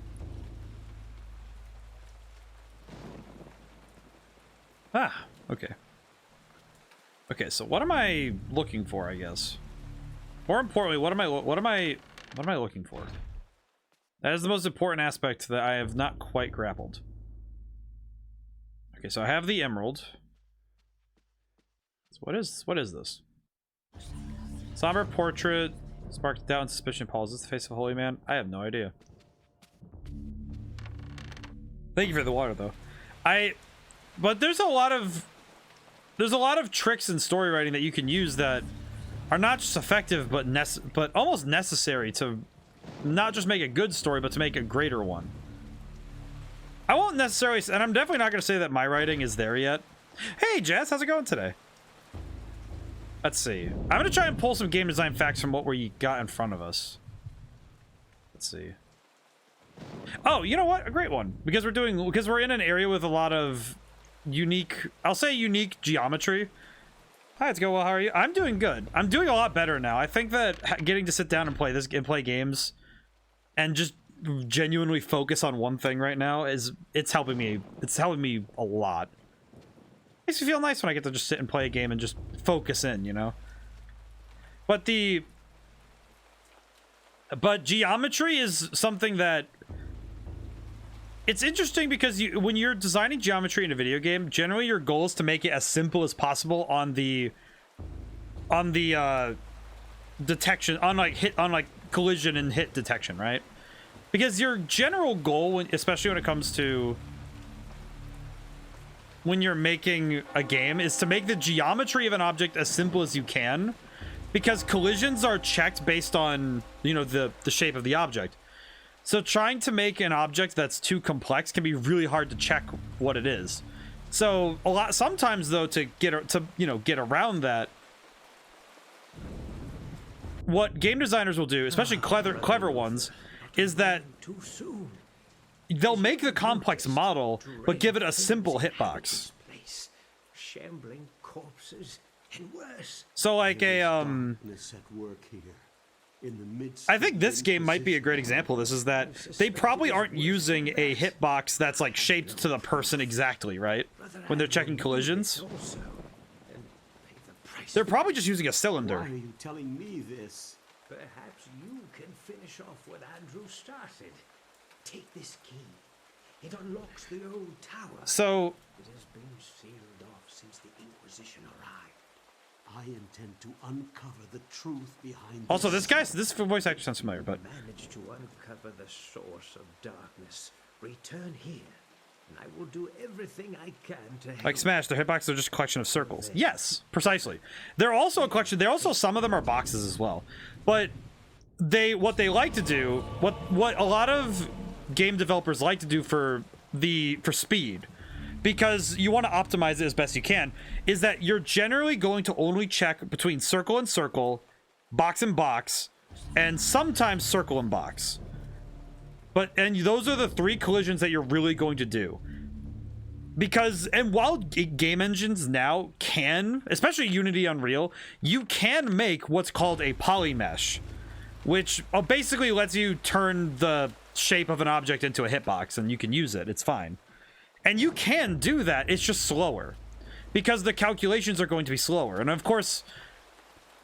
Ah, okay. Okay, so what am I looking for, I guess? More importantly, what am I looking for? That is the most important aspect that I have not quite grappled. Okay, so I have the emerald. So what is this? Somber portrait sparked doubt and suspicion. Paul, is this the face of a holy man? I have no idea. Thank you for the water, though. But there's a lot of tricks in story writing that you can use that are not just effective, but almost necessary to not just make a good story, but to make a greater one. I won't necessarily, and I'm definitely not going to say that my writing is there yet. Hey, Jazz, how's it going today? Let's see. I'm going to try and pull some game design facts from what we got in front of us. Let's see. Oh, you know what? A great one. Because we're in an area with a lot of unique, I'll say unique geometry. Hi, it's going well. How are you? I'm doing good. I'm doing a lot better now. I think that getting to sit down and play games and just genuinely focus on one thing right now it's helping me a lot. Makes me feel nice when I get to just sit and play a game and just focus in, you know. But geometry is something that it's interesting, because when you're designing geometry in a video game, generally your goal is to make it as simple as possible on the detection, on collision and hit detection, right? Because your general goal, especially when it comes to when you're making a game, is to make the geometry of an object as simple as you can, because collisions are checked based on, you know, the shape of the object. So trying to make an object that's too complex can be really hard to check what it is. So sometimes though, to get around that, what game designers will do, especially clever ones, is that they'll make the complex model but give it a simple hitbox. Shambling corpses and worse. So like I think this game might be a great example of this, is that they probably aren't using a hitbox that's like shaped to the person exactly, right? When they're checking collisions. They're probably just using a cylinder. Why are you telling me this? Perhaps you can finish off what Andrew started. Take this key. It unlocks the old tower. So it has been sealed off since the Inquisition arrived. I intend to uncover the truth behind also this voice actor sounds familiar, but manage to uncover the source of darkness. Return here, and I will do everything I can to help. Like Smash, their hitboxes are just a collection of circles. Yes, precisely. They're also a collection. Some of them are boxes as well. But what they like to do, what a lot of game developers like to do for speed, because you want to optimize it as best you can, is that you're generally going to only check between circle and circle, box and box, and sometimes circle and box. And those are the 3 collisions that you're really going to do. And while game engines now can, especially Unity, Unreal, you can make what's called a polymesh, which basically lets you turn the shape of an object into a hitbox, and you can use it. It's fine. And you can do that, it's just slower, because the calculations are going to be slower. And of course,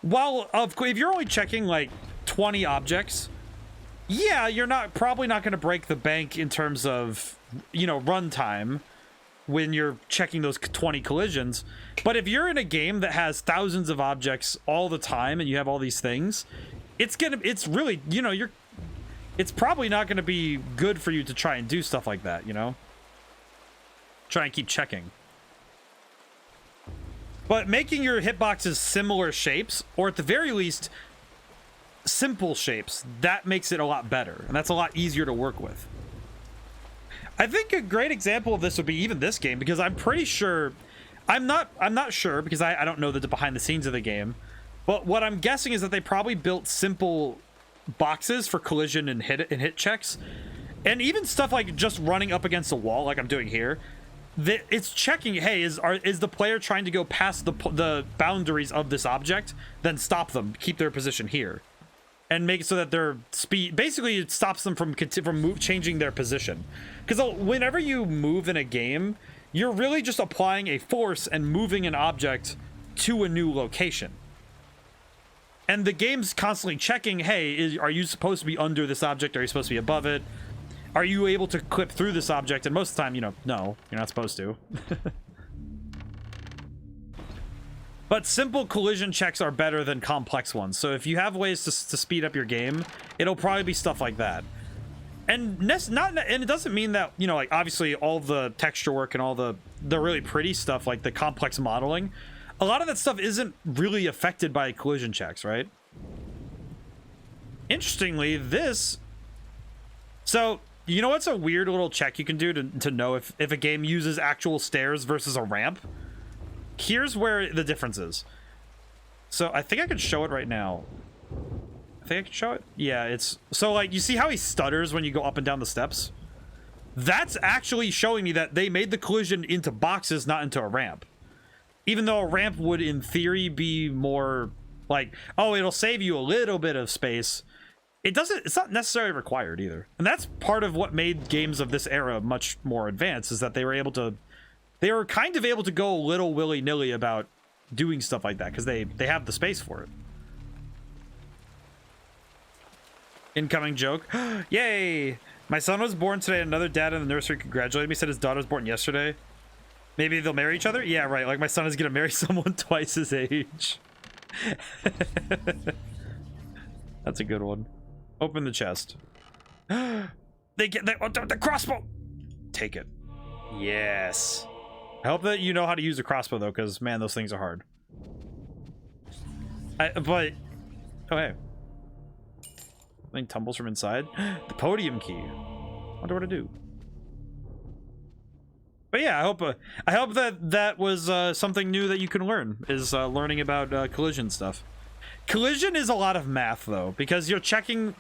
if you're only checking like 20 objects, yeah, you're probably not going to break the bank in terms of, you know, runtime when you're checking those 20 collisions. But if you're in a game that has thousands of objects all the time and you have all these things, it's really, you know, it's probably not going to be good for you to try and do stuff like that, you know? try and keep checking. But making your hitboxes similar shapes, or at the very least, simple shapes, that makes it a lot better. And that's a lot easier to work with. I think a great example of this would be even this game, because I'm pretty sure... I'm not sure, because I don't know the behind the scenes of the game. But what I'm guessing is that they probably built simple boxes for collision and hit checks. And even stuff like just running up against a wall, like I'm doing here. It's checking, hey, is the player trying to go past the boundaries of this object? Then stop them, keep their position here, and make it so that their speed, basically it stops them from changing their position. Because whenever you move in a game, you're really just applying a force and moving an object to a new location. And the game's constantly checking, hey, are you supposed to be under this object? Are you supposed to be above it? Are you able to clip through this object? And most of the time, you know, no, you're not supposed to. But simple collision checks are better than complex ones. So if you have ways to speed up your game, it'll probably be stuff like that. And it doesn't mean that, you know, like obviously all the texture work and all the really pretty stuff, like the complex modeling, a lot of that stuff isn't really affected by collision checks, right? Interestingly, this... So, you know what's a weird little check you can do to know if a game uses actual stairs versus a ramp? Here's where the difference is. So, I think I could show it right now. I think I can show it? Yeah, it's... So, like, you see how he stutters when you go up and down the steps? That's actually showing me that they made the collision into boxes, not into a ramp. Even though a ramp would, in theory, be more... Like, oh, it'll save you a little bit of space. It's not necessarily required either. And that's part of what made games of this era much more advanced, is that they were kind of able to go a little willy-nilly about doing stuff like that, because they have the space for it. Incoming joke. Yay! My son was born today, and another dad in the nursery congratulated me, said his daughter was born yesterday. Maybe they'll marry each other? Yeah, right. Like, my son is gonna marry someone twice his age. That's a good one. Open the chest. They get the crossbow. Take it. Yes. I hope that you know how to use a crossbow though, because man, those things are hard. Oh hey. Something tumbles from inside. The podium key. Wonder what to do. But yeah, I hope that was something new that you can learn. Is learning about collision stuff. Collision is a lot of math though, because you're checking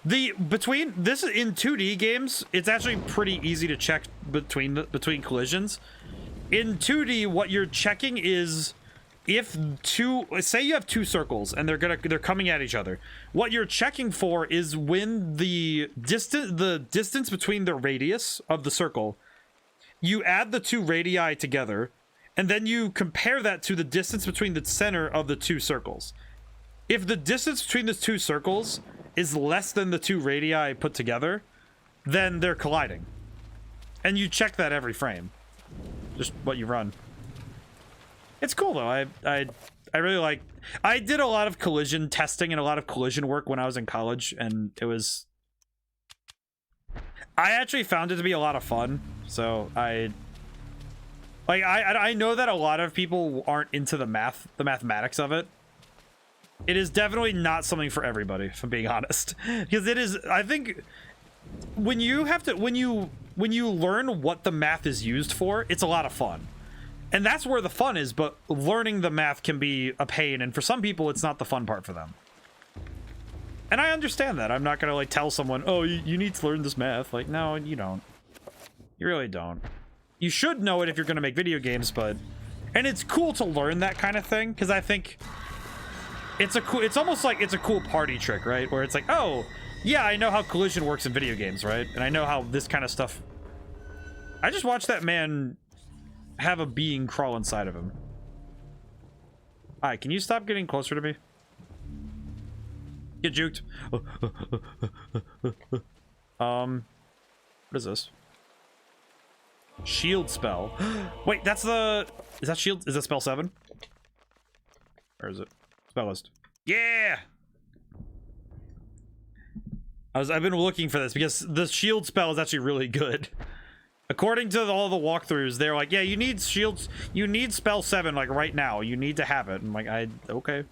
between this in 2D games. It's actually pretty easy to check between collisions. In 2D, what you're checking is if say you have two circles and they're coming at each other. What you're checking for is when the distance between the radius of the circle, you add the two radii together, and then you compare that to the distance between the center of the two circles. If the distance between the two circles is less than the two radii put together, then they're colliding. And you check that every frame. Just what you run. It's cool though. I really like... I did a lot of collision testing and a lot of collision work when I was in college, and it was... I actually found it to be a lot of fun, so I know that a lot of people aren't into the mathematics of it. It is definitely not something for everybody, if I'm being honest. Because it is, I think, when you learn what the math is used for, it's a lot of fun. And that's where the fun is, but learning the math can be a pain, and for some people, it's not the fun part for them. And I understand that. I'm not gonna, like, tell someone, oh, you need to learn this math. Like, no, you don't. You really don't. You should know it if you're gonna make video games, but... And it's cool to learn that kind of thing, because I think... It's almost like it's a cool party trick, right? Where it's like, oh, yeah, I know how collision works in video games, right? And I know how this kind of stuff... I just watched that man have a being crawl inside of him. Alright, can you stop getting closer to me? Get juked. What is this? Shield spell. Wait, that's the... Is that shield? Is that spell 7? Or is it? Spell list. Yeah! I've been looking for this because the shield spell is actually really good. According to all the walkthroughs, they're like, yeah, you need shields, you need spell 7 like right now. You need to have it. I'm like, okay.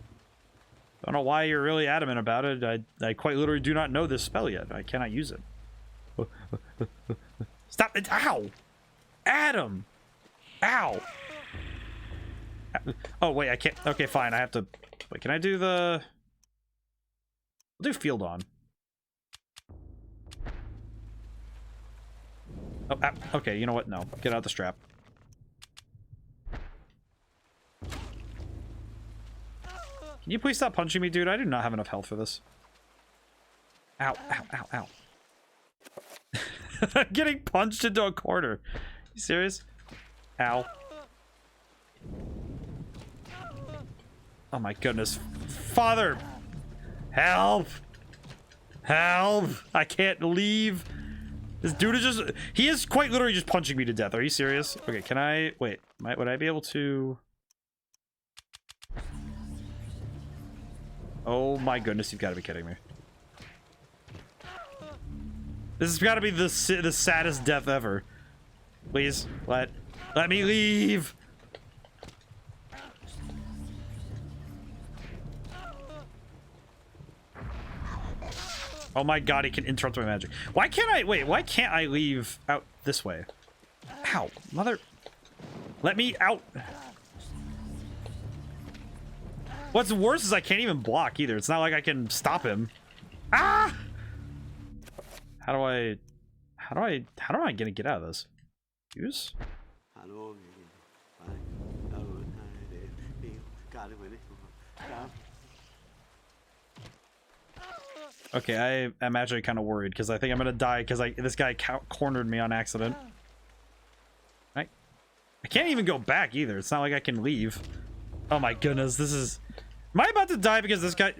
Don't know why you're really adamant about it. I quite literally do not know this spell yet. I cannot use it. Stop it! Ow! Adam! Ow! Oh wait, I can't. Okay, fine. I have to. Wait, can I do the? I'll do field on. Oh, okay. You know what? No, get out the strap. Can you please stop punching me, dude? I do not have enough health for this. Ow! Ow! Ow! Ow! I'm getting punched into a corner. You serious? Ow. Oh my goodness. Father! Help! Help! I can't leave. This dude is just... He is quite literally just punching me to death. Are you serious? Okay, can I... Wait. Would I be able to... Oh my goodness, you've got to be kidding me. This has got to be the saddest death ever. Please, let me leave. Oh my god, he can interrupt my magic. Why can't I... Wait, why can't I leave out this way? Ow, mother... Let me out. What's worse is I can't even block either. It's not like I can stop him. Ah! How do I gonna get out of this? Use? Okay, I'm actually kind of worried because I think I'm gonna die because this guy cornered me on accident. I can't even go back either. It's not like I can leave. Oh my goodness, this is... Am I about to die because this guy...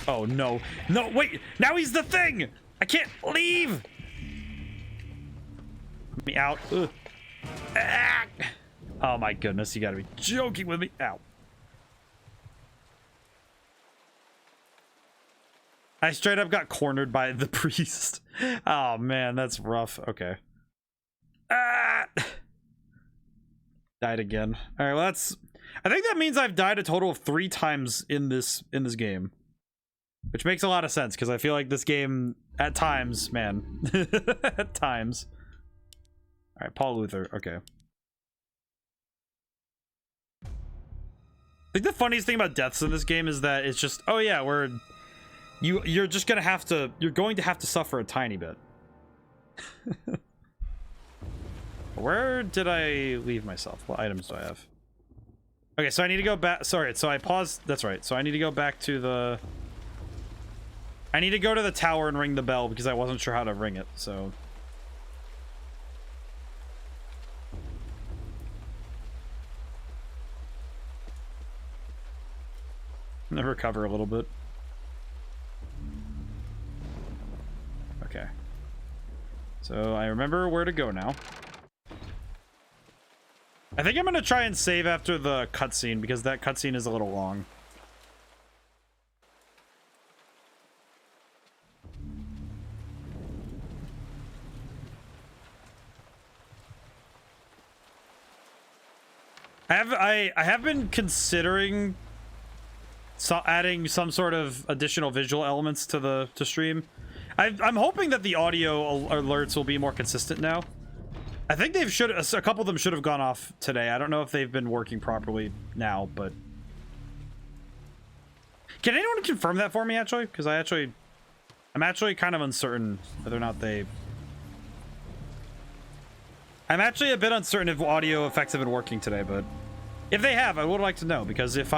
Oh no. No, wait! Now he's the thing! I can't leave! Let me out. Ugh. Ah! Oh my goodness, you gotta be joking with me. Ow. I straight up got cornered by the priest. Oh man, that's rough. Okay. Ah! Died again. All right, well, that's... I think that means I've died a total of 3 times in this game, which makes a lot of sense because I feel like this game at times, man, at times. All right, Paul Luther. Okay. I think the funniest thing about deaths in this game is that it's just, oh yeah, you're just gonna have to, you're going to have to suffer a tiny bit. Where did I leave myself? What items do I have? Okay, so I need to go back. Sorry, so I paused. That's right. So I need to go back to the... I need to go to the tower and ring the bell because I wasn't sure how to ring it, so... I'm gonna recover a little bit. Okay. So I remember where to go now. I think I'm gonna try and save after the cutscene because that cutscene is a little long. I have been considering adding some sort of additional visual elements to stream. I'm hoping that the audio alerts will be more consistent now. I think a couple of them should have gone off today. I don't know if they've been working properly now, but... Can anyone confirm that for me, actually? Because I'm actually kind of uncertain whether or not they... I'm actually a bit uncertain if audio effects have been working today, but... If they have, I would like to know, because if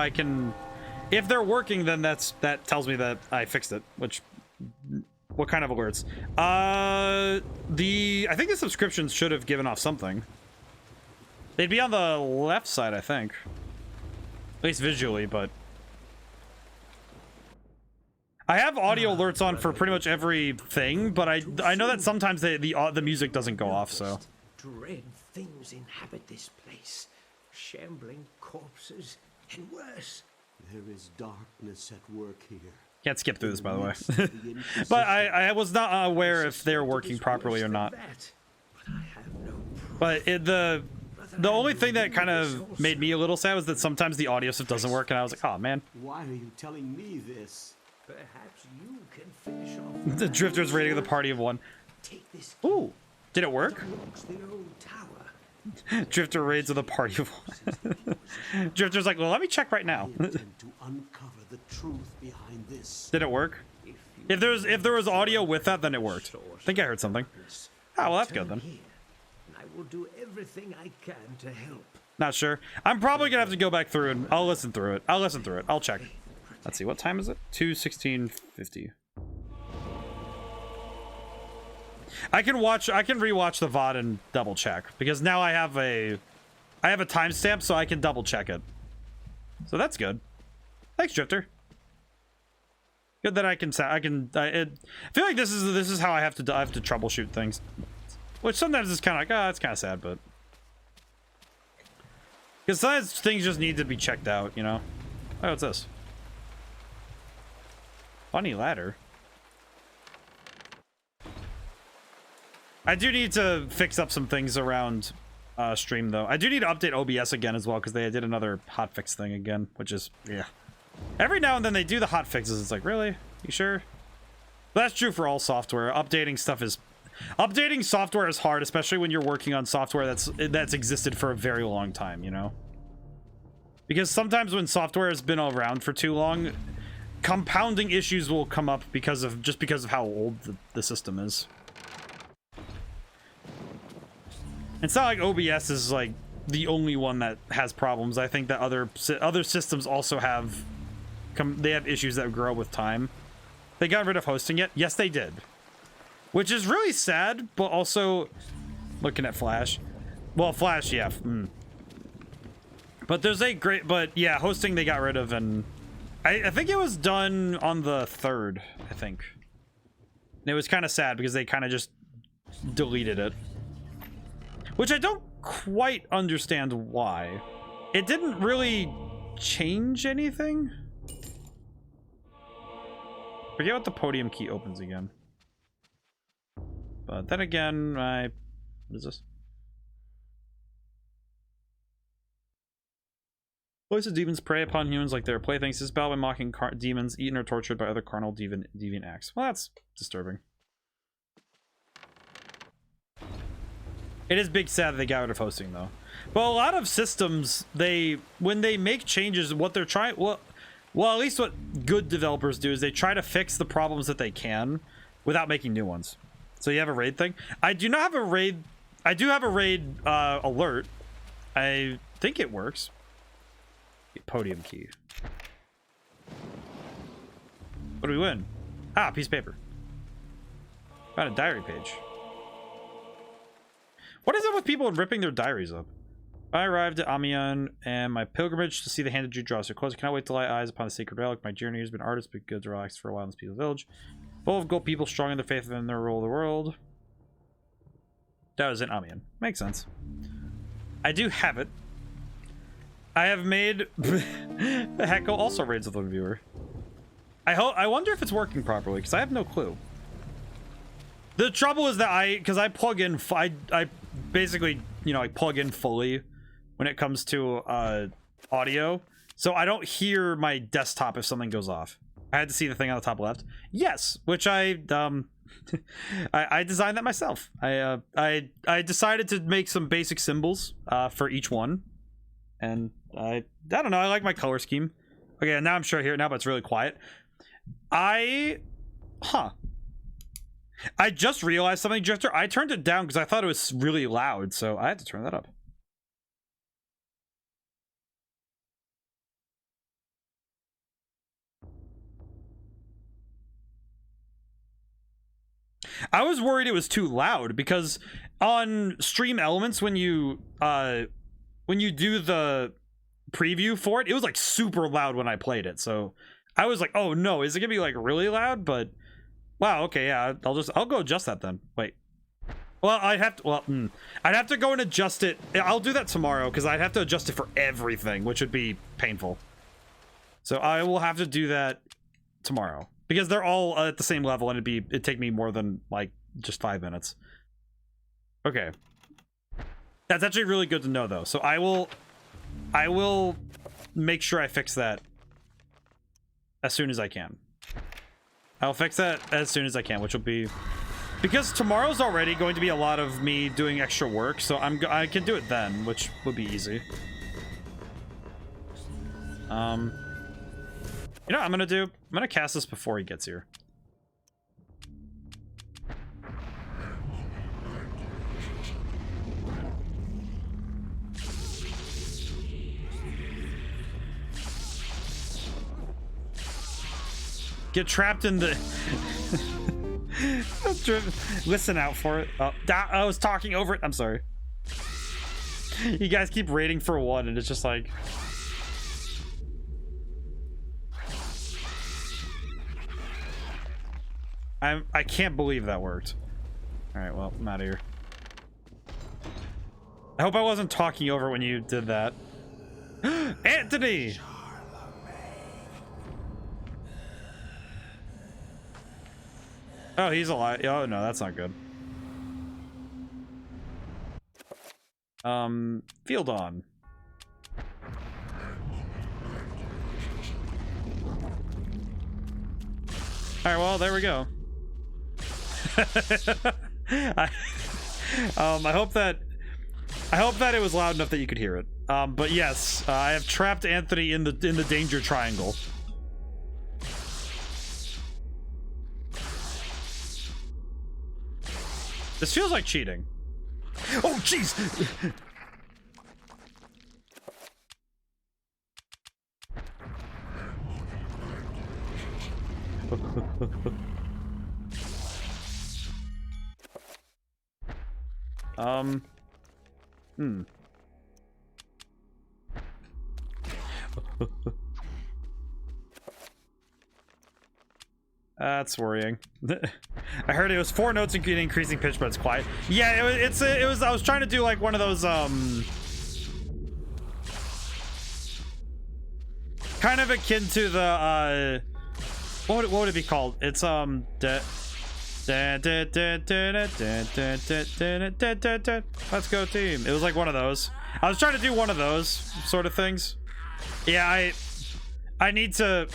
they're working, then that tells me that I fixed it, which... What kind of alerts? I think the subscriptions should have given off something. They'd be on the left side, I think. At least visually, but... I have audio alerts on for pretty much everything, but I know that sometimes the music doesn't go off, so... Dread things inhabit this place. Shambling corpses, and worse. There is darkness at work here. Can't skip through this, by the way. But I was not aware if they're working properly or not. But I have no But the only thing that kind of made me a little sad was that sometimes the audio stuff doesn't work, and I was like, oh man. Why are you telling me this? Perhaps you can finish off The Drifter's rating of the party of 1. Take this Ooh, did it work? unlocks the old tower. Drifter raids of the party of 1. Drifter's like, well, let me check right now. I intend to uncover the truth behind this. Did it work? If there was audio with that, then it worked. I think I heard something. Oh, well, that's good then. Here, and I will do everything I can to help. Not sure. I'm probably gonna have to go back through and I'll listen through it. I'll check. Let's see, what time is it? 2:16:50. I can rewatch the VOD and double check because now I have a timestamp, so I can double check it. So that's good. Thanks, Drifter. Good that I feel like this is how I have to troubleshoot things, which sometimes is kind of like, it's kind of sad, but because sometimes things just need to be checked out, you know. Oh, what's this? Funny ladder. I do need to fix up some things around stream though. I do need to update OBS again as well because they did another hotfix thing again, which is, yeah. Every now and then they do the hot fixes. It's like, really? You sure? But that's true for all software. Updating software is hard, especially when you're working on software that's existed for a very long time, you know? Because sometimes when software has been around for too long, compounding issues will come up because of how old the system is. It's not like OBS is like the only one that has problems. I think that other systems also have issues that grow with time. They got rid of hosting yet? Yes, they did. Which is really sad, but also looking at Flash. Well, Flash, yeah. But there's yeah, hosting they got rid of, and I think it was done on the 3rd, I think. And it was kind of sad because they kind of just deleted it. Which I don't quite understand why. It didn't really change anything. Forget what the podium key opens again. But then again, what is this? Voice of demons prey upon humans like their playthings. This battle by mocking demons, eaten or tortured by other carnal deviant acts. Well, that's disturbing. It is big sad that they got rid of hosting though. But a lot of systems, when they make changes, what they're trying, well, at least what good developers do is they try to fix the problems that they can without making new ones. So you have a raid thing. I do not have a raid. I do have a raid alert. I think it works. Podium key. What do we win? Ah, piece of paper. Got a diary page. What is up with people ripping their diaries up? I arrived at Amiens and my pilgrimage to see the hand of Jude draws so close. I cannot wait to lay eyes upon the sacred relic. My journey has been artist, but good to relax for a while in this peaceful village. Full of gold people, strong in their faith and their rule of the world. That was in Amiens. Makes sense. I do have it. I have made Hecko also raids with a viewer. I wonder if it's working properly because I have no clue. The trouble is that I plug in, I basically, you know, I plug in fully when it comes to audio, so I don't hear my desktop if something goes off. I had to see the thing on the top left. Yes, which I designed that myself. I decided to make some basic symbols for each one, and I don't know. I like my color scheme. Okay, now I'm sure here now, but it's really quiet. I just realized something, Drifter. I turned it down because I thought it was really loud, so I had to turn that up. I was worried it was too loud because on Stream Elements when you do the preview for it, it was like super loud when I played it. So I was like, oh no, is it gonna be like really loud? But wow, okay, yeah, I'll go adjust that then. Wait. Well, I'd have to go and adjust it. I'll do that tomorrow because I'd have to adjust it for everything, which would be painful. So I will have to do that tomorrow because they're all at the same level and it'd take me more than like just 5 minutes. Okay. That's actually really good to know, though. So I will make sure I fix that as soon as I can. I'll fix that as soon as I can, which will be because tomorrow's already going to be a lot of me doing extra work, so I can do it then, which would be easy. You know what I'm gonna do? I'm gonna cast this before he gets here. Get trapped in the... Listen out for it. Oh, I was talking over it. I'm sorry. You guys keep rating for one, and it's just like... I can't believe that worked. Alright, well, I'm out of here. I hope I wasn't talking over when you did that. Anthony! Oh, he's alive. Oh, no, that's not good. Field on. Alright, well, there we go. I hope that it was loud enough that you could hear it. But yes, I have trapped Anthony in the danger triangle. This feels like cheating. Oh, jeez! That's worrying. I heard it was 4 notes in increasing pitch, but it's quiet. Yeah, it was. I was trying to do like one of those kind of akin to the what would it be called? It's let's go team. It was like one of those. I was trying to do one of those sort of things. Yeah, I need to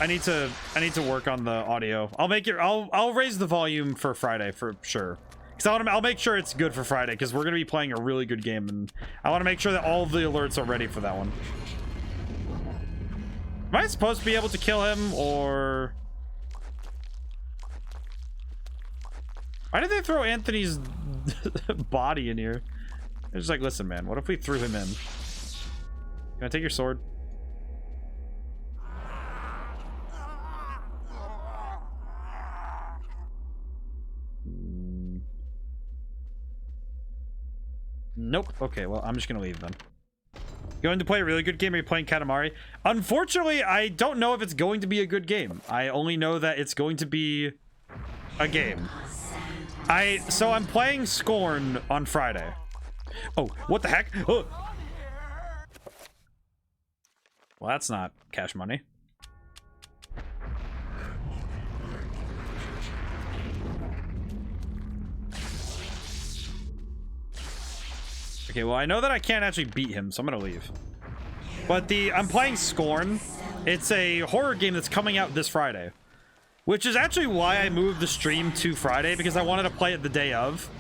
work on the audio. I'll raise the volume for Friday for sure. Cause I'll make sure it's good for Friday because we're gonna be playing a really good game and I want to make sure that all of the alerts are ready for that one. Am I supposed to be able to kill him or? Why did they throw Anthony's body in here? They're just like, listen, man, what if we threw him in? Can I take your sword? Nope. Okay, well, I'm just gonna leave then. Going to play a really good game? Are you playing Katamari? Unfortunately, I don't know if it's going to be a good game. I only know that it's going to be a game. So I'm playing Scorn on Friday. Oh, what the heck? Oh. Well, that's not cash money. Okay, well, I know that I can't actually beat him, so I'm gonna leave. But I'm playing Scorn. It's a horror game that's coming out this Friday. Which is actually why I moved the stream to Friday, because I wanted to play it the day of.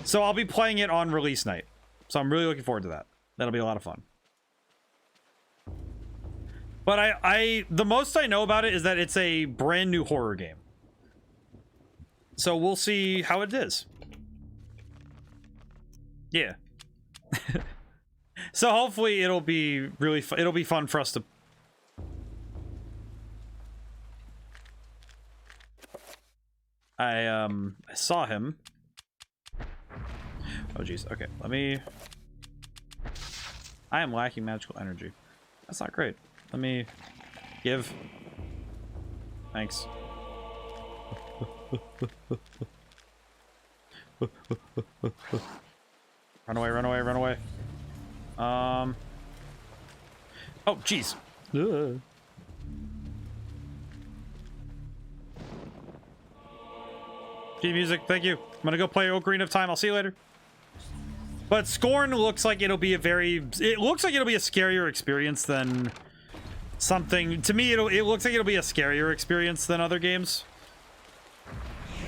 So I'll be playing it on release night. So I'm really looking forward to that. That'll be a lot of fun. But the most I know about it is that it's a brand new horror game. So we'll see how it is. Yeah. So hopefully it'll be really fun. It'll be fun for us to... I saw him. Oh jeez. Okay, let me... I am lacking magical energy. That's not great. Let me give. Thanks. Run away, run away, run away. Oh, jeez. G music, thank you. I'm gonna go play Ocarina of Time. I'll see you later. But Scorn looks like it'll be a it looks like it'll be a scarier experience than something. To me, it looks like it'll be a scarier experience than other games.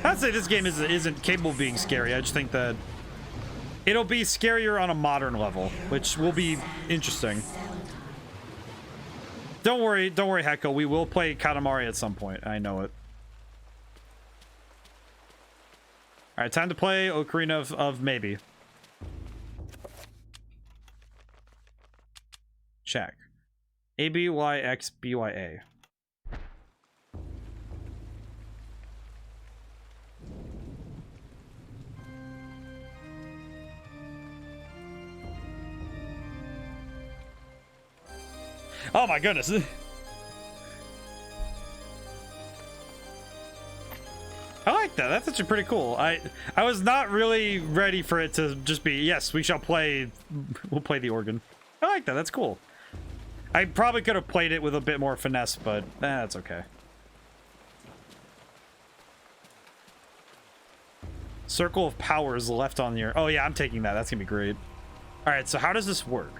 I'd say this game isn't capable of being scary. I just think that it'll be scarier on a modern level, which will be interesting. Don't worry, Hecko. We will play Katamari at some point. I know it. All right, time to play Ocarina of Maybe. Check. ABYXBYA. Oh my goodness. I like that. That's actually pretty cool. I was not really ready for it to just be, yes, we'll play the organ. I like that. That's cool. I probably could have played it with a bit more finesse, but that's okay. Circle of Powers left on your... Oh yeah, I'm taking that. That's gonna be great. All right, so how does this work?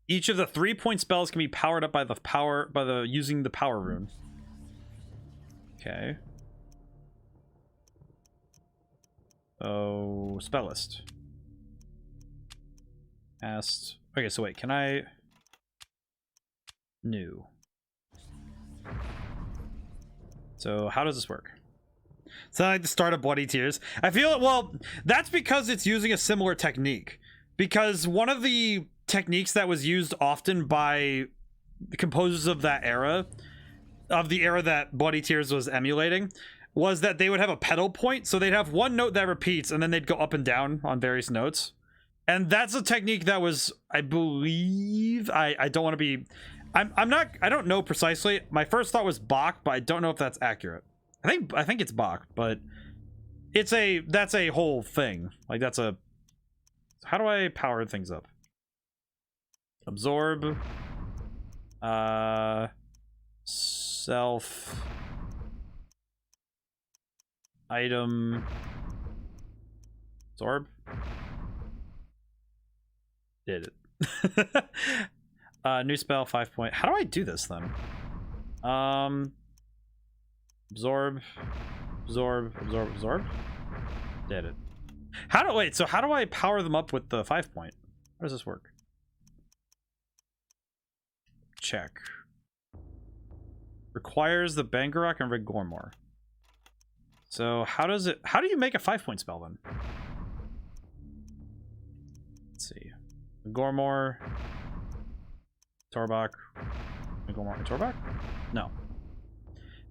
Each of the 3-point spells can be powered up by using the power rune. Okay. Oh, spell list. Asked. Okay, so wait, can I... New. So how does this work? It's not like the start of Bloody Tears. I feel, well, that's because it's using a similar technique. Because one of the techniques that was used often by the composers of that era, of the era that Bloody Tears was emulating, was that they would have a pedal point. So they'd have one note that repeats and then they'd go up and down on various notes. And that's a technique that was, I believe, I don't want to be, I don't know precisely. My first thought was Bach, but I don't know if that's accurate. I think it's Bach, but that's a whole thing. Like that's a, how do I power things up? Absorb, self, item, absorb. Did it. New spell, 5-point. How do I do this then? Absorb. Did it. So how do I power them up with the 5-point? How does this work? Check. Requires the Bangarok and Rigormor. So how do you make a 5-point spell then? Let's see. Rigormor, Torbak, Rigormor, Torbak? No.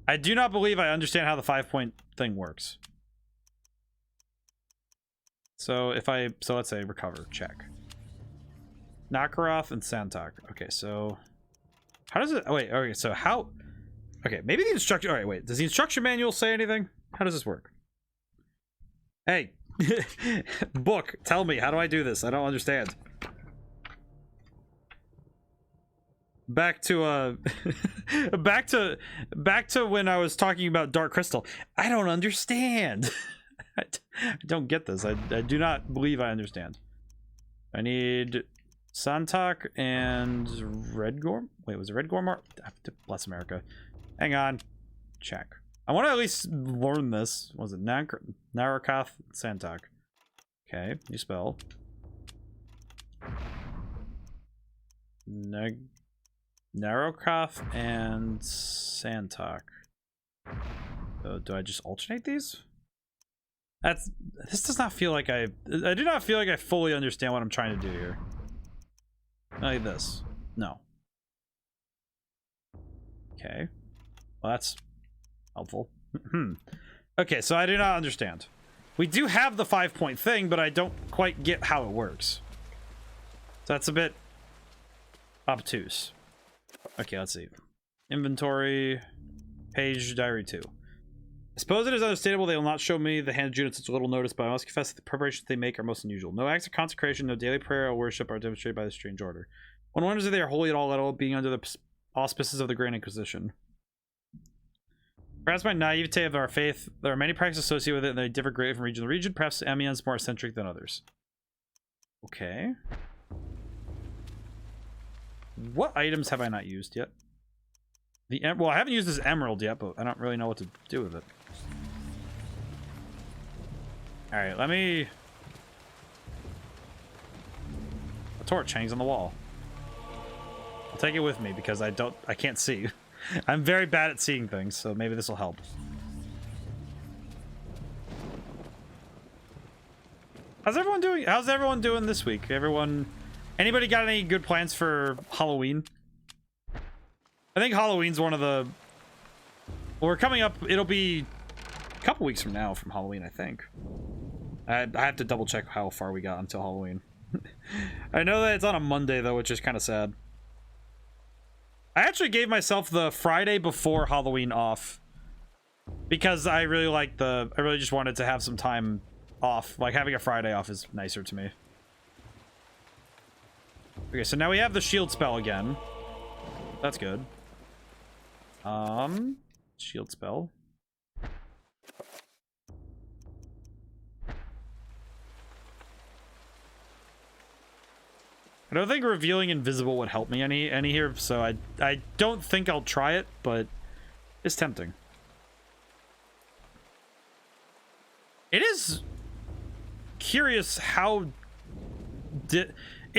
I do not believe I understand how the 5-point thing works. So let's say recover, check. Nakaroth and Santok. Okay, so how does it, oh wait, okay, so how, okay, maybe the instruction, all right, wait, does the instruction manual say anything? How does this work? Hey, book, tell me, how do I do this? I don't understand. Back to back to when I was talking about Dark Crystal. I don't understand. I don't get this. I do not believe I understand. I need Santok and Redgorm. Wait, was it Redgormar? Bless America. Hang on. Check. I want to at least learn this. Was it Narakoth Santok? Okay, new spell. Narakoth and Santok. So do I just alternate these? This does not feel like I do not feel like I fully understand what I'm trying to do here. Like this. No. Okay. Well, that's helpful. Okay, so I do not understand. We do have the 5-point thing, but I don't quite get how it works. So that's a bit obtuse. Okay, let's see. Inventory, page, diary 2. I suppose it is understandable they will not show me the handed units such little notice, but I must confess that the preparations they make are most unusual. No acts of consecration, no daily prayer or worship are demonstrated by this strange order. One wonders if they are holy at all, being under the auspices of the Grand Inquisition. Perhaps my naivete of our faith, there are many practices associated with it and they differ greatly from region to region. Perhaps Amion's more eccentric than others. Okay. What items have I not used yet? Well, I haven't used this emerald yet, but I don't really know what to do with it. Alright, let me... A torch hangs on the wall. I'll take it with me because I can't see. I'm very bad at seeing things, so maybe this will help. How's everyone doing this week? Anybody got any good plans for Halloween? I think Halloween's one of the... Well, we're coming up, it'll be a couple weeks from now from Halloween, I think. I have to double check how far we got until Halloween. I know that it's on a Monday though, which is kind of sad. I actually gave myself the Friday before Halloween off because I really just wanted to have some time off. Like, having a Friday off is nicer to me. Okay, so now we have the shield spell again. That's good. Shield spell. I don't think revealing invisible would help me any here, so I don't think I'll try it, but it's tempting. It is curious how I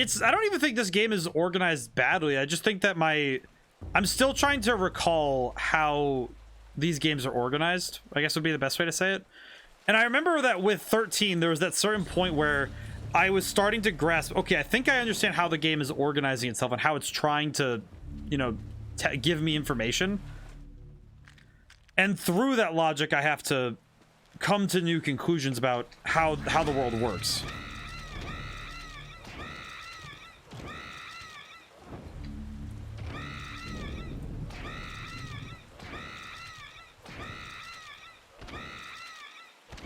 don't even think this game is organized badly. I just think that I'm still trying to recall how these games are organized, I guess would be the best way to say it. And I remember that with 13, there was that certain point where I was starting to grasp, okay, I think I understand how the game is organizing itself and how it's trying to, you know, give me information. And through that logic, I have to come to new conclusions about how the world works.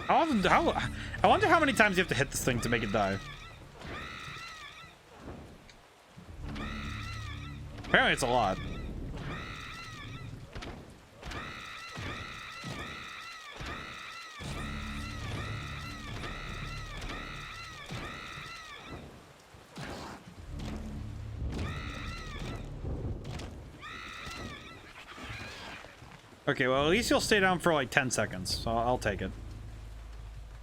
I wonder how many times you have to hit this thing to make it die. Apparently it's a lot. Okay, well, at least you'll stay down for like 10 seconds, so I'll take it.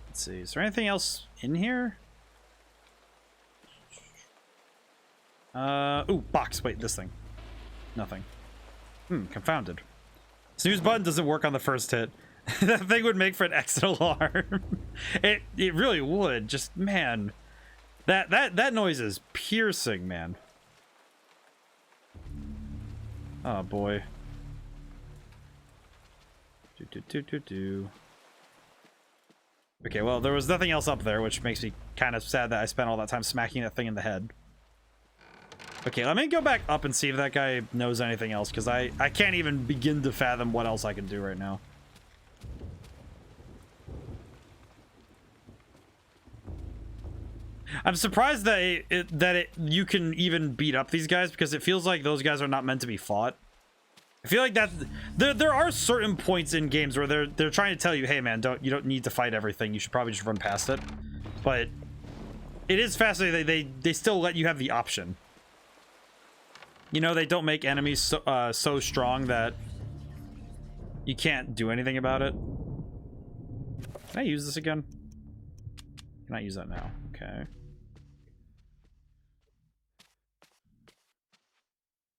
Let's see, is there anything else in here? Ooh, box. Wait, this thing. Nothing. Confounded. Snooze button doesn't work on the first hit. That thing would make for an exit alarm. It really would. Just, man. That noise is piercing, man. Oh, boy. Okay, well, there was nothing else up there, which makes me kind of sad that I spent all that time smacking that thing in the head. Okay, let me go back up and see if that guy knows anything else, because I can't even begin to fathom what else I can do right now. I'm surprised that you can even beat up these guys, because it feels like those guys are not meant to be fought. I feel like that there are certain points in games where they're trying to tell you, hey man, you don't need to fight everything. You should probably just run past it. But it is fascinating they still let you have the option. You know, they don't make enemies so strong that you can't do anything about it. Can I use this again? Can I use that now? Okay.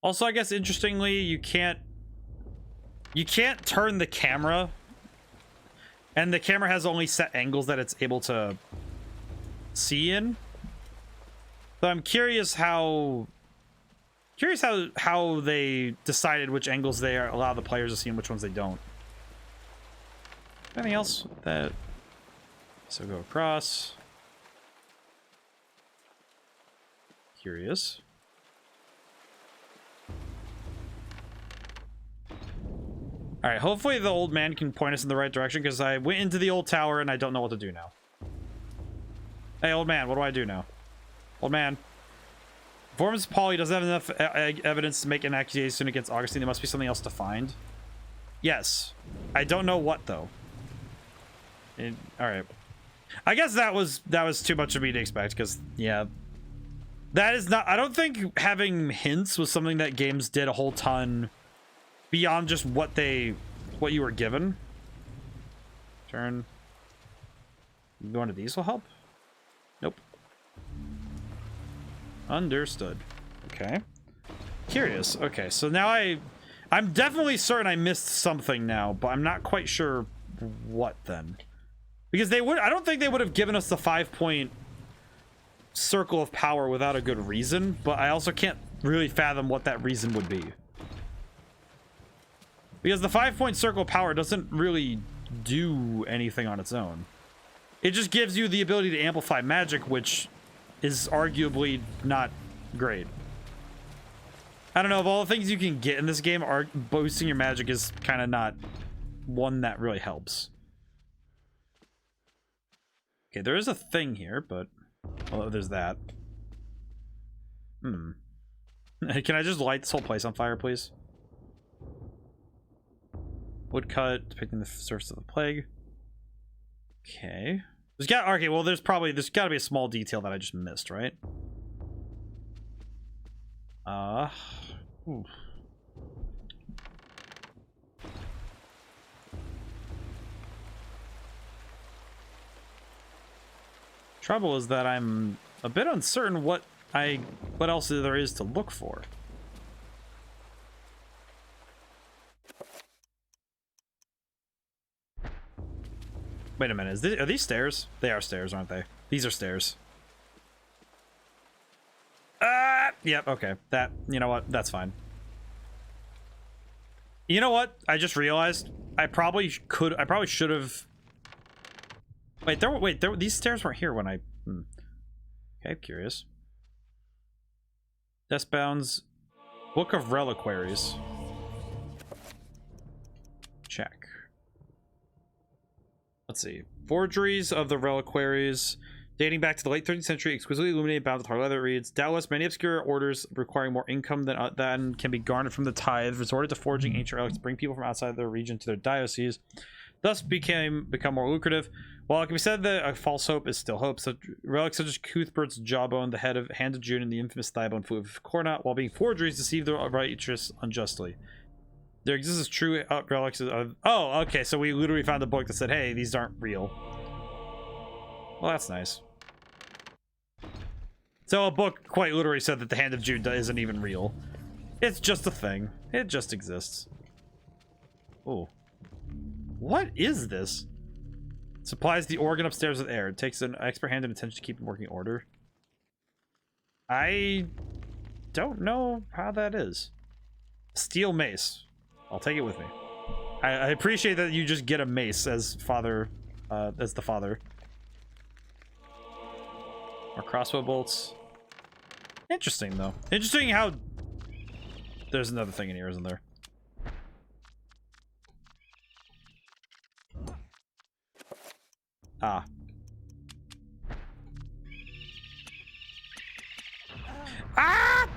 Also, I guess interestingly, you can't turn the camera, and the camera has only set angles that it's able to see in. So I'm curious how they decided which angles they allow the players to see and which ones they don't. Anything else that? So go across. Curious. All right, hopefully the old man can point us in the right direction, because I went into the old tower and I don't know what to do now. Hey, old man, what do I do now? Old man. Performance Polly doesn't have enough evidence to make an accusation against Augustine. There must be something else to find. Yes. I don't know what though. All right. I guess that was too much of me to expect, because yeah, that is not. I don't think having hints was something that games did a whole ton beyond just what you were given. Turn. One of these will help. Nope. Understood. Okay. Curious. Okay, so now I'm definitely certain I missed something now, but I'm not quite sure what then. Because I don't think they would have given us the 5-point circle of power without a good reason, but I also can't really fathom what that reason would be. Because the 5-point circle of power doesn't really do anything on its own. It just gives you the ability to amplify magic, which is arguably not great. I don't know, of all the things you can get in this game, boosting your magic is kind of not one that really helps. Okay, there is a thing here, but... Oh, there's that. Can I just light this whole place on fire, please? Woodcut, depicting the surface of the plague. Okay. Okay, well, there's got to be a small detail that I just missed, right? Ooh. Trouble is that I'm a bit uncertain what else there is to look for. Wait a minute, are these stairs? They are stairs, aren't they? These are stairs. Yep, okay. You know what? That's fine. You know what? I just realized I probably should have. Wait, these stairs weren't here when I... Okay, curious. Deathbound's Book of Reliquaries. Check. Let's see. Forgeries of the Reliquaries dating back to the late 13th century, exquisitely illuminated, bound with hard leather reads. Doubtless, many obscure orders requiring more income than can be garnered from the tithe resorted to forging ancient relics to bring people from outside their region to their diocese, thus become more lucrative. While it can be said that a false hope is still hope, so relics such as Cuthbert's jawbone, the hand of June, and the infamous thighbone flute of Cornat, while being forgeries, deceive the righteous unjustly. There exists true relics of... Oh, okay, so we literally found a book that said, hey, these aren't real. Well, that's nice. So a book quite literally said that the Hand of June isn't even real. It's just a thing. It just exists. Oh. What is this? Supplies the organ upstairs with air. It takes an expert hand and attention to keep in working order. I don't know how that is. Steel mace. I'll take it with me. I appreciate that you just get a mace as the father. More crossbow bolts. Interesting, though. Interesting how... There's another thing in here, isn't there? Ah. Ah!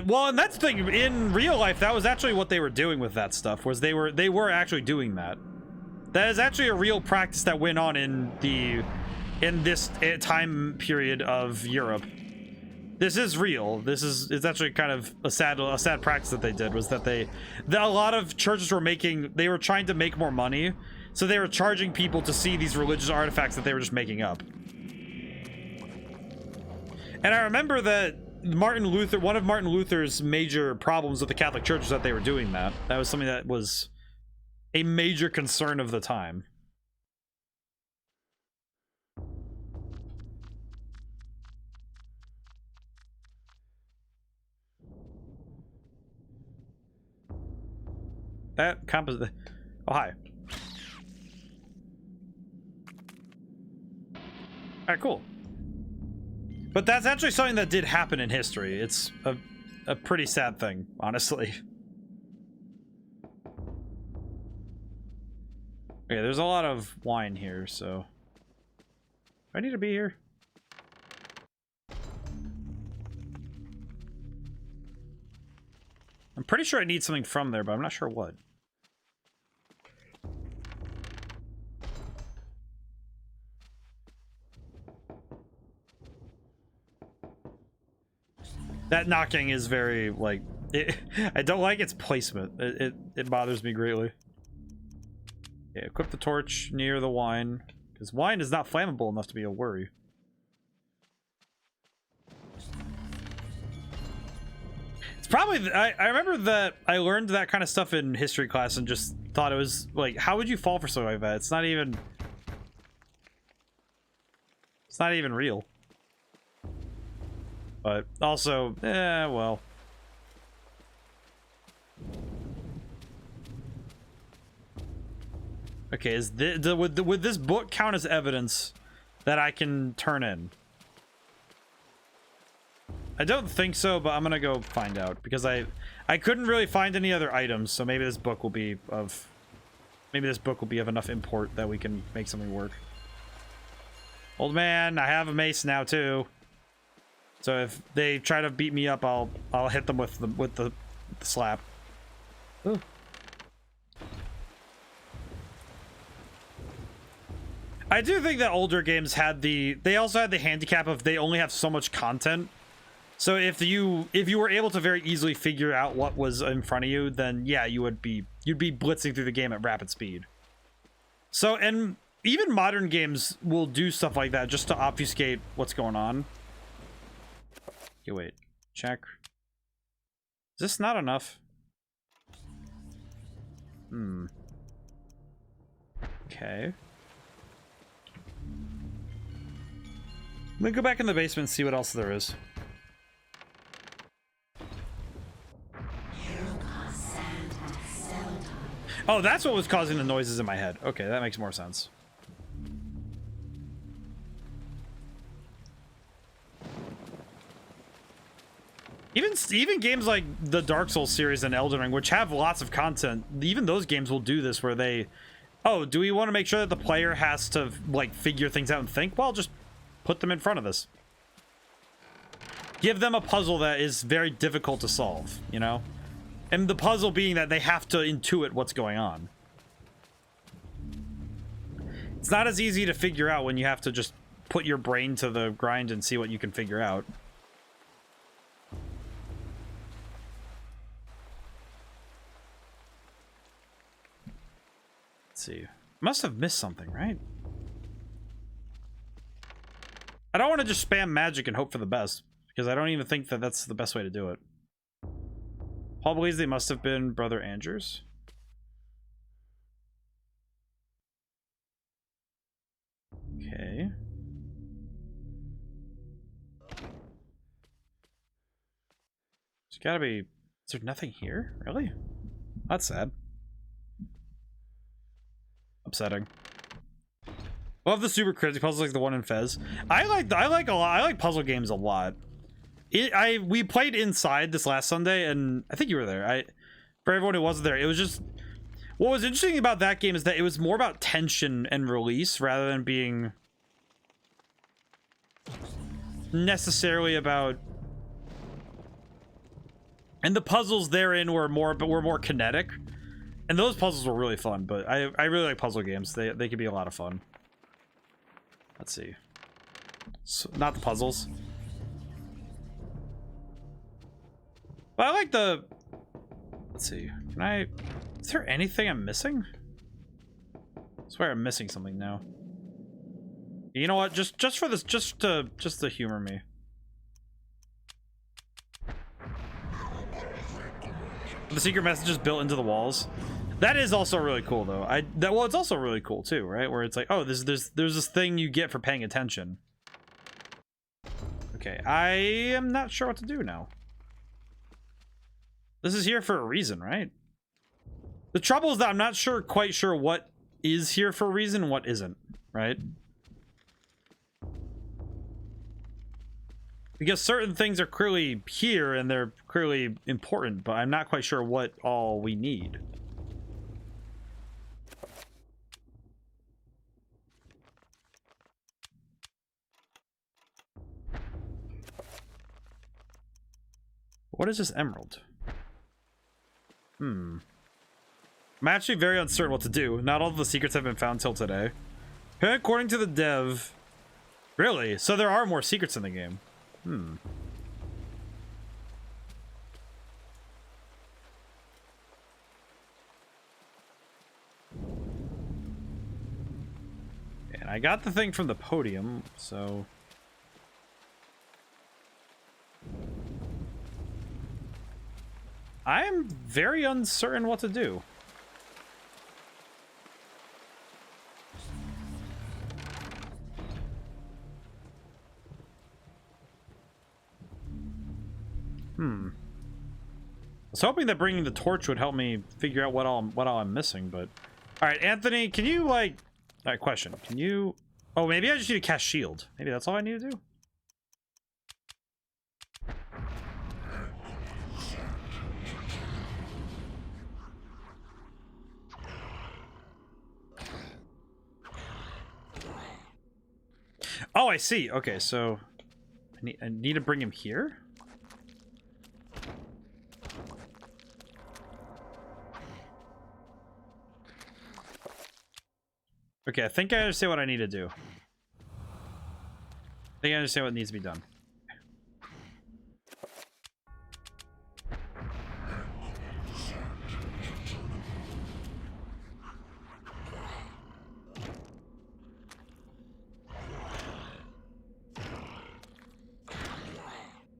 Well, and that's the thing. In real life, that was actually what they were doing with that stuff. Was they were actually doing that. That is actually a real practice that went on in this time period of Europe. This is real. It's actually kind of a sad practice that they did, was that a lot of churches they were trying to make more money, so they were charging people to see these religious artifacts that they were just making up. And I remember that one of Martin Luther's major problems with the Catholic Church was that they were doing that. That was something that was a major concern of the time. That composite. Oh, hi. Alright, cool. But that's actually something that did happen in history. It's a pretty sad thing, honestly. Okay, there's a lot of wine here, so... Do I need to be here? I'm pretty sure I need something from there, but I'm not sure what. That knocking is very, like, I don't like its placement. It bothers me greatly. Yeah, equip the torch near the wine, because wine is not flammable enough to be a worry. It's probably, I remember that I learned that kind of stuff in history class and just thought it was, like, how would you fall for something like that? It's not even real. But also, well. Okay, is would this book count as evidence that I can turn in? I don't think so, but I'm gonna go find out because I couldn't really find any other items, so maybe this book will be of enough import that we can make something work. Old man, I have a mace now too. So if they try to beat me up, I'll hit them with the slap. Ooh. I do think that older games they also had the handicap of they only have so much content. So if you were able to very easily figure out what was in front of you, then yeah, you'd be blitzing through the game at rapid speed. So, and even modern games will do stuff like that just to obfuscate what's going on. Okay, wait. Check. Is this not enough? Okay. Let me go back in the basement and see what else there is. Oh, that's what was causing the noises in my head. Okay, that makes more sense. Even games like the Dark Souls series and Elden Ring, which have lots of content, even those games will do this where they, oh, do we want to make sure that the player has to, like, figure things out and think? Well, just put them in front of us. Give them a puzzle that is very difficult to solve, you know? And the puzzle being that they have to intuit what's going on. It's not as easy to figure out when you have to just put your brain to the grind and see what you can figure out. Let's see. Must have missed something, right? I don't want to just spam magic and hope for the best, because I don't even think that that's the best way to do it. Paul believes they must have been Brother Andrews. Okay. There's gotta be... Is there nothing here? Really? That's sad. Upsetting. Love the super crazy puzzles like the one in Fez. I like puzzle games a lot. We played Inside this last Sunday, and I think you were there. For everyone who wasn't there, it was just... What was interesting about that game is that it was more about tension and release rather than being necessarily about... And the puzzles therein were more kinetic. And those puzzles were really fun, but I really like puzzle games. They can be a lot of fun. Let's see. So, not the puzzles. But I like the... Let's see. Can I... Is there anything I'm missing? I swear I'm missing something now. You know what? Just for this, just to humor me. The secret messages built into the walls. That is also really cool, though. Well, it's also really cool too, right? Where it's like, oh, there's this thing you get for paying attention. Okay, I am not sure what to do now. This is here for a reason, right? The trouble is that I'm not quite sure what is here for a reason and what isn't, right? Because certain things are clearly here and they're clearly important, but I'm not quite sure what all we need. What is this emerald? I'm actually very uncertain what to do. Not all of the secrets have been found till today. According to the dev... Really? So there are more secrets in the game. And I got the thing from the podium, so... I'm very uncertain what to do. I was hoping that bringing the torch would help me figure out what all I'm missing, but... Alright, Anthony, can you, like... Alright, question. Can you... Oh, maybe I just need to cast shield. Maybe that's all I need to do? Oh, I see. Okay, so... I need to bring him here? Okay, I think I understand what I need to do. I think I understand what needs to be done.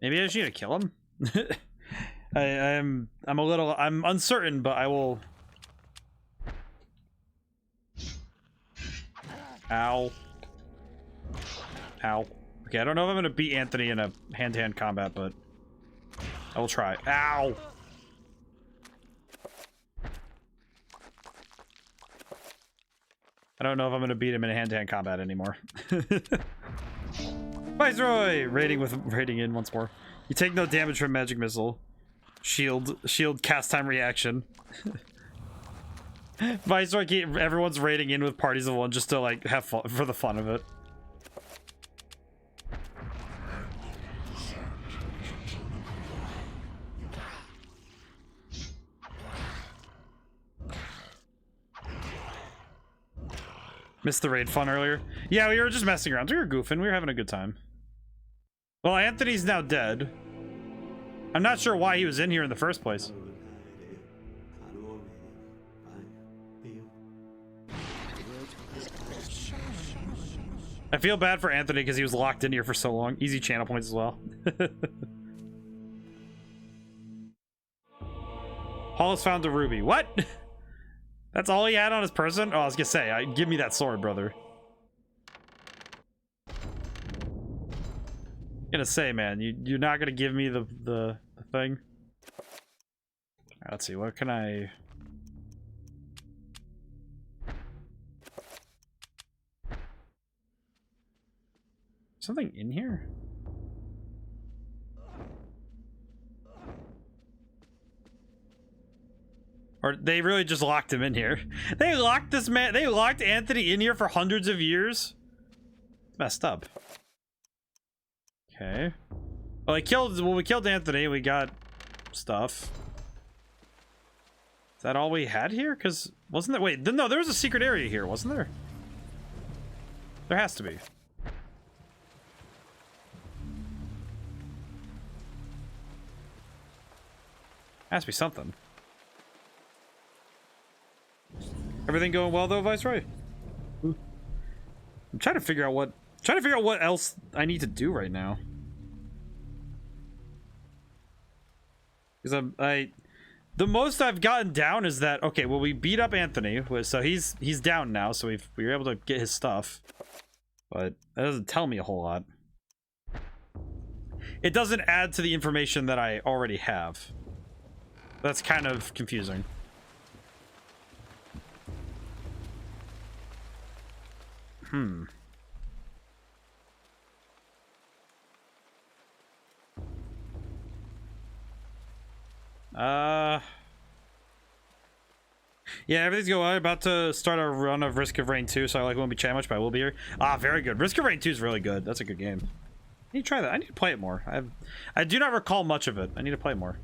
Maybe I just need to kill him? I'm uncertain, but I will... Ow. Ow. Okay, I don't know if I'm gonna beat Anthony in a hand-to-hand combat, but I will try. Ow! I don't know if I'm gonna beat him in a hand-to-hand combat anymore. Viceroy! Raiding in once more. You take no damage from magic missile. Shield cast time reaction. Viceroy, everyone's raiding in with parties of one just to like have fun for the fun of it. Missed the raid fun earlier. Yeah, we were just messing around. We were goofing. We were having a good time. Well, Anthony's now dead. I'm not sure why he was in here in the first place. I feel bad for Anthony because he was locked in here for so long. Easy channel points as well. Hollis found a ruby. What? That's all he had on his person? Oh, I was gonna say, give me that sword, brother. Gonna say, man, you're not gonna give me the thing. Right, let's see, what can I... Something in here? Or they really just locked him in here. They locked this man, they locked Anthony in here for hundreds of years? It's messed up. Okay. Well, we killed Anthony, we got stuff. Is that all we had here? Because wasn't there, wait, no, there was a secret area here, wasn't there? There has to be. Has to be something. Everything going well though, Viceroy? I'm trying to figure out what else I need to do right now. Because the most I've gotten down is that, okay, well, we beat up Anthony, so he's down now, so we were able to get his stuff. But that doesn't tell me a whole lot. It doesn't add to the information that I already have. That's kind of confusing. Yeah, everything's going well. I'm about to start a run of Risk of Rain 2, so I won't be chatting much, but I will be here. Ah, very good. Risk of Rain 2 is really good. That's a good game. I need to try that. I need to play it more. I do not recall much of it. I need to play it more.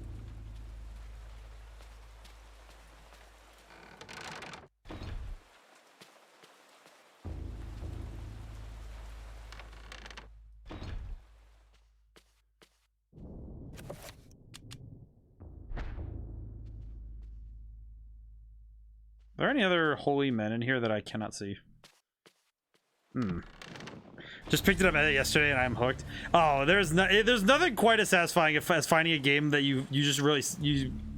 there any other holy men in here that I cannot see? Just picked it up yesterday and I'm hooked. Oh, there's nothing quite as satisfying as finding a game that you just really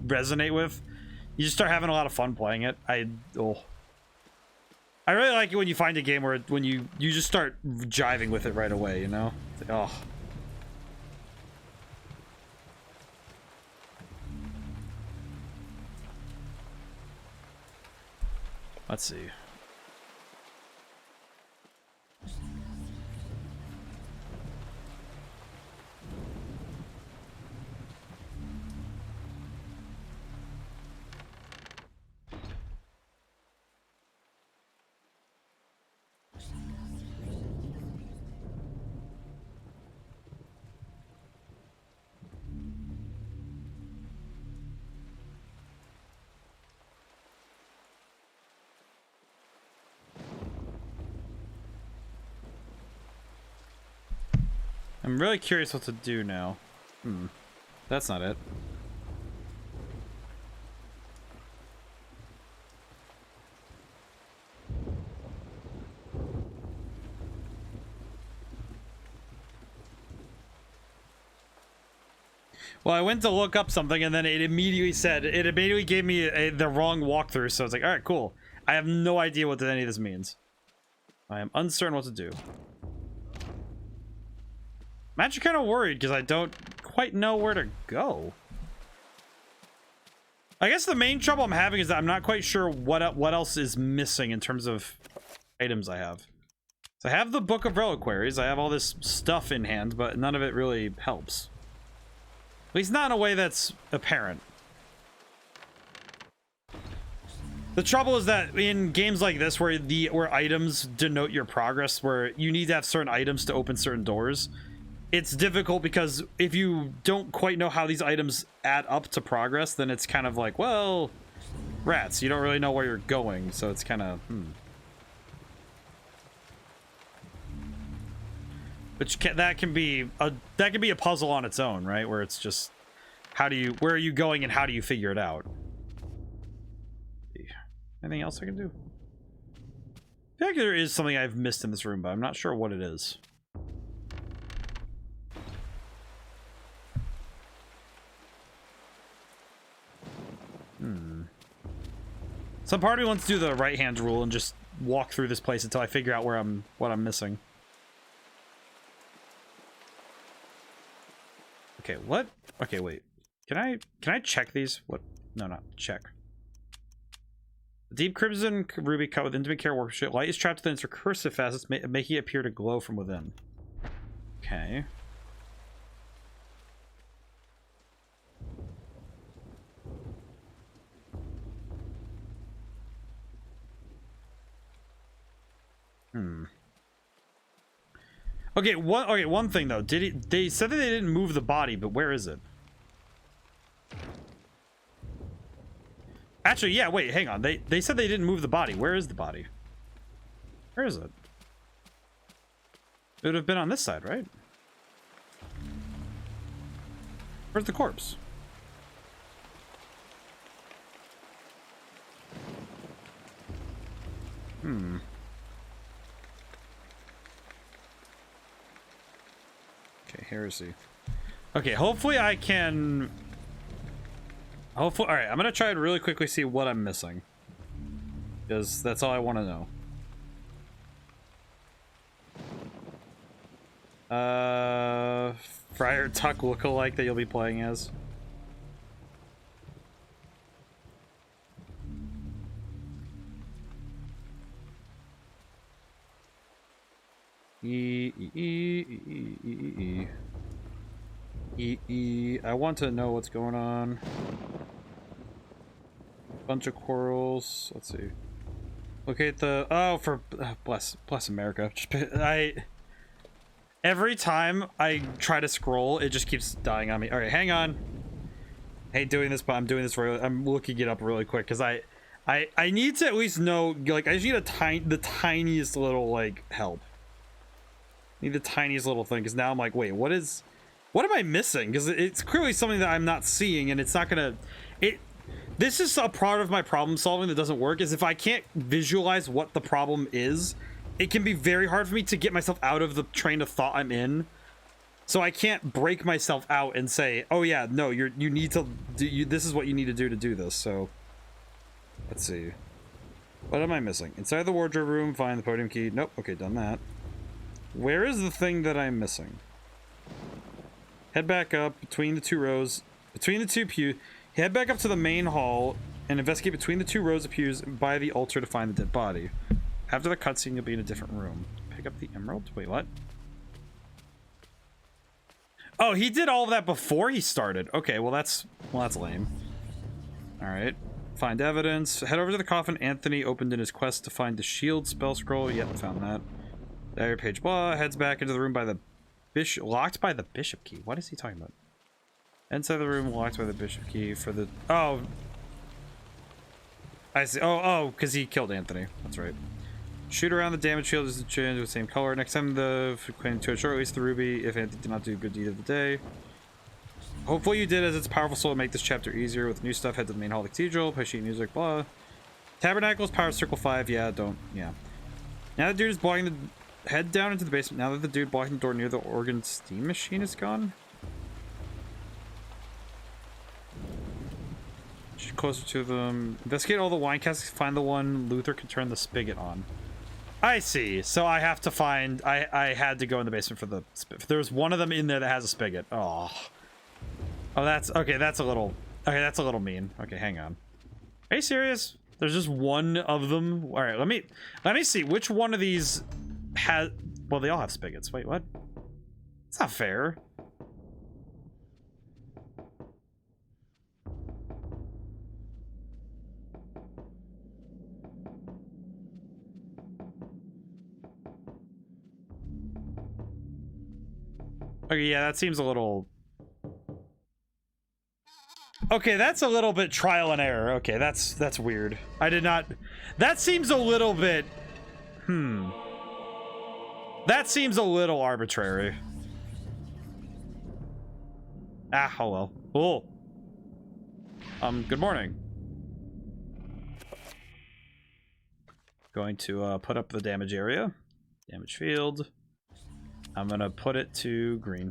resonate with. You just start having a lot of fun playing it. I really like it when you find a game where when you just start jiving with it right away, you know? It's like, oh. Let's see. I'm really curious what to do now. That's not it. Well, I went to look up something and then it immediately gave me the wrong walkthrough, so it's like, alright, cool. I have no idea what any of this means. I am uncertain what to do. I'm actually kind of worried because I don't quite know where to go. I guess the main trouble I'm having is that I'm not quite sure what else is missing in terms of items I have. So I have the Book of Reliquaries, I have all this stuff in hand, but none of it really helps. At least not in a way that's apparent. The trouble is that in games like this where items denote your progress, where you need to have certain items to open certain doors, it's difficult because if you don't quite know how these items add up to progress, then it's kind of like, well, rats, you don't really know where you're going, so it's kind of, Which that can be a puzzle on its own, right? Where it's just, where are you going and how do you figure it out? Anything else I can do? I feel like there is something I've missed in this room, but I'm not sure what it is. Some part of me wants to do the right hand rule and just walk through this place until I figure out what I'm missing. Okay, what? Okay, wait. Can I check these? What? No, not check. Deep crimson ruby cut with intimate care workmanship. Light is trapped within its recursive facets, making it appear to glow from within. Okay. Okay, one thing though. They said that they didn't move the body, but where is it? Actually, yeah, wait, hang on. They said they didn't move the body. Where is the body? Where is it? It would have been on this side, right? Where's the corpse? Okay, heresy. Okay, hopefully I can... Alright, I'm gonna try to really quickly see what I'm missing. Because that's all I want to know. Friar Tuck lookalike that you'll be playing as. I want to know what's going on. Bunch of quarrels. Let's see. Locate the bless America. Every time I try to scroll, it just keeps dying on me. All right, hang on. I hate doing this, but I'm doing this I'm looking it up really quick because I need to at least know, like, I just need the tiniest little, like, help. I need the tiniest little thing because now I'm like, wait, what am I missing? Because it's clearly something that I'm not seeing, and it's not gonna This is a part of my problem solving that doesn't work, is if I can't visualize what the problem is, it can be very hard for me to get myself out of the train of thought I'm in. So I can't break myself out and say, oh yeah, no, you need to do, this is what you need to do this. So let's see. What am I missing? Inside the wardrobe room, find the podium key. Nope. Okay, done that. Where is the thing that I'm missing? Head back up between the two rows, between the two pews. Head back up to the main hall and investigate between the two rows of pews by the altar to find the dead body. After the cutscene, you'll be in a different room. Pick up the emerald? Wait, what? Oh, he did all of that before he started. Okay, well that's lame. All right. Find evidence. Head over to the coffin Anthony opened in his quest to find the shield spell scroll. Yep, found that. Diary page blah. Heads back into the room by the bishop. Locked by the bishop key. What is he talking about? Inside the room, locked by the bishop key for the... Oh. I see. Oh, because he killed Anthony. That's right. Shoot around the damage field is the same color. Next time the claim to a short release the ruby if Anthony did not do a good deed of the day. Hopefully you did, as it's powerful soul to make this chapter easier. With new stuff, head to the main hall of the cathedral, play sheet music, blah. Tabernacles, power circle 5. Yeah, don't. Yeah. Now the dude is blocking the... Head down into the basement. Now that the dude blocking the door near the organ steam machine is gone. Closer to them. Investigate all the wine casks. Find the one Luther can turn the spigot on. I see. So I have to find... I had to go in the basement for the... There's one of them in there that has a spigot. Oh. Oh, that's... Okay, that's a little... Okay, that's a little mean. Okay, hang on. Are you serious? There's just one of them? Alright, let me see. Which one of these has... Well, they all have spigots. Wait, what? It's not fair. Okay, yeah, that seems a little... Okay, that's a little bit trial and error. Okay, that's weird. I did not... That seems a little bit... That seems a little arbitrary. Ah, oh well. Oh. Good morning. Going to put up the damage area. Damage field. I'm gonna put it to green.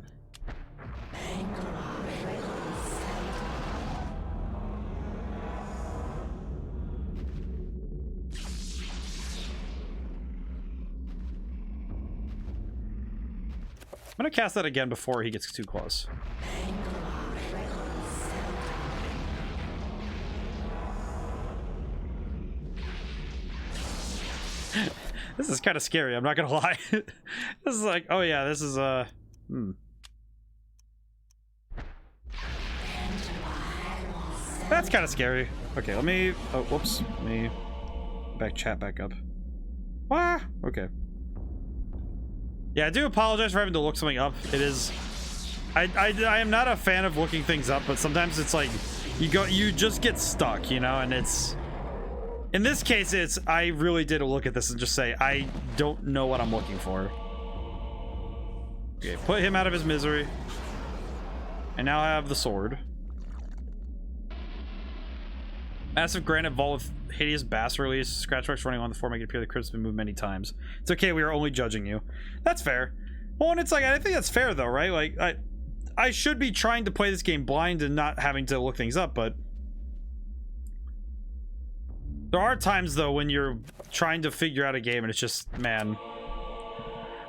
I'm gonna cast that again before he gets too close. This is kind of scary, I'm not gonna lie. This is like, oh yeah, this is That's kind of scary. Okay, let me... Oh, whoops. Let me chat back up. Ah, okay. Yeah, I do apologize for having to look something up. It is... I am not a fan of looking things up, but sometimes it's like... You just get stuck, you know, and it's... In this case, it's... I really did look at this and just say, I don't know what I'm looking for. Okay, put him out of his misery. I now have the sword. Massive granite vault with hideous bass release. Scratch marks running on the floor make it appear the crypt's been moved many times. It's okay, we are only judging you. That's fair. Well, and it's like, I think that's fair though, right? Like, I should be trying to play this game blind and not having to look things up, but... There are times though when you're trying to figure out a game and it's just, man...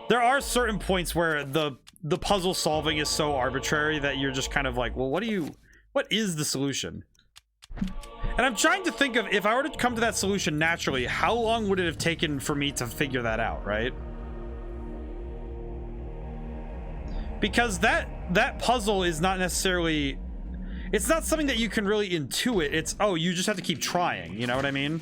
There are certain points where the puzzle solving is so arbitrary that you're just kind of like, well, what is the solution? And I'm trying to think of, if I were to come to that solution naturally, how long would it have taken for me to figure that out, right? Because that puzzle is not necessarily... It's not something that you can really intuit. It's, oh, you just have to keep trying, you know what I mean?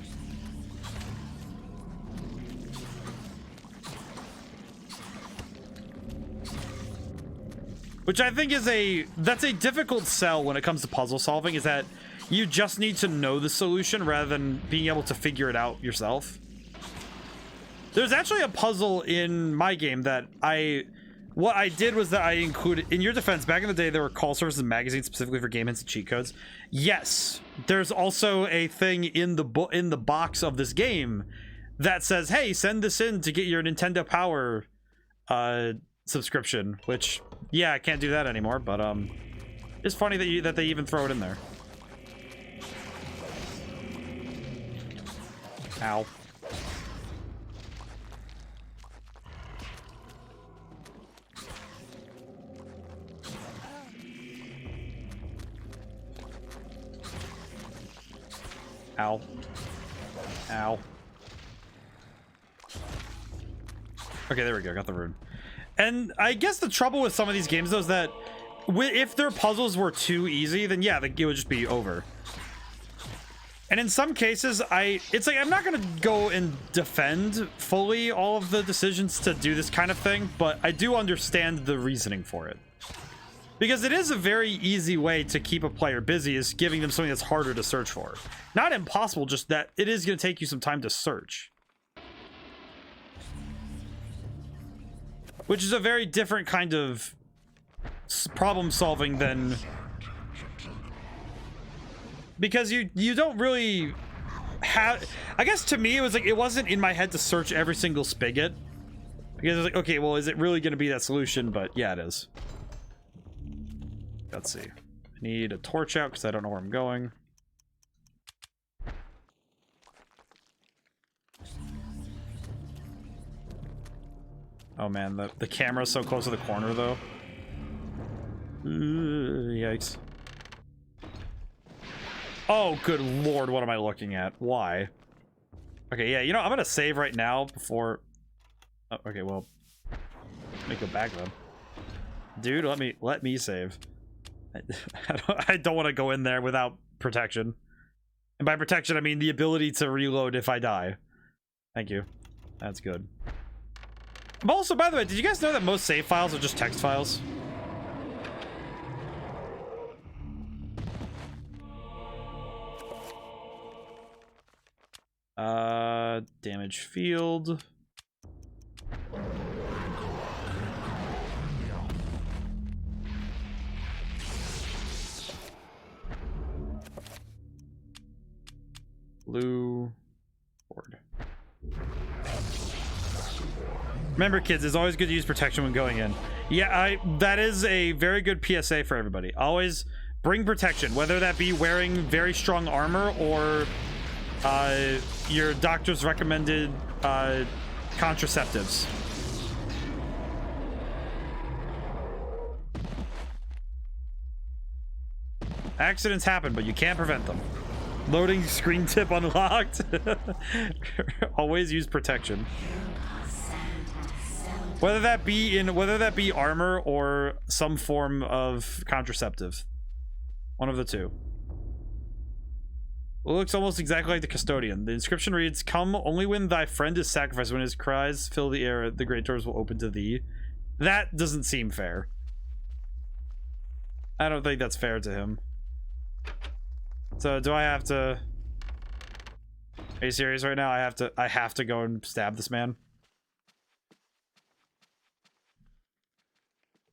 Which I think is that's a difficult sell when it comes to puzzle solving, is that you just need to know the solution rather than being able to figure it out yourself. There's actually a puzzle in my game that what I did was that I included, in your defense, back in the day, there were call services and magazines specifically for game hints and cheat codes. Yes, there's also a thing in the box of this game that says, hey, send this in to get your Nintendo Power subscription, which, yeah, I can't do that anymore, but it's funny that they even throw it in there. Ow. Ow. Ow. Okay, there we go. Got the rune. And I guess the trouble with some of these games, though, is that if their puzzles were too easy, then yeah, it would just be over. And in some cases, it's like, I'm not going to go and defend fully all of the decisions to do this kind of thing, but I do understand the reasoning for it. Because it is a very easy way to keep a player busy, is giving them something that's harder to search for. Not impossible, just that it is going to take you some time to search. Which is a very different kind of problem solving than... Because you don't really have... I guess to me, it was like, it wasn't in my head to search every single spigot. Because I was like, okay, well, is it really going to be that solution? But yeah, it is. Let's see. I need a torch out because I don't know where I'm going. Oh man, the camera's so close to the corner though. Yikes. Oh, good lord, what am I looking at? Why? Okay, yeah, you know, I'm gonna save right now before... Oh, okay, well... Let me go back then. Dude, let me save. I don't want to go in there without protection. And by protection, I mean the ability to reload if I die. Thank you. That's good. But also, by the way, did you guys know that most save files are just text files? Damage field. Blue board. Remember, kids, it's always good to use protection when going in. Yeah, that is a very good PSA for everybody. Always bring protection, whether that be wearing very strong armor or your doctor's recommended contraceptives. Accidents happen, but you can't prevent them. Loading screen tip unlocked. Always use protection. Whether that be armor or some form of contraceptive. One of the two. It looks almost exactly like the custodian. The inscription reads, "Come only when thy friend is sacrificed. When his cries fill the air, the great doors will open to thee." That doesn't seem fair. I don't think that's fair to him. So do I have to... Are you serious right now? I have to go and stab this man?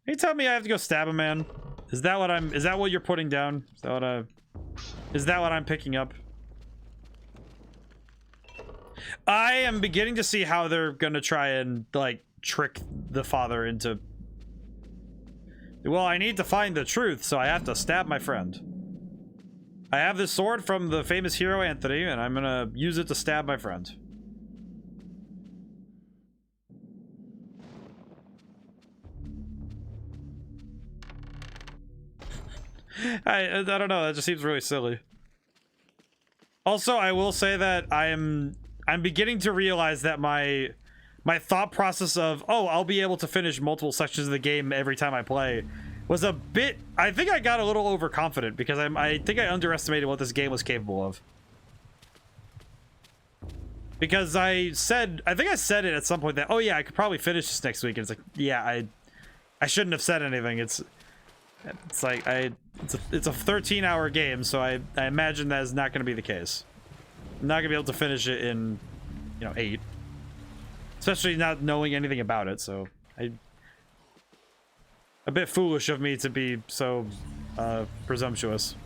Are you telling me I have to go stab a man? Is that what you're putting down? Is that what I'm picking up? I am beginning to see how they're gonna try and, like, trick the father into... Well, I need to find the truth, so I have to stab my friend. I have this sword from the famous hero Anthony, and I'm gonna use it to stab my friend. I don't know, that just seems really silly. Also, I will say that I'm beginning to realize that my thought process of, oh, I'll be able to finish multiple sections of the game every time I play was a bit... I think I got a little overconfident because I think I underestimated what this game was capable of. Because I think I said it at some point that, oh yeah, I could probably finish this next week. And it's like, yeah, I shouldn't have said anything. It's like, it's a 13-hour game, so I imagine that is not going to be the case. I'm not going to be able to finish it in, 8. Especially not knowing anything about it, so a bit foolish of me to be so presumptuous.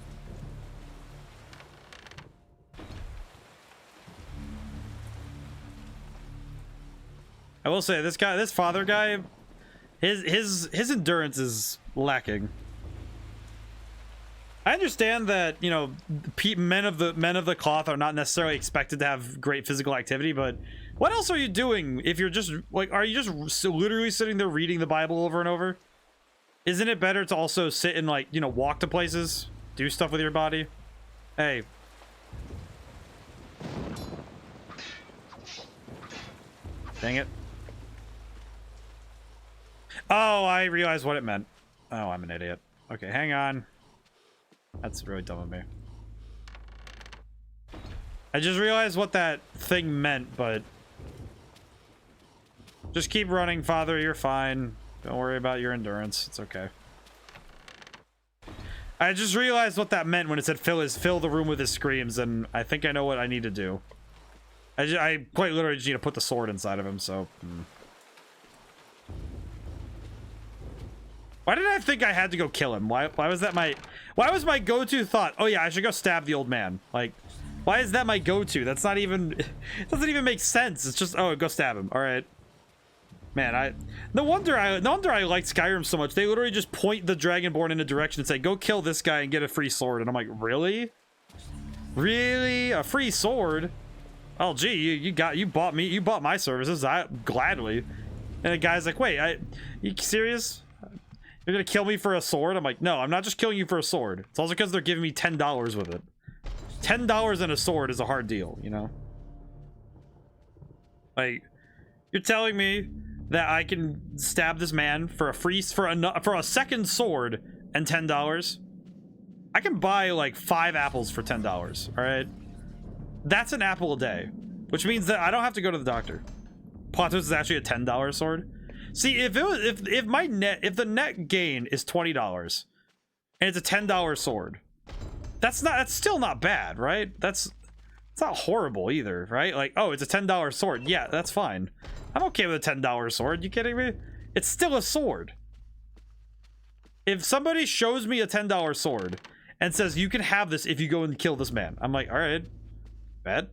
I will say this father guy, his endurance is lacking. I understand that, you know, men of the cloth are not necessarily expected to have great physical activity, but what else are you doing if you're just like, are you just literally sitting there reading the Bible over and over? Isn't it better to also sit and, like, you know, walk to places, do stuff with your body? Hey. Dang it. Oh, I realized what it meant. Oh, I'm an idiot. Okay, hang on. That's really dumb of me. I just realized what that thing meant, but... Just keep running, Father. You're fine. Don't worry about your endurance. It's okay. I just realized what that meant when it said fill the room with his screams, and I think I know what I need to do. I quite literally just need to put the sword inside of him, so... Why did I think I had to go kill him? Why was that my go-to thought? Oh yeah, I should go stab the old man. Like, why is that my go-to? That's not even, it doesn't even make sense. It's just, oh, go stab him. All right. Man, no wonder I like Skyrim so much. They literally just point the Dragonborn in a direction and say, go kill this guy and get a free sword. And I'm like, really? Really? A free sword? Oh gee, you bought my services. I gladly. And the guy's like, wait, you serious? You're gonna kill me for a sword? I'm like, no, I'm not just killing you for a sword. It's also because they're giving me $10 with it. $10 and a sword is a hard deal, you know? Like, you're telling me that I can stab this man for a second sword and $10? I can buy like 5 apples for $10, all right? That's an apple a day, which means that I don't have to go to the doctor. Plot twist is actually a $10 sword. See, if the net gain is $20 and it's a $10 sword, that's still not bad, right? It's not horrible either, right? Like, oh, it's a $10 sword. Yeah, that's fine. I'm okay with a $10 sword. You kidding me? It's still a sword. If somebody shows me a $10 sword and says you can have this if you go and kill this man, I'm like, all right, bet.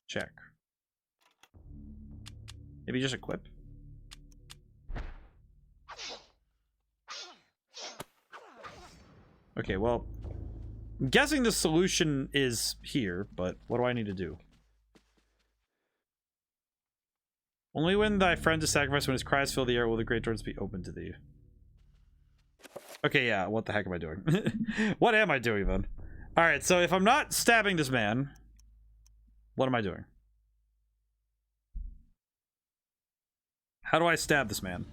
Check. Maybe just equip. Okay, well, I'm guessing the solution is here, but what do I need to do? Only when thy friend is sacrificed, when his cries fill the air, will the great doors be open to thee. Okay, yeah, what the heck am I doing? What am I doing then? Alright, so if I'm not stabbing this man, what am I doing? How do I stab this man?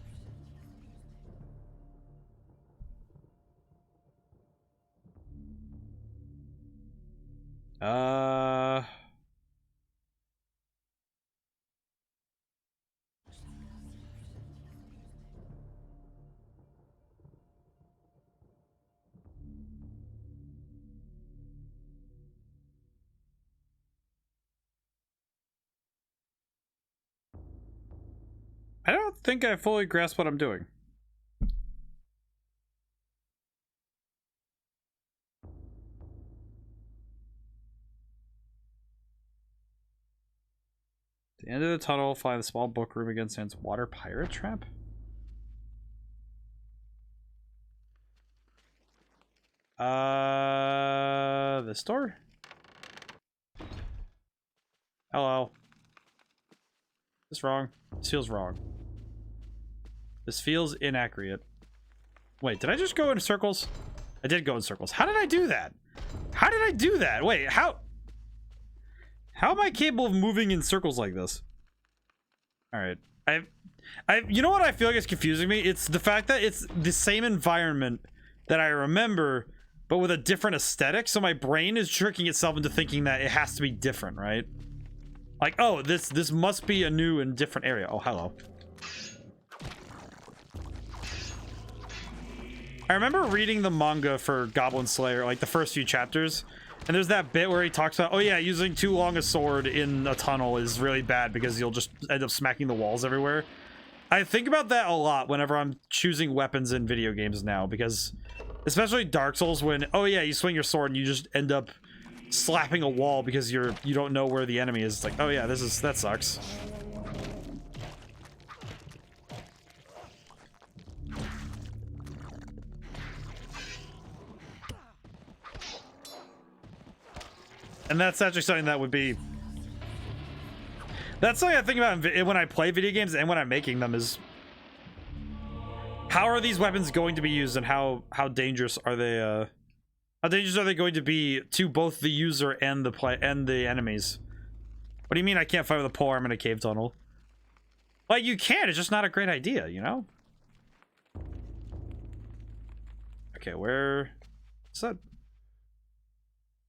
I don't think I fully grasp what I'm doing. At the end of the tunnel, find the small book room against Sans water pirate trap. This door? Hello. This wrong. This feels wrong. This feels inaccurate. Wait, did I just go in circles? I did go in circles. How did I do that? How did I do that? Wait, how am I capable of moving in circles like this? All right. You know what I feel like is confusing me? It's the fact that it's the same environment that I remember, but with a different aesthetic. So my brain is tricking itself into thinking that it has to be different, right? Like, oh, this must be a new and different area. Oh, hello. I remember reading the manga for Goblin Slayer, like the first few chapters, And there's that bit where he talks about, oh yeah, using too long a sword in a tunnel is really bad because you'll just end up smacking the walls everywhere. I think about that a lot whenever I'm choosing weapons in video games now, because especially Dark Souls, when, oh yeah, you swing your sword and you just end up slapping a wall because you don't know where the enemy is. It's like, oh yeah, that sucks. And that's actually something that would be... That's something I think about when I play video games and when I'm making them is... How are these weapons going to be used, and how dangerous are they, how dangerous are they going to be to both the user and the enemies? What do you mean I can't fight with a polearm in a cave tunnel? Like, you can, it's just not a great idea, you know? Okay, where... What's that?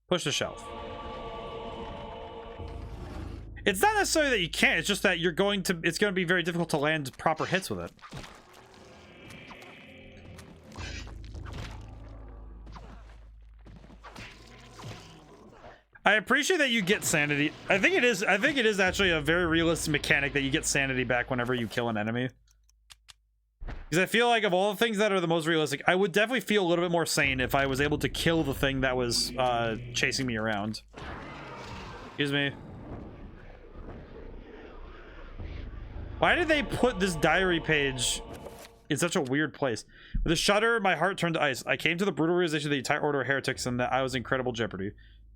Push the shelf. It's not necessarily that you can't, it's just that it's going to be very difficult to land proper hits with it. I appreciate that you get sanity. I think it is actually a very realistic mechanic that you get sanity back whenever you kill an enemy. Because I feel like of all the things that are the most realistic, I would definitely feel a little bit more sane if I was able to kill the thing that was chasing me around. Excuse me. Why did they put this diary page in such a weird place? With a shudder, my heart turned to ice. I came to the brutal realization of the entire order of heretics and that I was in incredible jeopardy.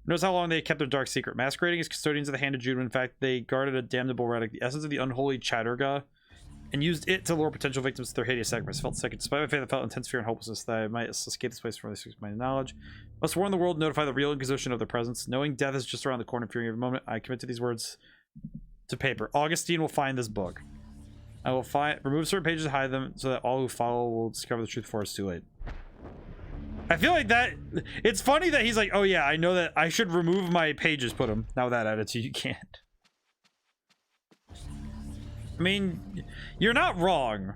Notice how long they kept their dark secret. Masquerading as custodians of the Hand of Jude, in fact, they guarded a damnable relic, the essence of the unholy Chatterga, and used it to lure potential victims to their hideous sacrifice. Felt sick. Despite my faith, I felt intense fear and hopelessness that I might escape this place from this my knowledge. Must warn the world, notify the real Inquisition of their presence. Knowing death is just around the corner, fearing every moment, I commit to these words to paper. Augustine will find this book. I will remove certain pages and hide them so that all who follow will discover the truth before it's too late. I feel like that... It's funny that he's like, oh yeah, I know that I should remove my pages, put them. Now with that attitude, you can't. I mean, you're not wrong.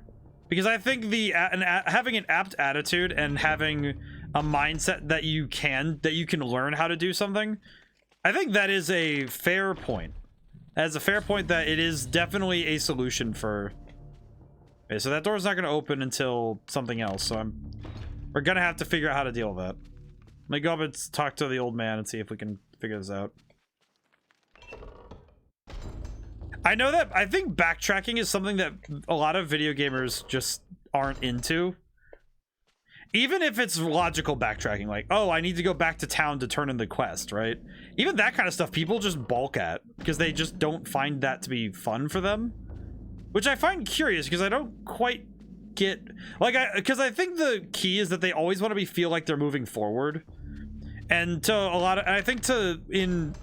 Because I think having an apt attitude and having a mindset that you can learn how to do something, I think that is a fair point. That's a fair point that it is definitely a solution for... Okay, so that door's not going to open until something else, so we're going to have to figure out how to deal with that. Let me go up and talk to the old man and see if we can figure this out. I know that I think backtracking is something that a lot of video gamers just aren't into. Even if it's logical backtracking, like, oh, I need to go back to town to turn in the quest, right? Even that kind of stuff people just balk at because they just don't find that to be fun for them. Which I find curious because I don't quite get... Like, because I think the key is that they always want to feel like they're moving forward. And to a lot of... I think in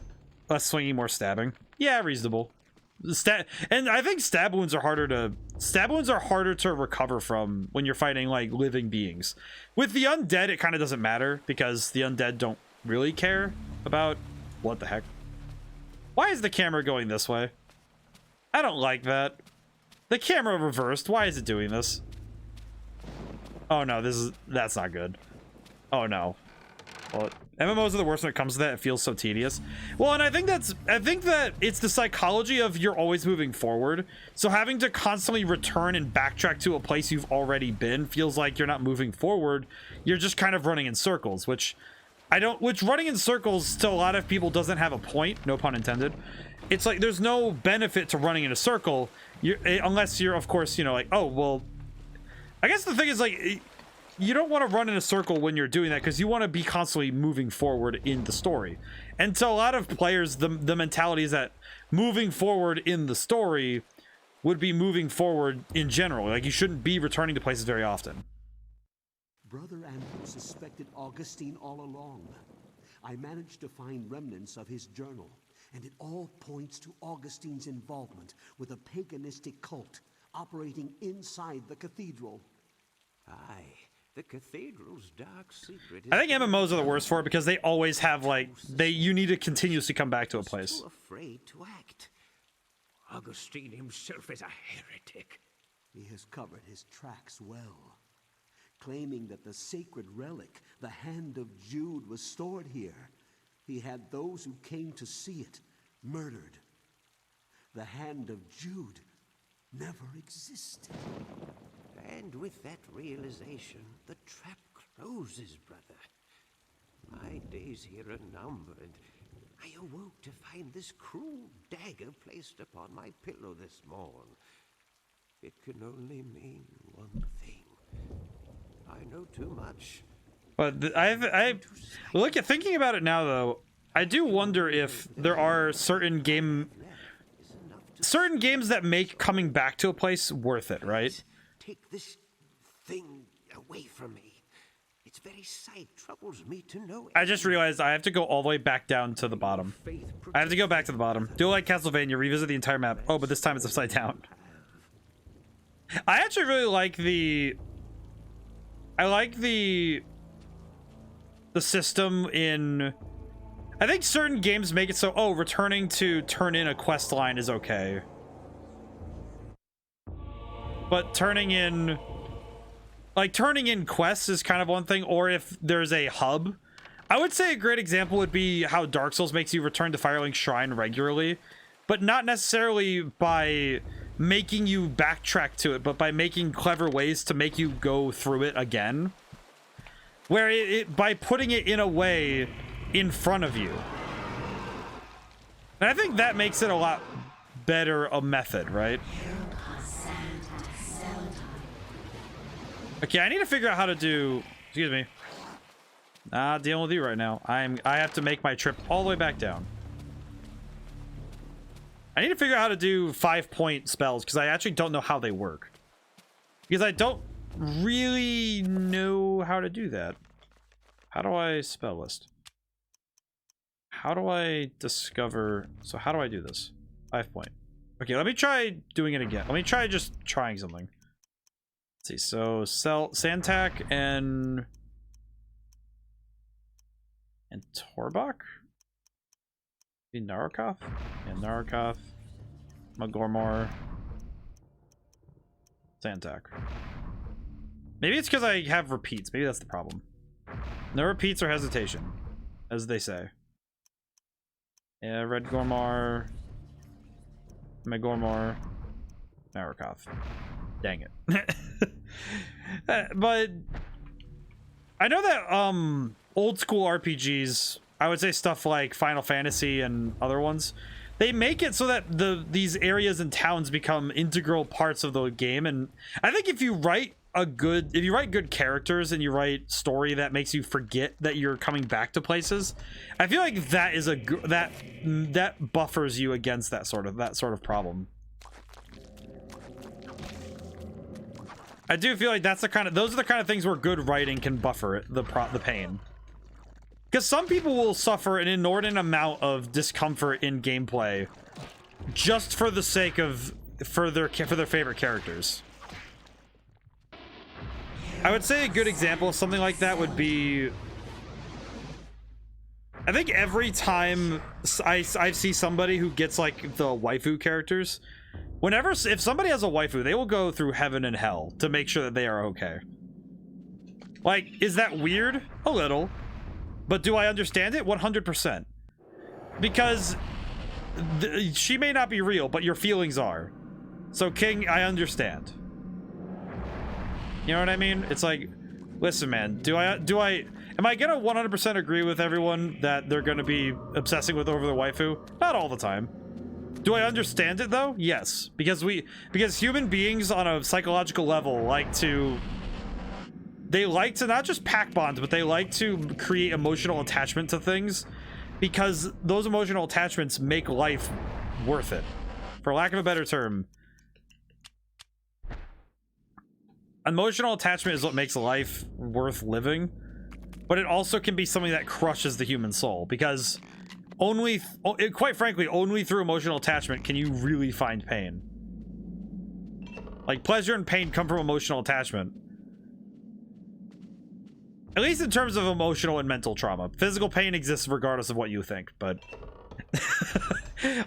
less swinging, more stabbing. Yeah, reasonable. And I think stab wounds are harder to recover from when you're fighting like living beings. With the undead, it kind of doesn't matter because the undead don't really care about what the heck. Why is the camera going this way? I don't like that. The camera reversed. Why is it doing this? Oh no, that's not good. Oh no. Well, MMOs are the worst when it comes to that. It feels so tedious. Well, and I think that it's the psychology of you're always moving forward. So having to constantly return and backtrack to a place you've already been feels like you're not moving forward. You're just kind of running in circles, which running in circles to a lot of people doesn't have a point, no pun intended. It's like there's no benefit to running in a circle unless you're, of course, you know, like, oh, well, I guess the thing is like you don't want to run in a circle when you're doing that because you want to be constantly moving forward in the story. And to a lot of players, the mentality is that moving forward in the story would be moving forward in general. Like, you shouldn't be returning to places very often. Brother Andrew suspected Augustine all along. I managed to find remnants of his journal, and it all points to Augustine's involvement with a paganistic cult operating inside the cathedral. Aye. The cathedral's dark secret. I think MMOs are the worst for it because they always have like you need to continuously come back to a place. Too afraid to act. Augustine himself is a heretic. He has covered his tracks well, claiming that the sacred relic, the Hand of Jude, was stored here. He had those who came to see it murdered. The hand of Jude never existed. And with that realization, the trap closes, brother. My days here are numbered. I awoke to find this cruel dagger placed upon my pillow this morn. It can only mean one thing. I know too much. But I look at thinking about it now though. I do wonder if there are certain games that make coming back to a place worth it, right? Take this thing away from me. Its very sight troubles me to no end. I just realized I have to go all the way back down to the bottom. I have to go back to the bottom. Do like Castlevania, revisit the entire map. Oh, but this time it's upside down. I actually really like the system in, I think certain games make it so, oh, returning to turn in a quest line is okay. But turning in quests is kind of one thing, or if there's a hub. I would say a great example would be how Dark Souls makes you return to Firelink Shrine regularly, but not necessarily by making you backtrack to it, but by making clever ways to make you go through it again. Where by putting it in a way in front of you. And I think that makes it a lot better a method, right? Okay, I need to figure out how to do, excuse me. Not dealing with you right now. I have to make my trip all the way back down. I need to figure out how to do 5-point spells because I actually don't know how they work. Because I don't really know how to do that. How do I spell list? How do I discover? So how do I do this? 5-point. Okay, let me try doing it again. Let me try just trying something. Let's see. So Santak and Torbach? Narakoth? Yeah, Narakoth. Magormor. Santak. Maybe it's because I have repeats. Maybe that's the problem. No repeats or hesitation, as they say. Yeah, Red Gormar. Magormor. Narakoth. Dang it. But I know that old school RPGs, I would say stuff like Final Fantasy and other ones, they make it so that these areas and towns become integral parts of the game. And I think if you write good characters and you write story that makes you forget that you're coming back to places, I feel like that is that buffers you against that sort of problem. I do feel like those are the kind of things where good writing can buffer it, the pain. Because some people will suffer an inordinate amount of discomfort in gameplay just for the sake of for their favorite characters. I would say a good example of something like that would be, I think every time I see somebody who gets like the waifu characters, if somebody has a waifu, they will go through heaven and hell to make sure that they are okay. Like, is that weird? A little. But do I understand it? 100%. Because she may not be real, but your feelings are. So King, I understand. You know what I mean? It's like, listen, man, am I gonna 100% agree with everyone that they're gonna be obsessing with over their waifu? Not all the time. Do I understand it though? Yes, because human beings on a psychological level like to not just pack bonds, but they like to create emotional attachment to things because those emotional attachments make life worth it. For lack of a better term, emotional attachment is what makes life worth living, but it also can be something that crushes the human soul because quite frankly, only through emotional attachment can you really find pain. Like, pleasure and pain come from emotional attachment. At least in terms of emotional and mental trauma. Physical pain exists regardless of what you think, but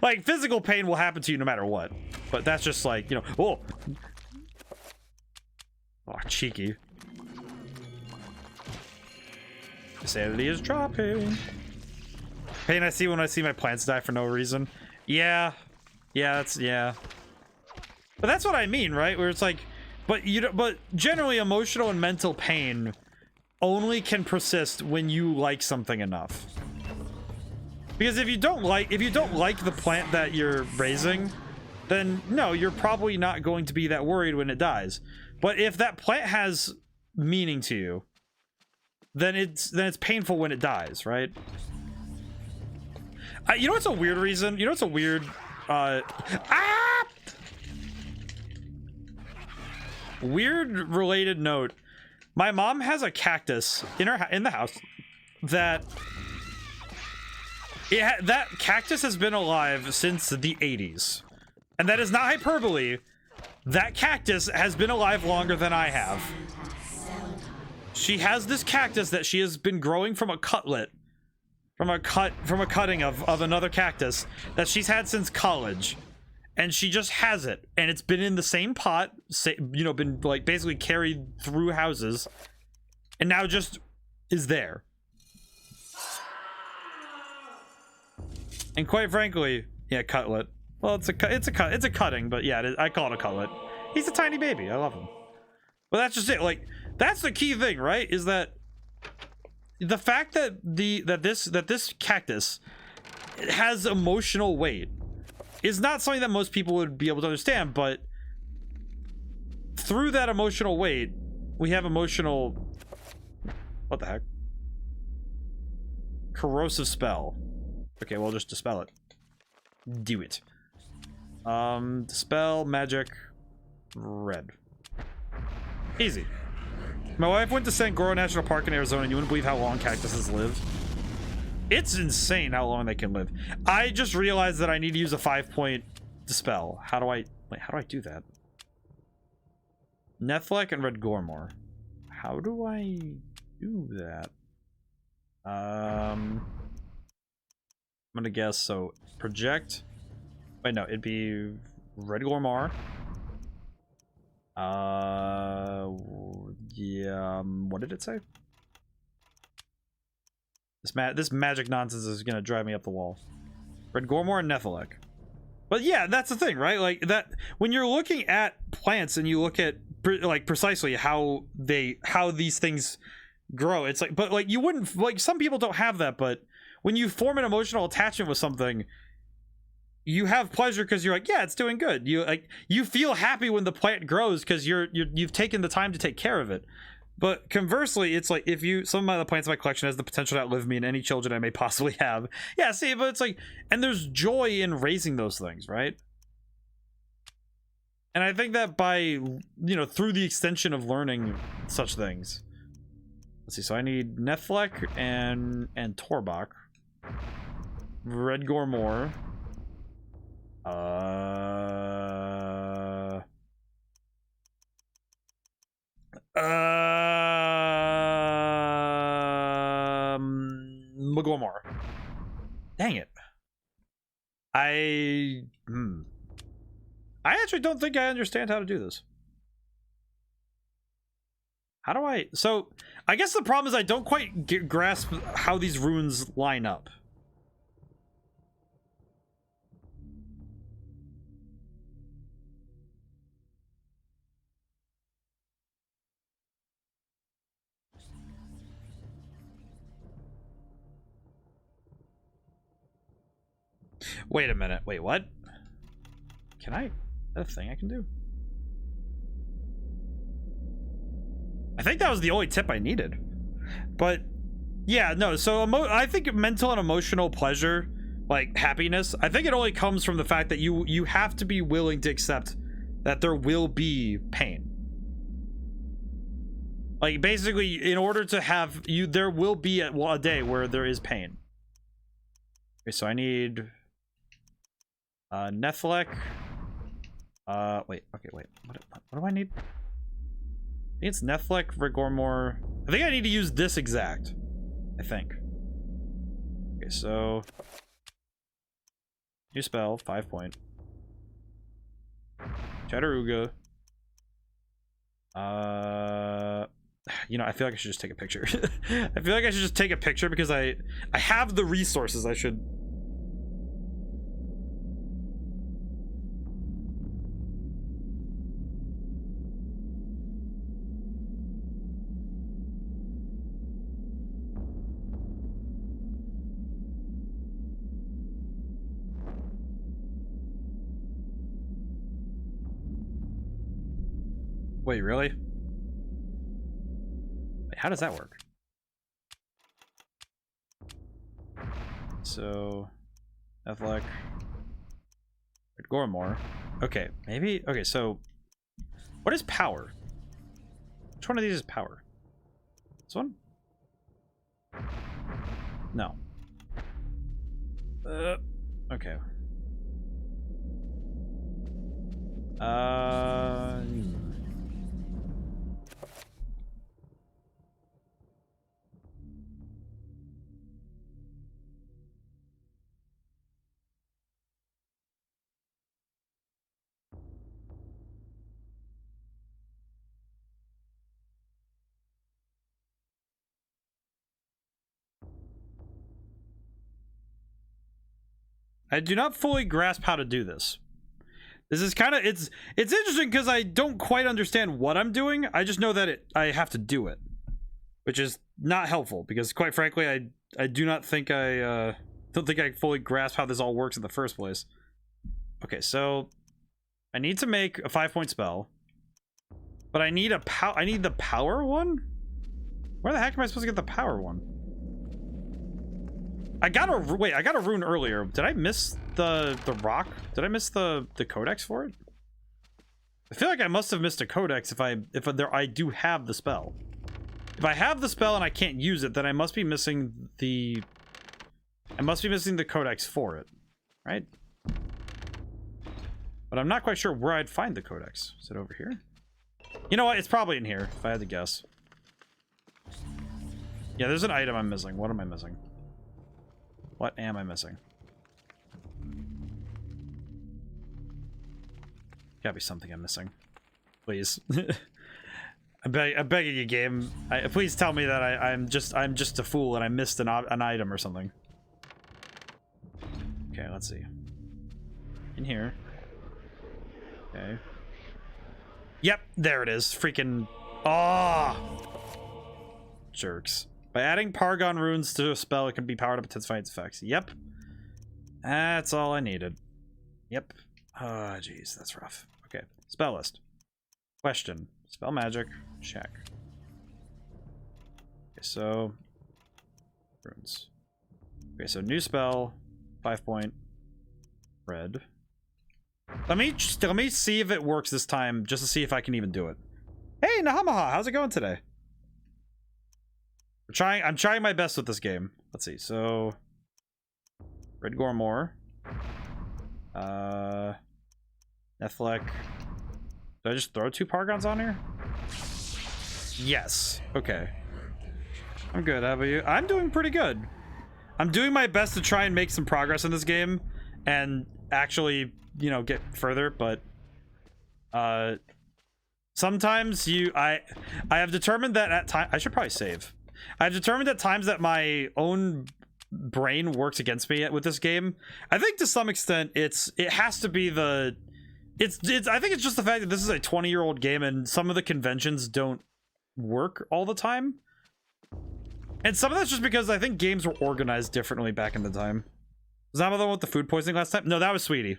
like, physical pain will happen to you no matter what. But that's just like, you know, oh, cheeky. Sanity is dropping. Pain I see when I see my plants die for no reason. Yeah. Yeah, But that's what I mean, right? Where it's like, but generally emotional and mental pain only can persist when you like something enough. Because if you don't like the plant that you're raising, then no, you're probably not going to be that worried when it dies. But if that plant has meaning to you, then it's painful when it dies, right? You know what's a weird reason? You know what's a weird weird related note. My mom has a cactus in the house that that cactus has been alive since the 80s. And that is not hyperbole. That cactus has been alive longer than I have. She has this cactus that she has been growing from a cutting of another cactus that she's had since college. And she just has it, and it's been in the same pot, you know, been like basically carried through houses, and now just is there. And quite frankly, yeah, cutlet. Well, it's a cutting, but yeah, I call it a cutlet. He's a tiny baby. I love him. But that's just it. Like, that's the key thing, right? Is that the fact that this cactus has emotional weight is not something that most people would be able to understand, but through that emotional weight, we have emotional... What the heck? Corrosive spell. Okay, we'll just dispel it. Do it. Dispel, magic, red. Easy. My wife went to San Goro National Park in Arizona, and you wouldn't believe how long cactuses live. It's insane how long they can live. I just realized that I need to use a 5-point dispel. How do I do that? Netflek and Red Gormor. How do I do that? I'm gonna guess, so project. Wait, no, it'd be Red Gormor. Yeah, what did it say? This magic nonsense is gonna drive me up the wall. Red Gormor and Netflek. But yeah, that's the thing, right? Like that when you're looking at plants and you look at like precisely how these things grow, it's like, but like you wouldn't, like some people don't have that, but when you form an emotional attachment with something, you have pleasure because you're like, yeah, it's doing good. You feel happy when the plant grows because you've taken the time to take care of it. But conversely, it's like if some of the plants in my collection has the potential to outlive me and any children I may possibly have. Yeah, see, but it's like, and there's joy in raising those things, right? And I think that by, you know, through the extension of learning such things. Let's see, so I need Netflek and Torbach. Red Gormor. Magormor. Dang it. I actually don't think I understand how to do this. How do I... So, I guess the problem is I don't quite grasp how these runes line up. Wait a minute. Wait, what? Can I... Is that a thing I can do? I think that was the only tip I needed. But, yeah, no, so I think mental and emotional pleasure, like happiness, I think it only comes from the fact that you have to be willing to accept that there will be pain. Like, basically, in order to have... there will be a day where there is pain. Okay, so I need... Netflek. Wait. Okay, wait. What do I need? I think it's Netflek, Rigormore. I think I need to use this exact. I think. Okay, so... New spell, 5-point. Chatteruga. You know, I feel like I should just take a picture. I feel like I should just take a picture because I have the resources. I should. Wait, really? Wait, how does that work? So, Ethelec, Gormore. Okay, maybe. Okay, so what is power? Which one of these is power? This one? No. Okay. I do not fully grasp how to do this. This is kind of, it's interesting because I don't quite understand what I'm doing. I just know that I have to do it, which is not helpful because, quite frankly, I do not think don't think I fully grasp how this all works in the first place. Okay, so I need to make a 5-point spell, but I need I need the power one. Where the heck am I supposed to get the power one? I got a rune earlier. Did I miss the rock? Did I miss the codex for it? I feel like I must have missed a codex if I do have the spell. If I have the spell and I can't use it, then I must be missing the codex for it, right? But I'm not quite sure where I'd find the codex. Is it over here? You know what? It's probably in here, if I had to guess. Yeah, there's an item I'm missing. What am I missing? What am I missing? Gotta be something I'm missing. Please. I'm begging you, game. Please tell me that I'm just a fool and I missed an item or something. Okay, let's see. In here. Okay. Yep, there it is. Freaking... Ah! Jerks. By adding Paragon runes to a spell, it can be powered up to intensify its effects. Yep. That's all I needed. Yep. Ah, jeez, that's rough. Okay. Spell list. Question. Spell magic. Check. Okay, so... runes. Okay, so new spell. 5-point. Red. Let me see if it works this time, just to see if I can even do it. Hey, Nahamaha, how's it going today? I'm trying my best with this game. Let's see. So, Red Gormore, Ethelec. Did I just throw 2 Paragons on here? Yes. Okay. I'm good. How about you? I'm doing pretty good. I'm doing my best to try and make some progress in this game and actually, you know, get further. But sometimes I have determined that at times I should probably save. I've determined at times that my own brain works against me with this game. I think to some extent it has to be I think it's just the fact that this is a 20-year-old game and some of the conventions don't work all the time. And some of that's just because I think games were organized differently back in the time. Was that the one with the food poisoning last time? No, that was Sweetie.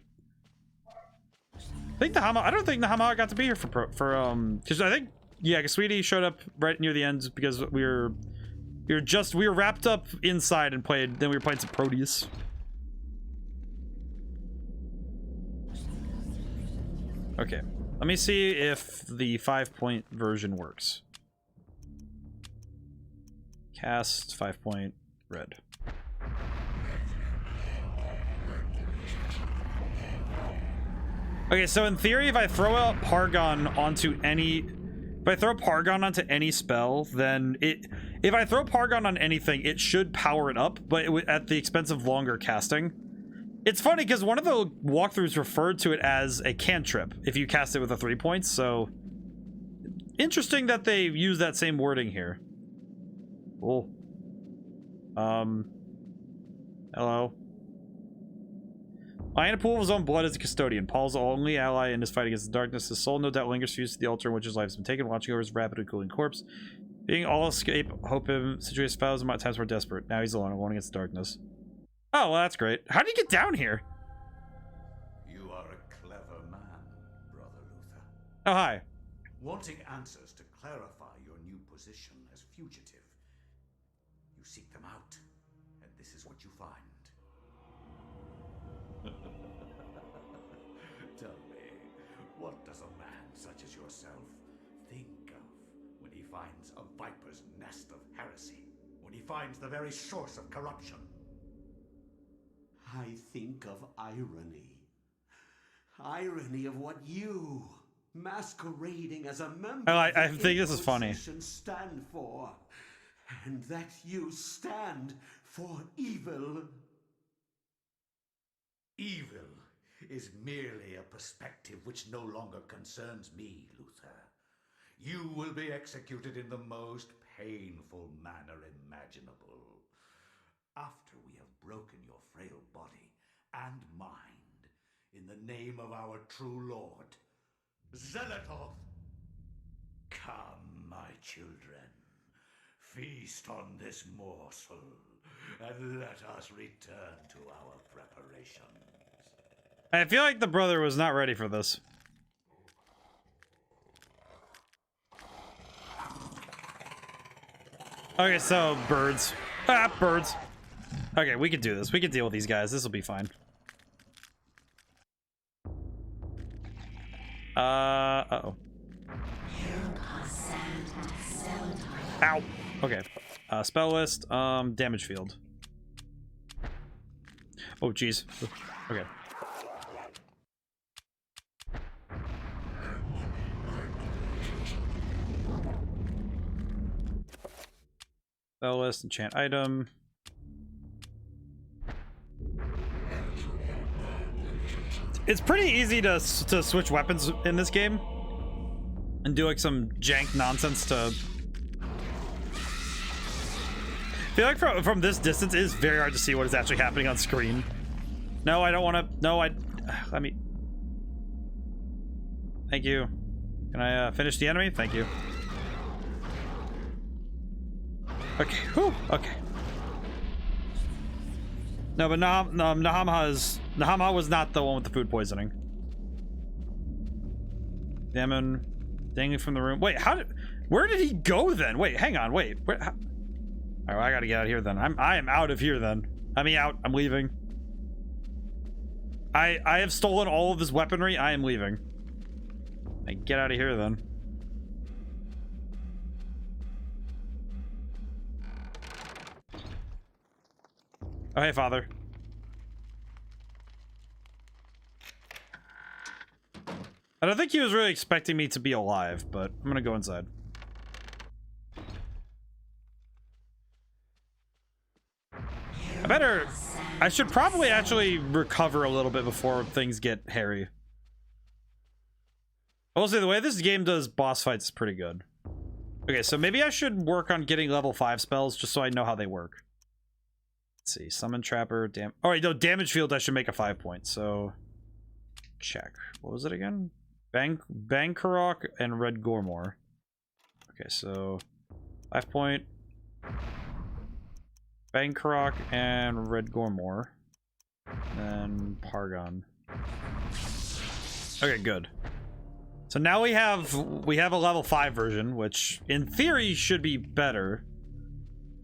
I don't think Nahama got to be here for because I think, yeah, because Sweetie showed up right near the end because we were wrapped up inside and then we were playing some Proteus. Okay, let me see if the 5-point version works. Cast 5-point red. Okay, so in theory, if I throw out Paragon onto any spell, then if I throw Paragon on anything, it should power it up, but at the expense of longer casting. It's funny because one of the walkthroughs referred to it as a cantrip if you cast it with a 3 points, so interesting that they use that same wording here. Cool. Hello. Lying in a pool of his own blood as a custodian. Paul's only ally in his fight against the darkness. His soul no doubt lingers fused to the altar in which his life has been taken, watching over his rapidly cooling corpse. Being all escape, hope him, situated spouse, and at times more desperate. Now he's alone against the darkness. Oh, well, that's great. How did he get down here? You are a clever man, Brother Luther. Oh, hi. Wanting answers to clarify your new position as fugitive, you seek them out, and this is what you find. Tell me, what does a man such as yourself think of when he finds a viper's nest of heresy? When he finds the very source of corruption? I think of irony. Irony of what you, masquerading as a member I of the think this is funny. Inquisition, stand for. And that you stand for evil. Evil is merely a perspective which no longer concerns me, Luther. You will be executed in the most painful manner imaginable. After we have broken your frail body and mind in the name of our true Lord, Xenothoth. Come, my children, feast on this morsel, and let us return to our preparations. I feel like the brother was not ready for this. Okay, so birds. Ah, birds. Okay, we can do this. We can deal with these guys. This will be fine. Uh-oh. Ow. Okay. Spell list. Damage field. Oh, jeez. Okay. Spell list, enchant item. It's pretty easy to switch weapons in this game and do like some jank nonsense to... I feel like from this distance it is very hard to see what is actually happening on screen. No, I don't want to... No, let me... Thank you. Can I finish the enemy? Thank you. Okay, whew, okay. No, but Nahama was not the one with the food poisoning. Demon dangling from the room. Wait, where did he go then? Wait, hang on, wait. All right, well, I gotta get out of here then. I am out of here then. I'm leaving. I have stolen all of his weaponry. I am leaving. I get out of here then. Oh, hey, Father. I don't think he was really expecting me to be alive, but I'm gonna go inside. I should probably actually recover a little bit before things get hairy. I will say the way this game does boss fights is pretty good. Okay, so maybe I should work on getting level 5 spells just so I know how they work. Let's see, summon trapper, alright, no, damage field I should make a 5 point, so check. What was it again? Bankarok and Red Gormor. Okay, so 5 point. Bankarok and Red Gormor. Then Pargon. Okay, good. So now we have a level 5 version, which in theory should be better.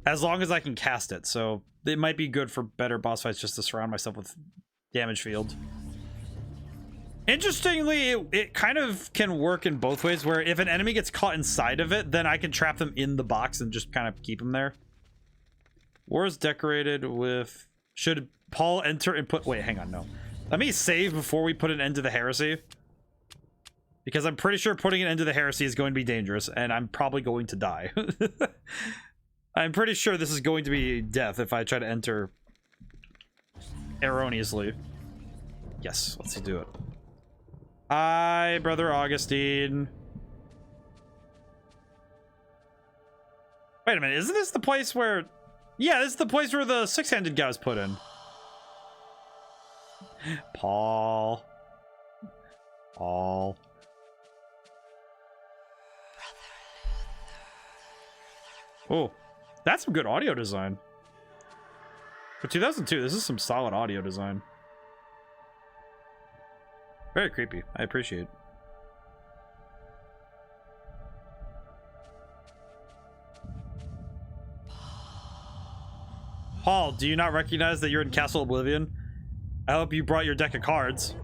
As long as I can cast it, so it might be good for better boss fights just to surround myself with damage field. Interestingly, it kind of can work in both ways, where if an enemy gets caught inside of it, then I can trap them in the box and just kind of keep them there. War is decorated with... Should Paul enter and put... Wait, hang on, no. Let me save before we put an end to the heresy. Because I'm pretty sure putting an end to the heresy is going to be dangerous, and I'm probably going to die. I'm pretty sure this is going to be death if I try to enter erroneously. Yes, let's do it. Hi, Brother Augustine. Wait a minute, isn't this the place where... Yeah, this is the place where the six-handed guy was put in. Paul. Oh, that's some good audio design. For 2002, this is some solid audio design. Very creepy. I appreciate it. Paul, do you not recognize that you're in Castle Oblivion? I hope you brought your deck of cards.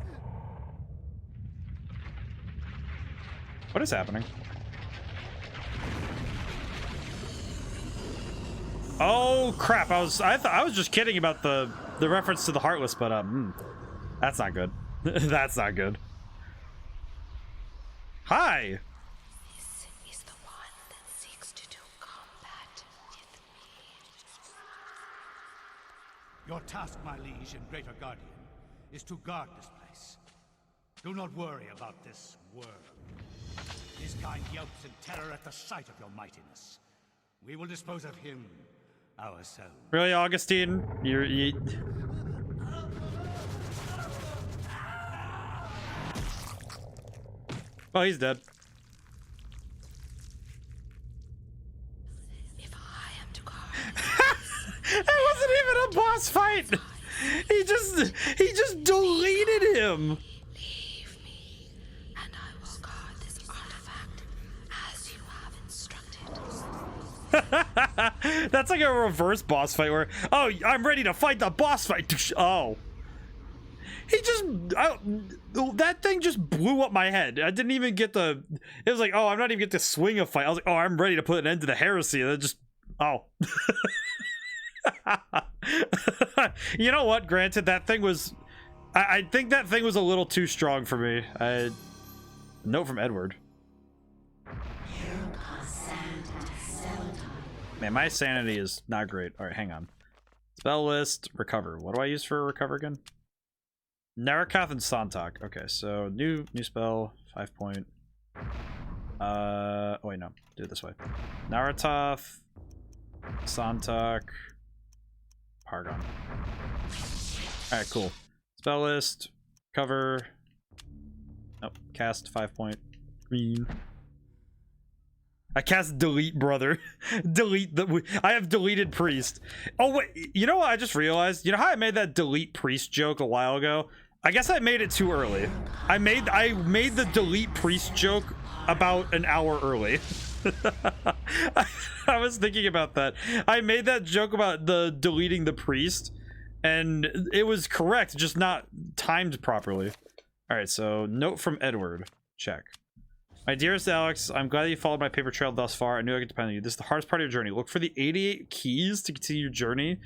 What is happening? Oh crap! I was just kidding about the reference to the Heartless, but that's not good. That's not good. Hi. This is the one that seeks to do combat with me. Your task, my liege and greater guardian, is to guard this place. Do not worry about this worm. His kind yelps in terror at the sight of your mightiness. We will dispose of him ourselves. Really, Augustine? Oh, he's dead. If I am to guard, It wasn't even a boss fight. He just deleted him. leave me, and I will guard this artifact as you have instructed. That's like a reverse boss fight where, oh, I'm ready to fight the boss fight. Oh. That thing just blew up my head. I didn't even get the, it was like, oh, I'm not even get to swing a fight. I was like, oh, I'm ready to put an end to the heresy. And then just, oh. You know what? Granted, that thing was, I think that thing was a little too strong for me. Note from Edward. Man, my sanity is not great. All right, hang on. Spell list, recover. What do I use for recover again? Narakath and Santok. Okay, so new spell, 5 point. Oh wait, no, do it this way. Naratoth, Santok, Pargon. All right, cool. Spell list, cover. Nope, cast 5 point. Green. I cast delete, brother. Delete the. I have deleted priest. Oh wait, you know what? I just realized. You know how I made that delete priest joke a while ago? I guess I made it too early. I made the delete priest joke about an hour early. I was thinking about that. I made that joke about the deleting the priest, and it was correct, just not timed properly. All right, so note from Edward. Check. My dearest Alex, I'm glad that you followed my paper trail thus far. I knew I could depend on you. This is the hardest part of your journey. Look for the 88 keys to continue your journey.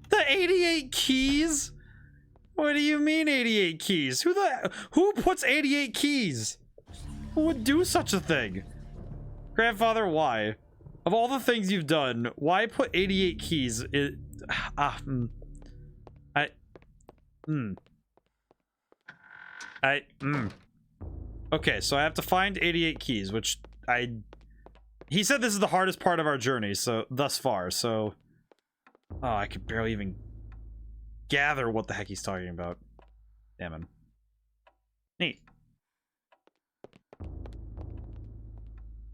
The 88 keys? What do you mean 88 keys? Who puts 88 keys? Who would do such a thing? Grandfather, why? Of all the things you've done, why put 88 keys? Okay, so I have to find 88 keys, which he said this is the hardest part of our journey, so thus far, so I could barely even gather what the heck he's talking about. Damn him. Neat.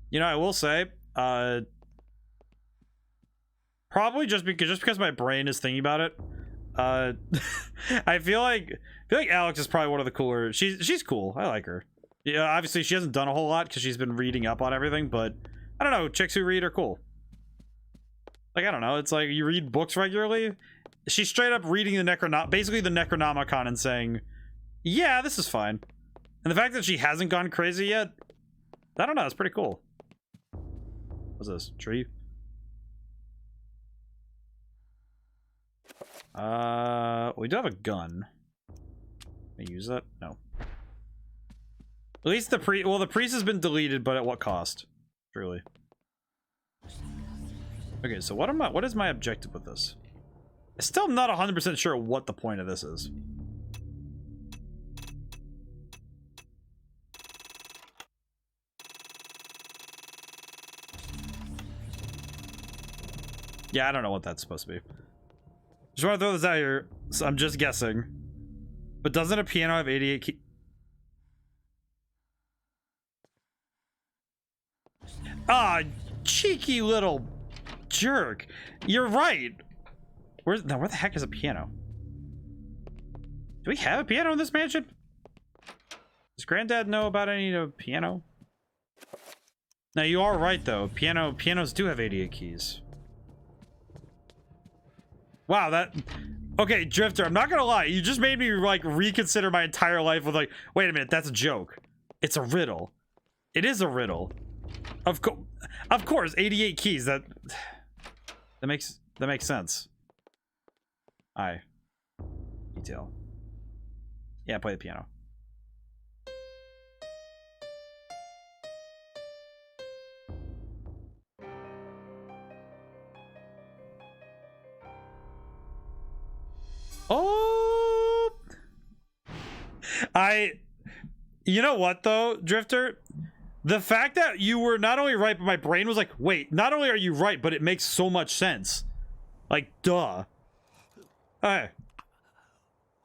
You know, I will say, probably just because my brain is thinking about it, I feel like Alex is probably one of the cooler. She's cool. I like her. Yeah, obviously she hasn't done a whole lot because she's been reading up on everything, but I don't know, chicks who read are cool. Like, I don't know, it's like you read books regularly. She's straight up reading the basically the Necronomicon and saying, yeah, this is fine. And the fact that she hasn't gone crazy yet, I don't know, it's pretty cool. What's this? Tree? We do have a gun. Can I use that? No. At least the priest has been deleted, but at what cost? Truly. Okay, so what is my objective with this? I'm still not 100% sure what the point of this is. Yeah, I don't know what that's supposed to be. Just want to throw this out here. So I'm just guessing. But doesn't a piano have 88 keys? Ah, cheeky little jerk. You're right. Where the heck is a piano? Do we have a piano in this mansion? Does Granddad know about any piano? Now you are right though. Pianos do have 88 keys. Wow, that... Okay, Drifter, I'm not gonna lie. You just made me, like, reconsider my entire life with, like, wait a minute, that's a joke. It's a riddle. It is a riddle. Of course, 88 keys. That makes sense. Aye. Detail. Yeah, play the piano. Oh, you know what though, Drifter? The fact that you were not only right, but my brain was like, wait, not only are you right, but it makes so much sense. Like, duh. Hey.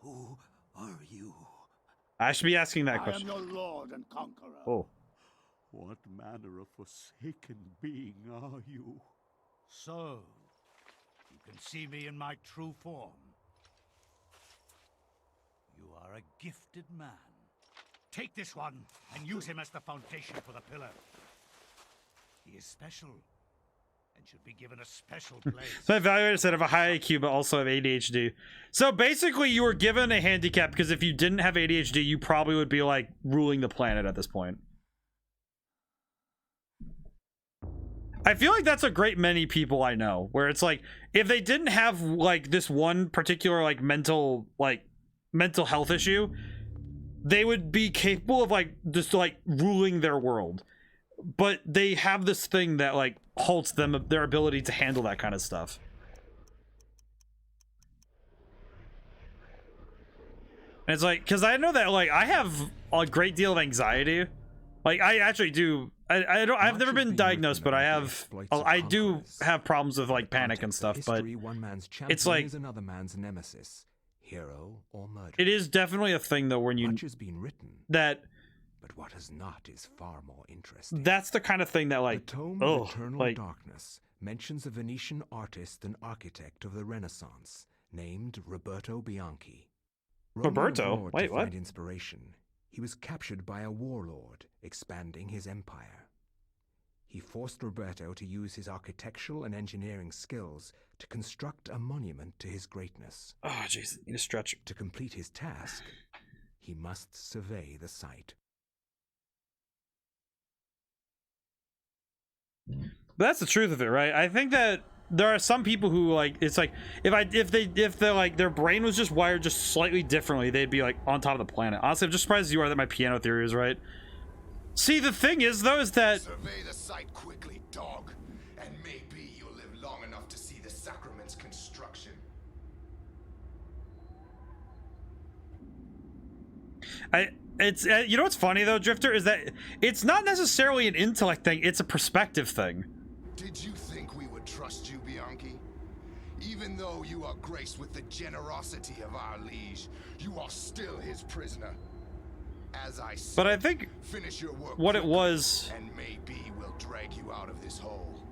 Who are you? I should be asking that question. I am your lord and conqueror. Oh. What manner of forsaken being are you? So, you can see me in my true form. You are a gifted man. Take this one and use him as the foundation for the pillar. He is special and should be given a special place. So evaluator said have a high IQ but also have ADHD. So basically you were given a handicap because if you didn't have ADHD, you probably would be like ruling the planet at this point. I feel like that's a great many people I know where it's like if they didn't have like this one particular like mental health issue, they would be capable of like just like ruling their world, but they have this thing that like halts them their ability to handle that kind of stuff. And it's like, because I know that like I have a great deal of anxiety. Like I actually do. I've never been diagnosed, but I do have problems with like panic and stuff. But it's like another man's nemesis. Hero or murder. It is definitely a thing though when you much has been written that but what has not is far more interesting. That's the kind of thing that like the Tome of Eternal Darkness mentions a Venetian artist and architect of the Renaissance named Roberto Bianchi. Roberto? Wait, what? To find inspiration, he was captured by a warlord expanding his empire. He forced Roberto to use his architectural and engineering skills to construct a monument to his greatness. Oh, jeez, need to stretch. To complete his task, he must survey the site. But that's the truth of it, right? I think that there are some people who like it's like if they're like their brain was just wired just slightly differently, they'd be like on top of the planet. Honestly, I'm just surprised you are that my piano theory is right. See, the thing is though is that survey the site quickly, dog, and maybe you'll live long enough to see the sacrament's construction. It's you know what's funny though, Drifter, is that it's not necessarily an intellect thing, it's a perspective thing. Did you think we would trust you, Bianchi? Even though you are graced with the generosity of our liege, you are still his prisoner. As I said, but I think finish your work what quickly, it was, and maybe we'll drag you out of this hole.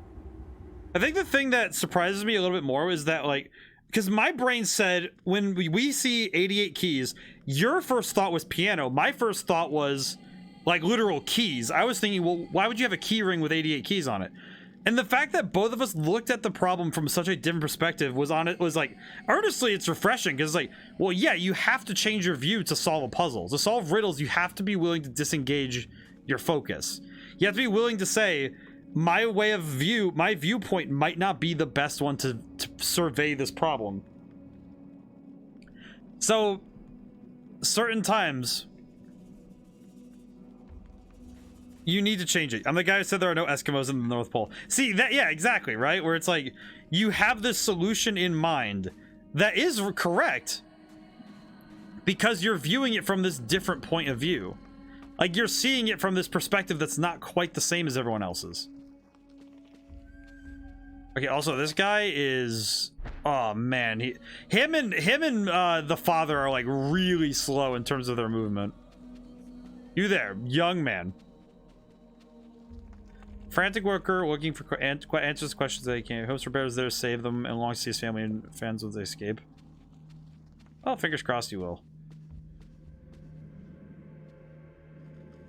I think the thing that surprises me a little bit more is that like, because my brain said when we see 88 keys, your first thought was piano. My first thought was like literal keys. I was thinking, well, why would you have a key ring with 88 keys on it? And the fact that both of us looked at the problem from such a different perspective was like, earnestly, it's refreshing because like, well, yeah, you have to change your view to solve a puzzle. To solve riddles, you have to be willing to disengage your focus. You have to be willing to say, my way of view, my viewpoint might not be the best one to survey this problem. So, certain times, you need to change it. I'm the guy who said there are no Eskimos in the North Pole. See, that, yeah, exactly, right? Where it's like, you have this solution in mind that is correct because you're viewing it from this different point of view. Like, you're seeing it from this perspective that's not quite the same as everyone else's. Okay, also this guy is, oh man, him and the father are like really slow in terms of their movement. You there, young man. Frantic worker looking for answers to questions that he can't. Hopes repairs there to save them and longs to see his family and fans as they escape. Well, fingers crossed you will.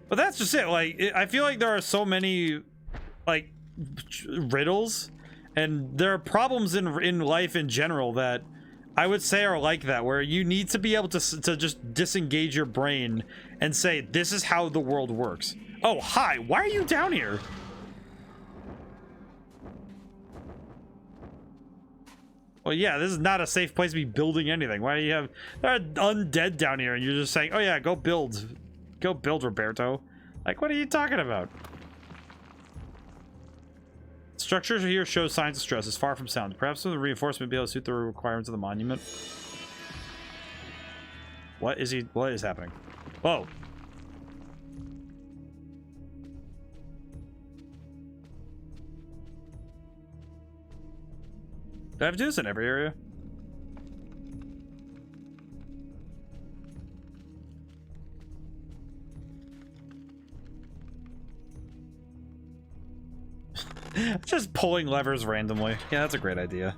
But that's just it. Like, I feel like there are so many, like, riddles, and there are problems in life in general that I would say are like that, where you need to be able to just disengage your brain and say, this is how the world works. Oh, hi, why are you down here? Well, yeah, this is not a safe place to be building anything. Why do you have undead down here and you're just saying, oh yeah, go build. Go build, Roberto. Like, what are you talking about? Structure here shows signs of stress. It's far from sound. Perhaps with the reinforcement be able to suit the requirements of the monument. What is happening? Whoa. Do I have to do this in every area? Just pulling levers randomly. Yeah, that's a great idea.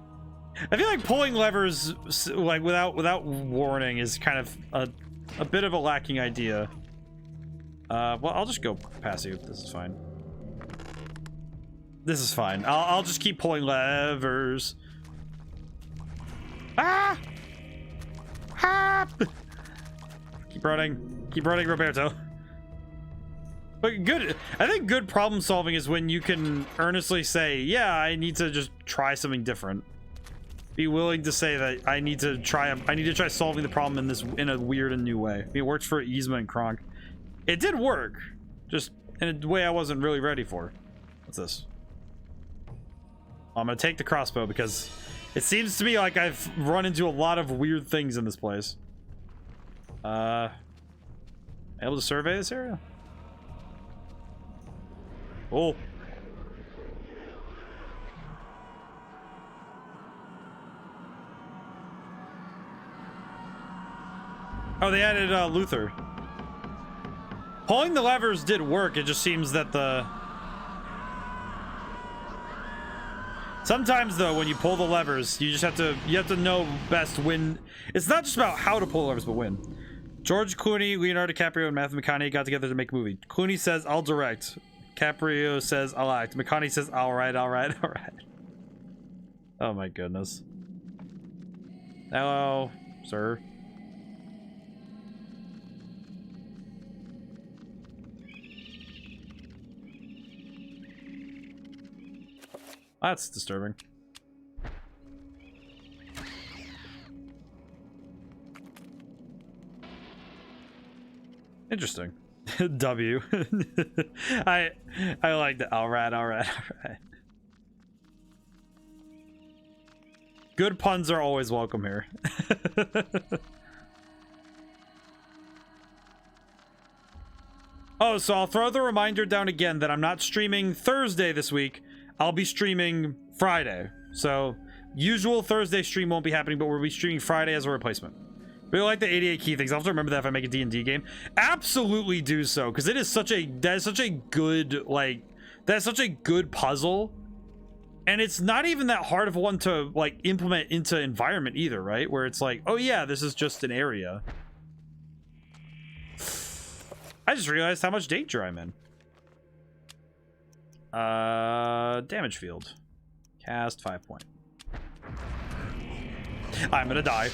I feel like pulling levers like without warning is kind of a bit of a lacking idea. Well, I'll just go past you. This is fine. This is fine. I'll just keep pulling levers. Ah! Ah! Keep running, Roberto. But good, I think good problem solving is when you can earnestly say, yeah, I need to just try something different. Be willing to say that I need to try solving the problem in a weird and new way. It worked for Yzma and Kronk. It did work, just in a way I wasn't really ready for. What's this? I'm gonna take the crossbow because it seems to me like I've run into a lot of weird things in this place. Able to survey this area? Oh. Oh, they added Luther. Pulling the levers did work. It just seems that sometimes though, when you pull the levers, you have to know best when. It's not just about how to pull the levers, but when. George Clooney, Leonardo DiCaprio, and Matthew McConaughey got together to make a movie. Clooney says, "I'll direct." Caprio says, "I'll act." McConaughey says, "All right, all right, all right." Oh my goodness. Hello, sir. That's disturbing. Interesting. W. I like that. All right, all right, all right. Good puns are always welcome here. Oh, so I'll throw the reminder down again that I'm not streaming Thursday this week. I'll be streaming Friday. So, usual Thursday stream won't be happening, but we'll be streaming Friday as a replacement. Really like the 88 key things. I'll have to remember that if I make a D&D game. Absolutely do so, because it is such a good puzzle. And it's not even that hard of one to like implement into environment either, right? Where it's like, oh yeah, this is just an area. I just realized how much danger I'm in. Damage field. Cast 5 point. I'm gonna die.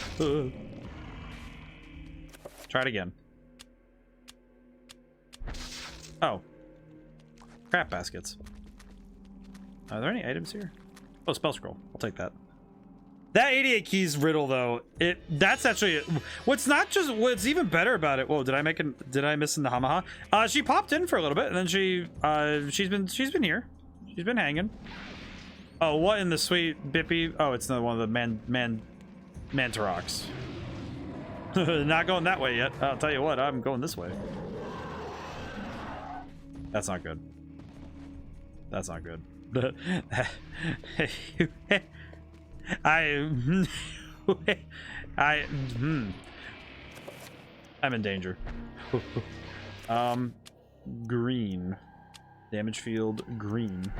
Try it again. Oh. Crap baskets. Are there any items here? Oh, spell scroll. I'll take that. That 88 keys riddle though, that's actually what's even better about it. Whoa, did I miss in the Hamaha? She popped in for a little bit and then she's been here. She's been hanging. Oh, what in the sweet bippy? Oh, it's another one of the Mantaroks. Not going that way yet. I'll tell you what, I'm going this way. That's not good. That's not good. I'm in danger. Green. Damage field green.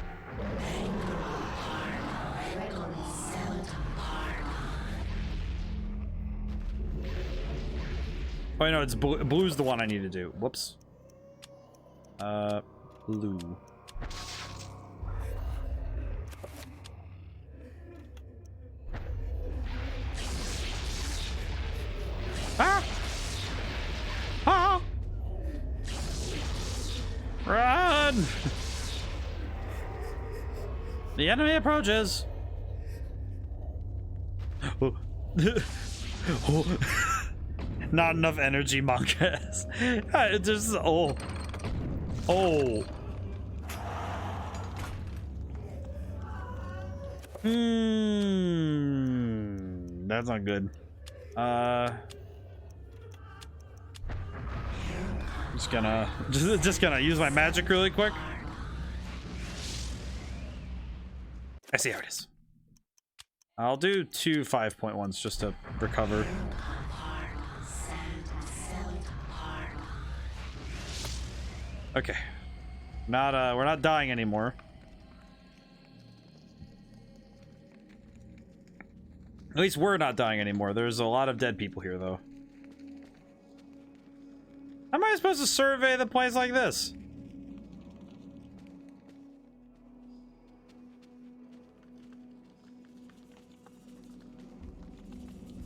Oh, no, it's blue. Blue's the one I need to do. Whoops. Blue. Ah! Ah! Run! The enemy approaches. Oh. Oh. Not enough energy, monkas. It just oh. That's not good. Just gonna use my magic really quick. I see how it is. I'll do 2 5.1s just to recover. Okay. We're not dying anymore. At least we're not dying anymore. There's a lot of dead people here, though. How am I supposed to survey the place like this?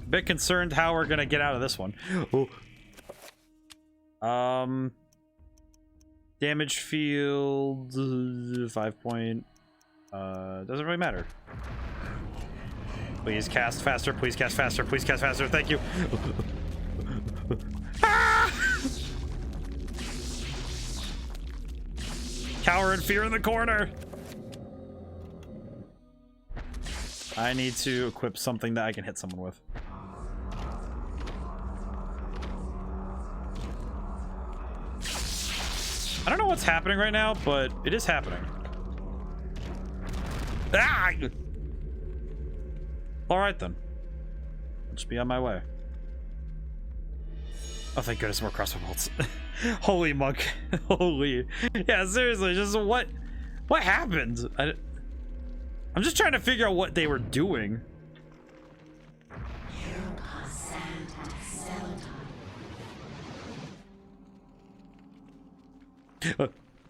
A bit concerned how we're gonna get out of this one. Oh. Damage field 5 point. Doesn't really matter. Please cast faster. Please cast faster. Please cast faster. Thank you. Ah! Cower in fear in the corner. I need to equip something that I can hit someone with. I don't know what's happening right now, but it is happening. Ah! All right, then. I'll just be on my way. Oh, thank goodness, more crossbow bolts. Holy monk. Holy. Yeah, seriously, just what happened? I'm just trying to figure out what they were doing.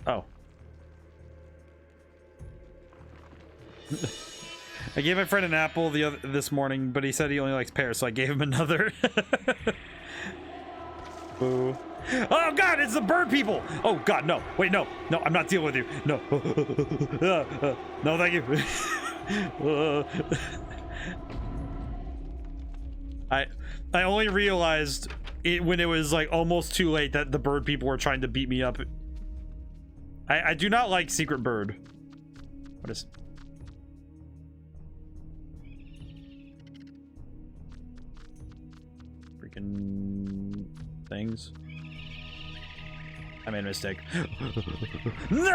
Oh. I gave my friend an apple this morning, but he said he only likes pears, so I gave him another. Boo. Oh god, it's the bird people! Oh god, no. Wait, no. No, I'm not dealing with you. No. No, thank you. I only realized it when it was like almost too late that the bird people were trying to beat me up. I do not like secret bird. What is... Freaking things. I made a mistake. No!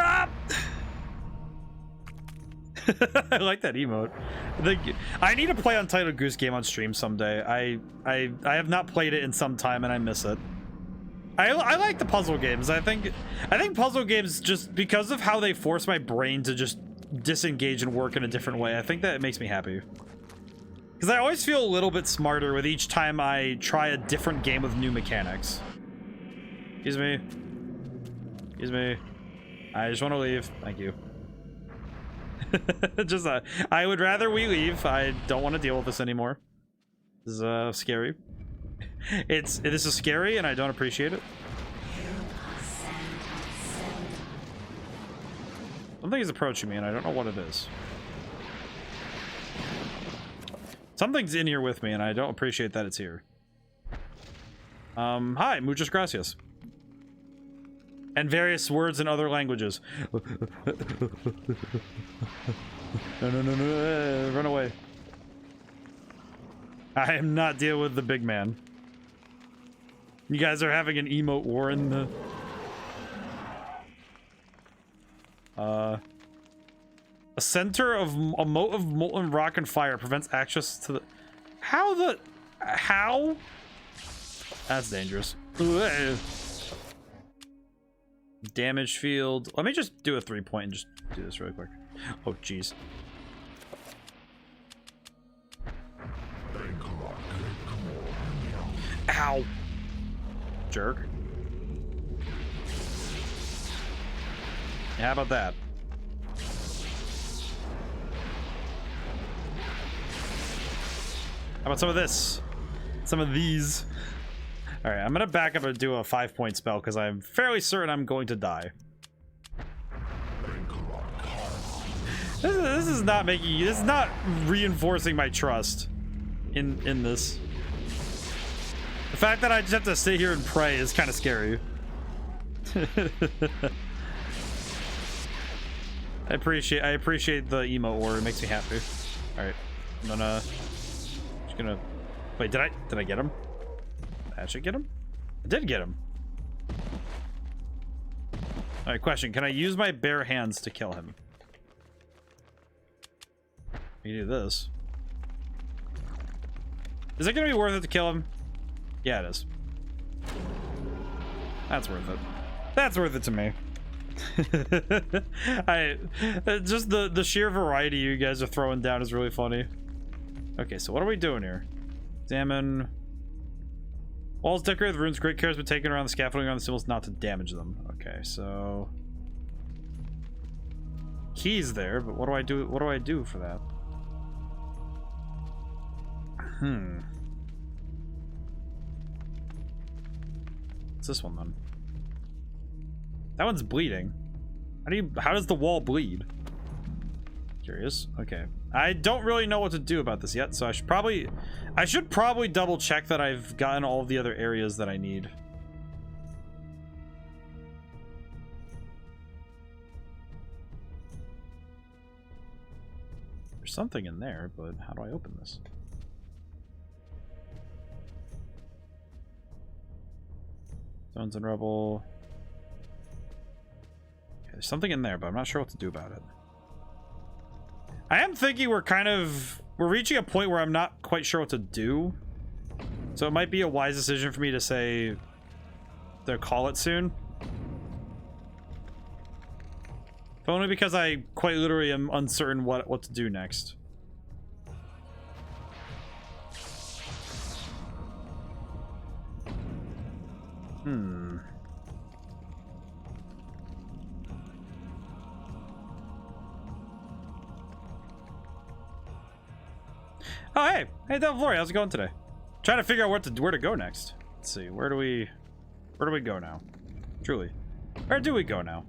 I like that emote. I need to play Untitled Goose Game on stream someday. I have not played it in some time and I miss it. I like the puzzle games. I think puzzle games, just because of how they force my brain to just disengage and work in a different way, I think that it makes me happy. Because I always feel a little bit smarter with each time I try a different game with new mechanics. Excuse me. Excuse me. I just want to leave. Thank you. Just I would rather we leave. I don't want to deal with this anymore. This is scary. This is scary and I don't appreciate it. Something is approaching me and I don't know what it is. Something's in here with me and I don't appreciate that it's here. Hi, muchas gracias. And various words in other languages. No, run away. I am not dealing with the big man. You guys are having an emote war in the... A center of a moat of molten rock and fire prevents access to the... How? That's dangerous. Damage field. Let me just do a 3-point and just do this really quick. Oh, jeez. Ow. Jerk. How about that? How about some of this? Some of these. All right, I'm gonna back up and do a 5-point spell because I'm fairly certain I'm going to die. This is not making. This is not reinforcing my trust in this. The fact that I just have to sit here and pray is kind of scary. I appreciate the emo ore. It makes me happy. All right, I'm just gonna wait. Did I get him? Did I actually get him? I did get him. All right, question: can I use my bare hands to kill him? You do this. Is it gonna be worth it to kill him? Yeah, it is. That's worth it. That's worth it to me. Just the sheer variety you guys are throwing down is really funny. Okay, so what are we doing here? Examine. Walls decorated with runes. Great care has been taken around the scaffolding around the symbols not to damage them. Okay, so keys there, but what do I do? What do I do for that? What's this one then? That one's bleeding. How does the wall bleed? Curious. Okay. I don't really know what to do about this yet, so I should probably double check that I've gotten all of the other areas that I need. There's something in there, but how do I open this? Stones and rubble. Okay, there's something in there, but I'm not sure what to do about it. I am thinking we're reaching a point where I'm not quite sure what to do. So it might be a wise decision for me to say to call it soon. If only because I quite literally am uncertain what to do next. Oh, hey Devil Flory, how's it going today? Trying to figure out where to go next. Let's see, where do we go now? Truly, where do we go now?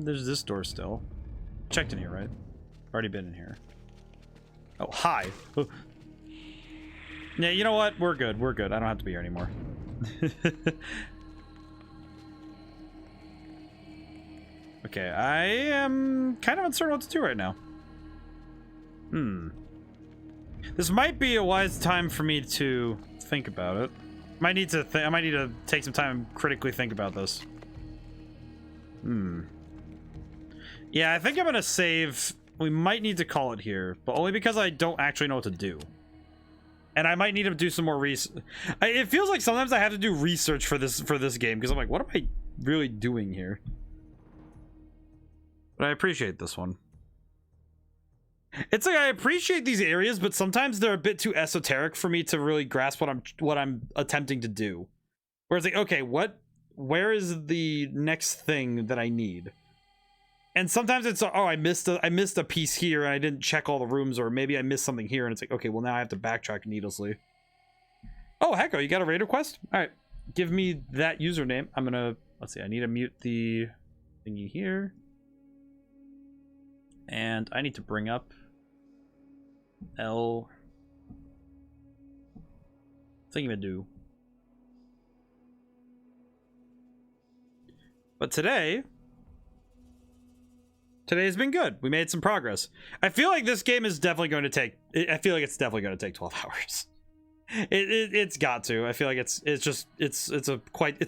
There's this door still. Checked in here, right? Already been in here. Oh, hi. Oh. Yeah, you know what? We're good. We're good. I don't have to be here anymore. Okay, I am kind of uncertain what to do right now. This might be a wise time for me to think about it. I might need to take some time and critically think about this. Yeah, I think I'm gonna save. We might need to call it here, but only because I don't actually know what to do. And I might need to do some more research. It feels like sometimes I have to do research for this game because I'm like, what am I really doing here? But I appreciate this one. It's like I appreciate these areas, but sometimes they're a bit too esoteric for me to really grasp what I'm attempting to do. Where it's like, okay, where is the next thing that I need? And sometimes it's, oh, I missed a piece here and I didn't check all the rooms, or maybe I missed something here and it's like, okay, well now I have to backtrack needlessly. Oh, Hecko, you got a raid request? All right, give me that username. I'm gonna, let's see, I need to mute the thingy here. And I need to bring up L thingamadoo. But today's been good. We made some progress. I feel like this game is definitely going to take. I feel like it's definitely going to take 12 hours. It's got to. I feel like it's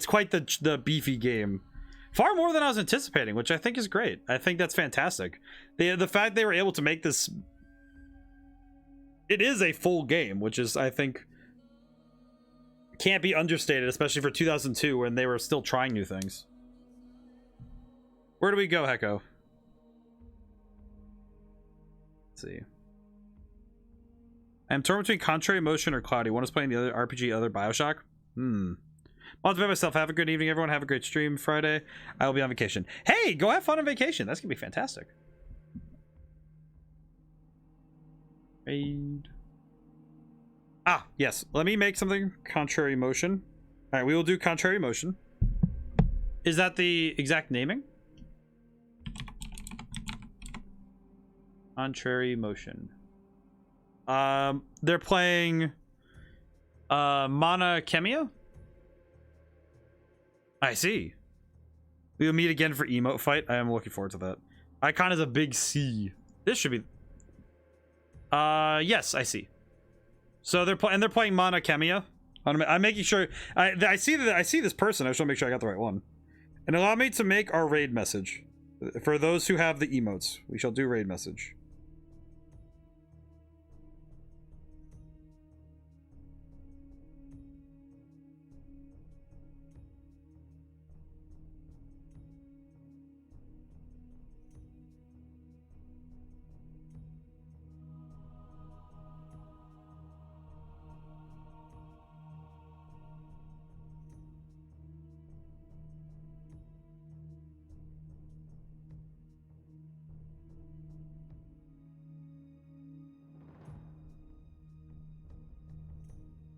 quite the beefy game Far more than I was anticipating, which I think is great. I think that's fantastic. The fact they were able to make this, it is a full game, which is, I think, can't be understated, especially for 2002 when they were still trying new things. Where do we go, Hecko? Let's see. I'm torn between Contrary Motion or Cloudy. One is playing the other RPG, other Bioshock. I'll have to bet myself. Have a good evening, everyone. Have a great stream Friday. I will be on vacation. Hey, go have fun on vacation. That's gonna be fantastic. Raid. Ah, yes. Let me make something. Contrary Motion. All right, we will do Contrary Motion. Is that the exact naming? Contrary Motion. They're playing Mana Chemia. I see. We will meet again for emote fight. I am looking forward to that. Icon is a big C. This should be. Yes, I see. So they're playing Mana Chemia. I'm making sure. I see that. I see this person. I just want to make sure I got the right one. And allow me to make our raid message for those who have the emotes. We shall do raid message.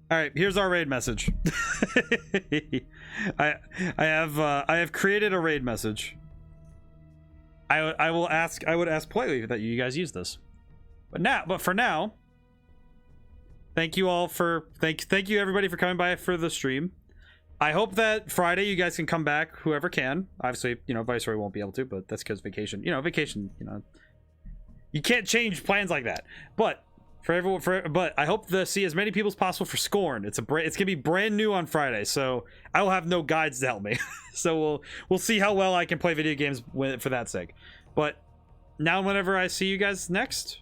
All right, here's our raid message. I have created a raid message. I would ask politely that you guys use this. But for now, thank you all for thank you everybody for coming by for the stream. I hope that Friday you guys can come back, whoever can. Obviously, you know, Viceroy won't be able to, but that's because vacation. You know, vacation, you know. You can't change plans like that. But for everyone, but I hope to see as many people as possible for Scorn. It's gonna be brand new on Friday, so I will have no guides to help me. So we'll see how well I can play video games for that sake. But now, whenever I see you guys next,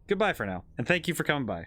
goodbye for now, and thank you for coming by.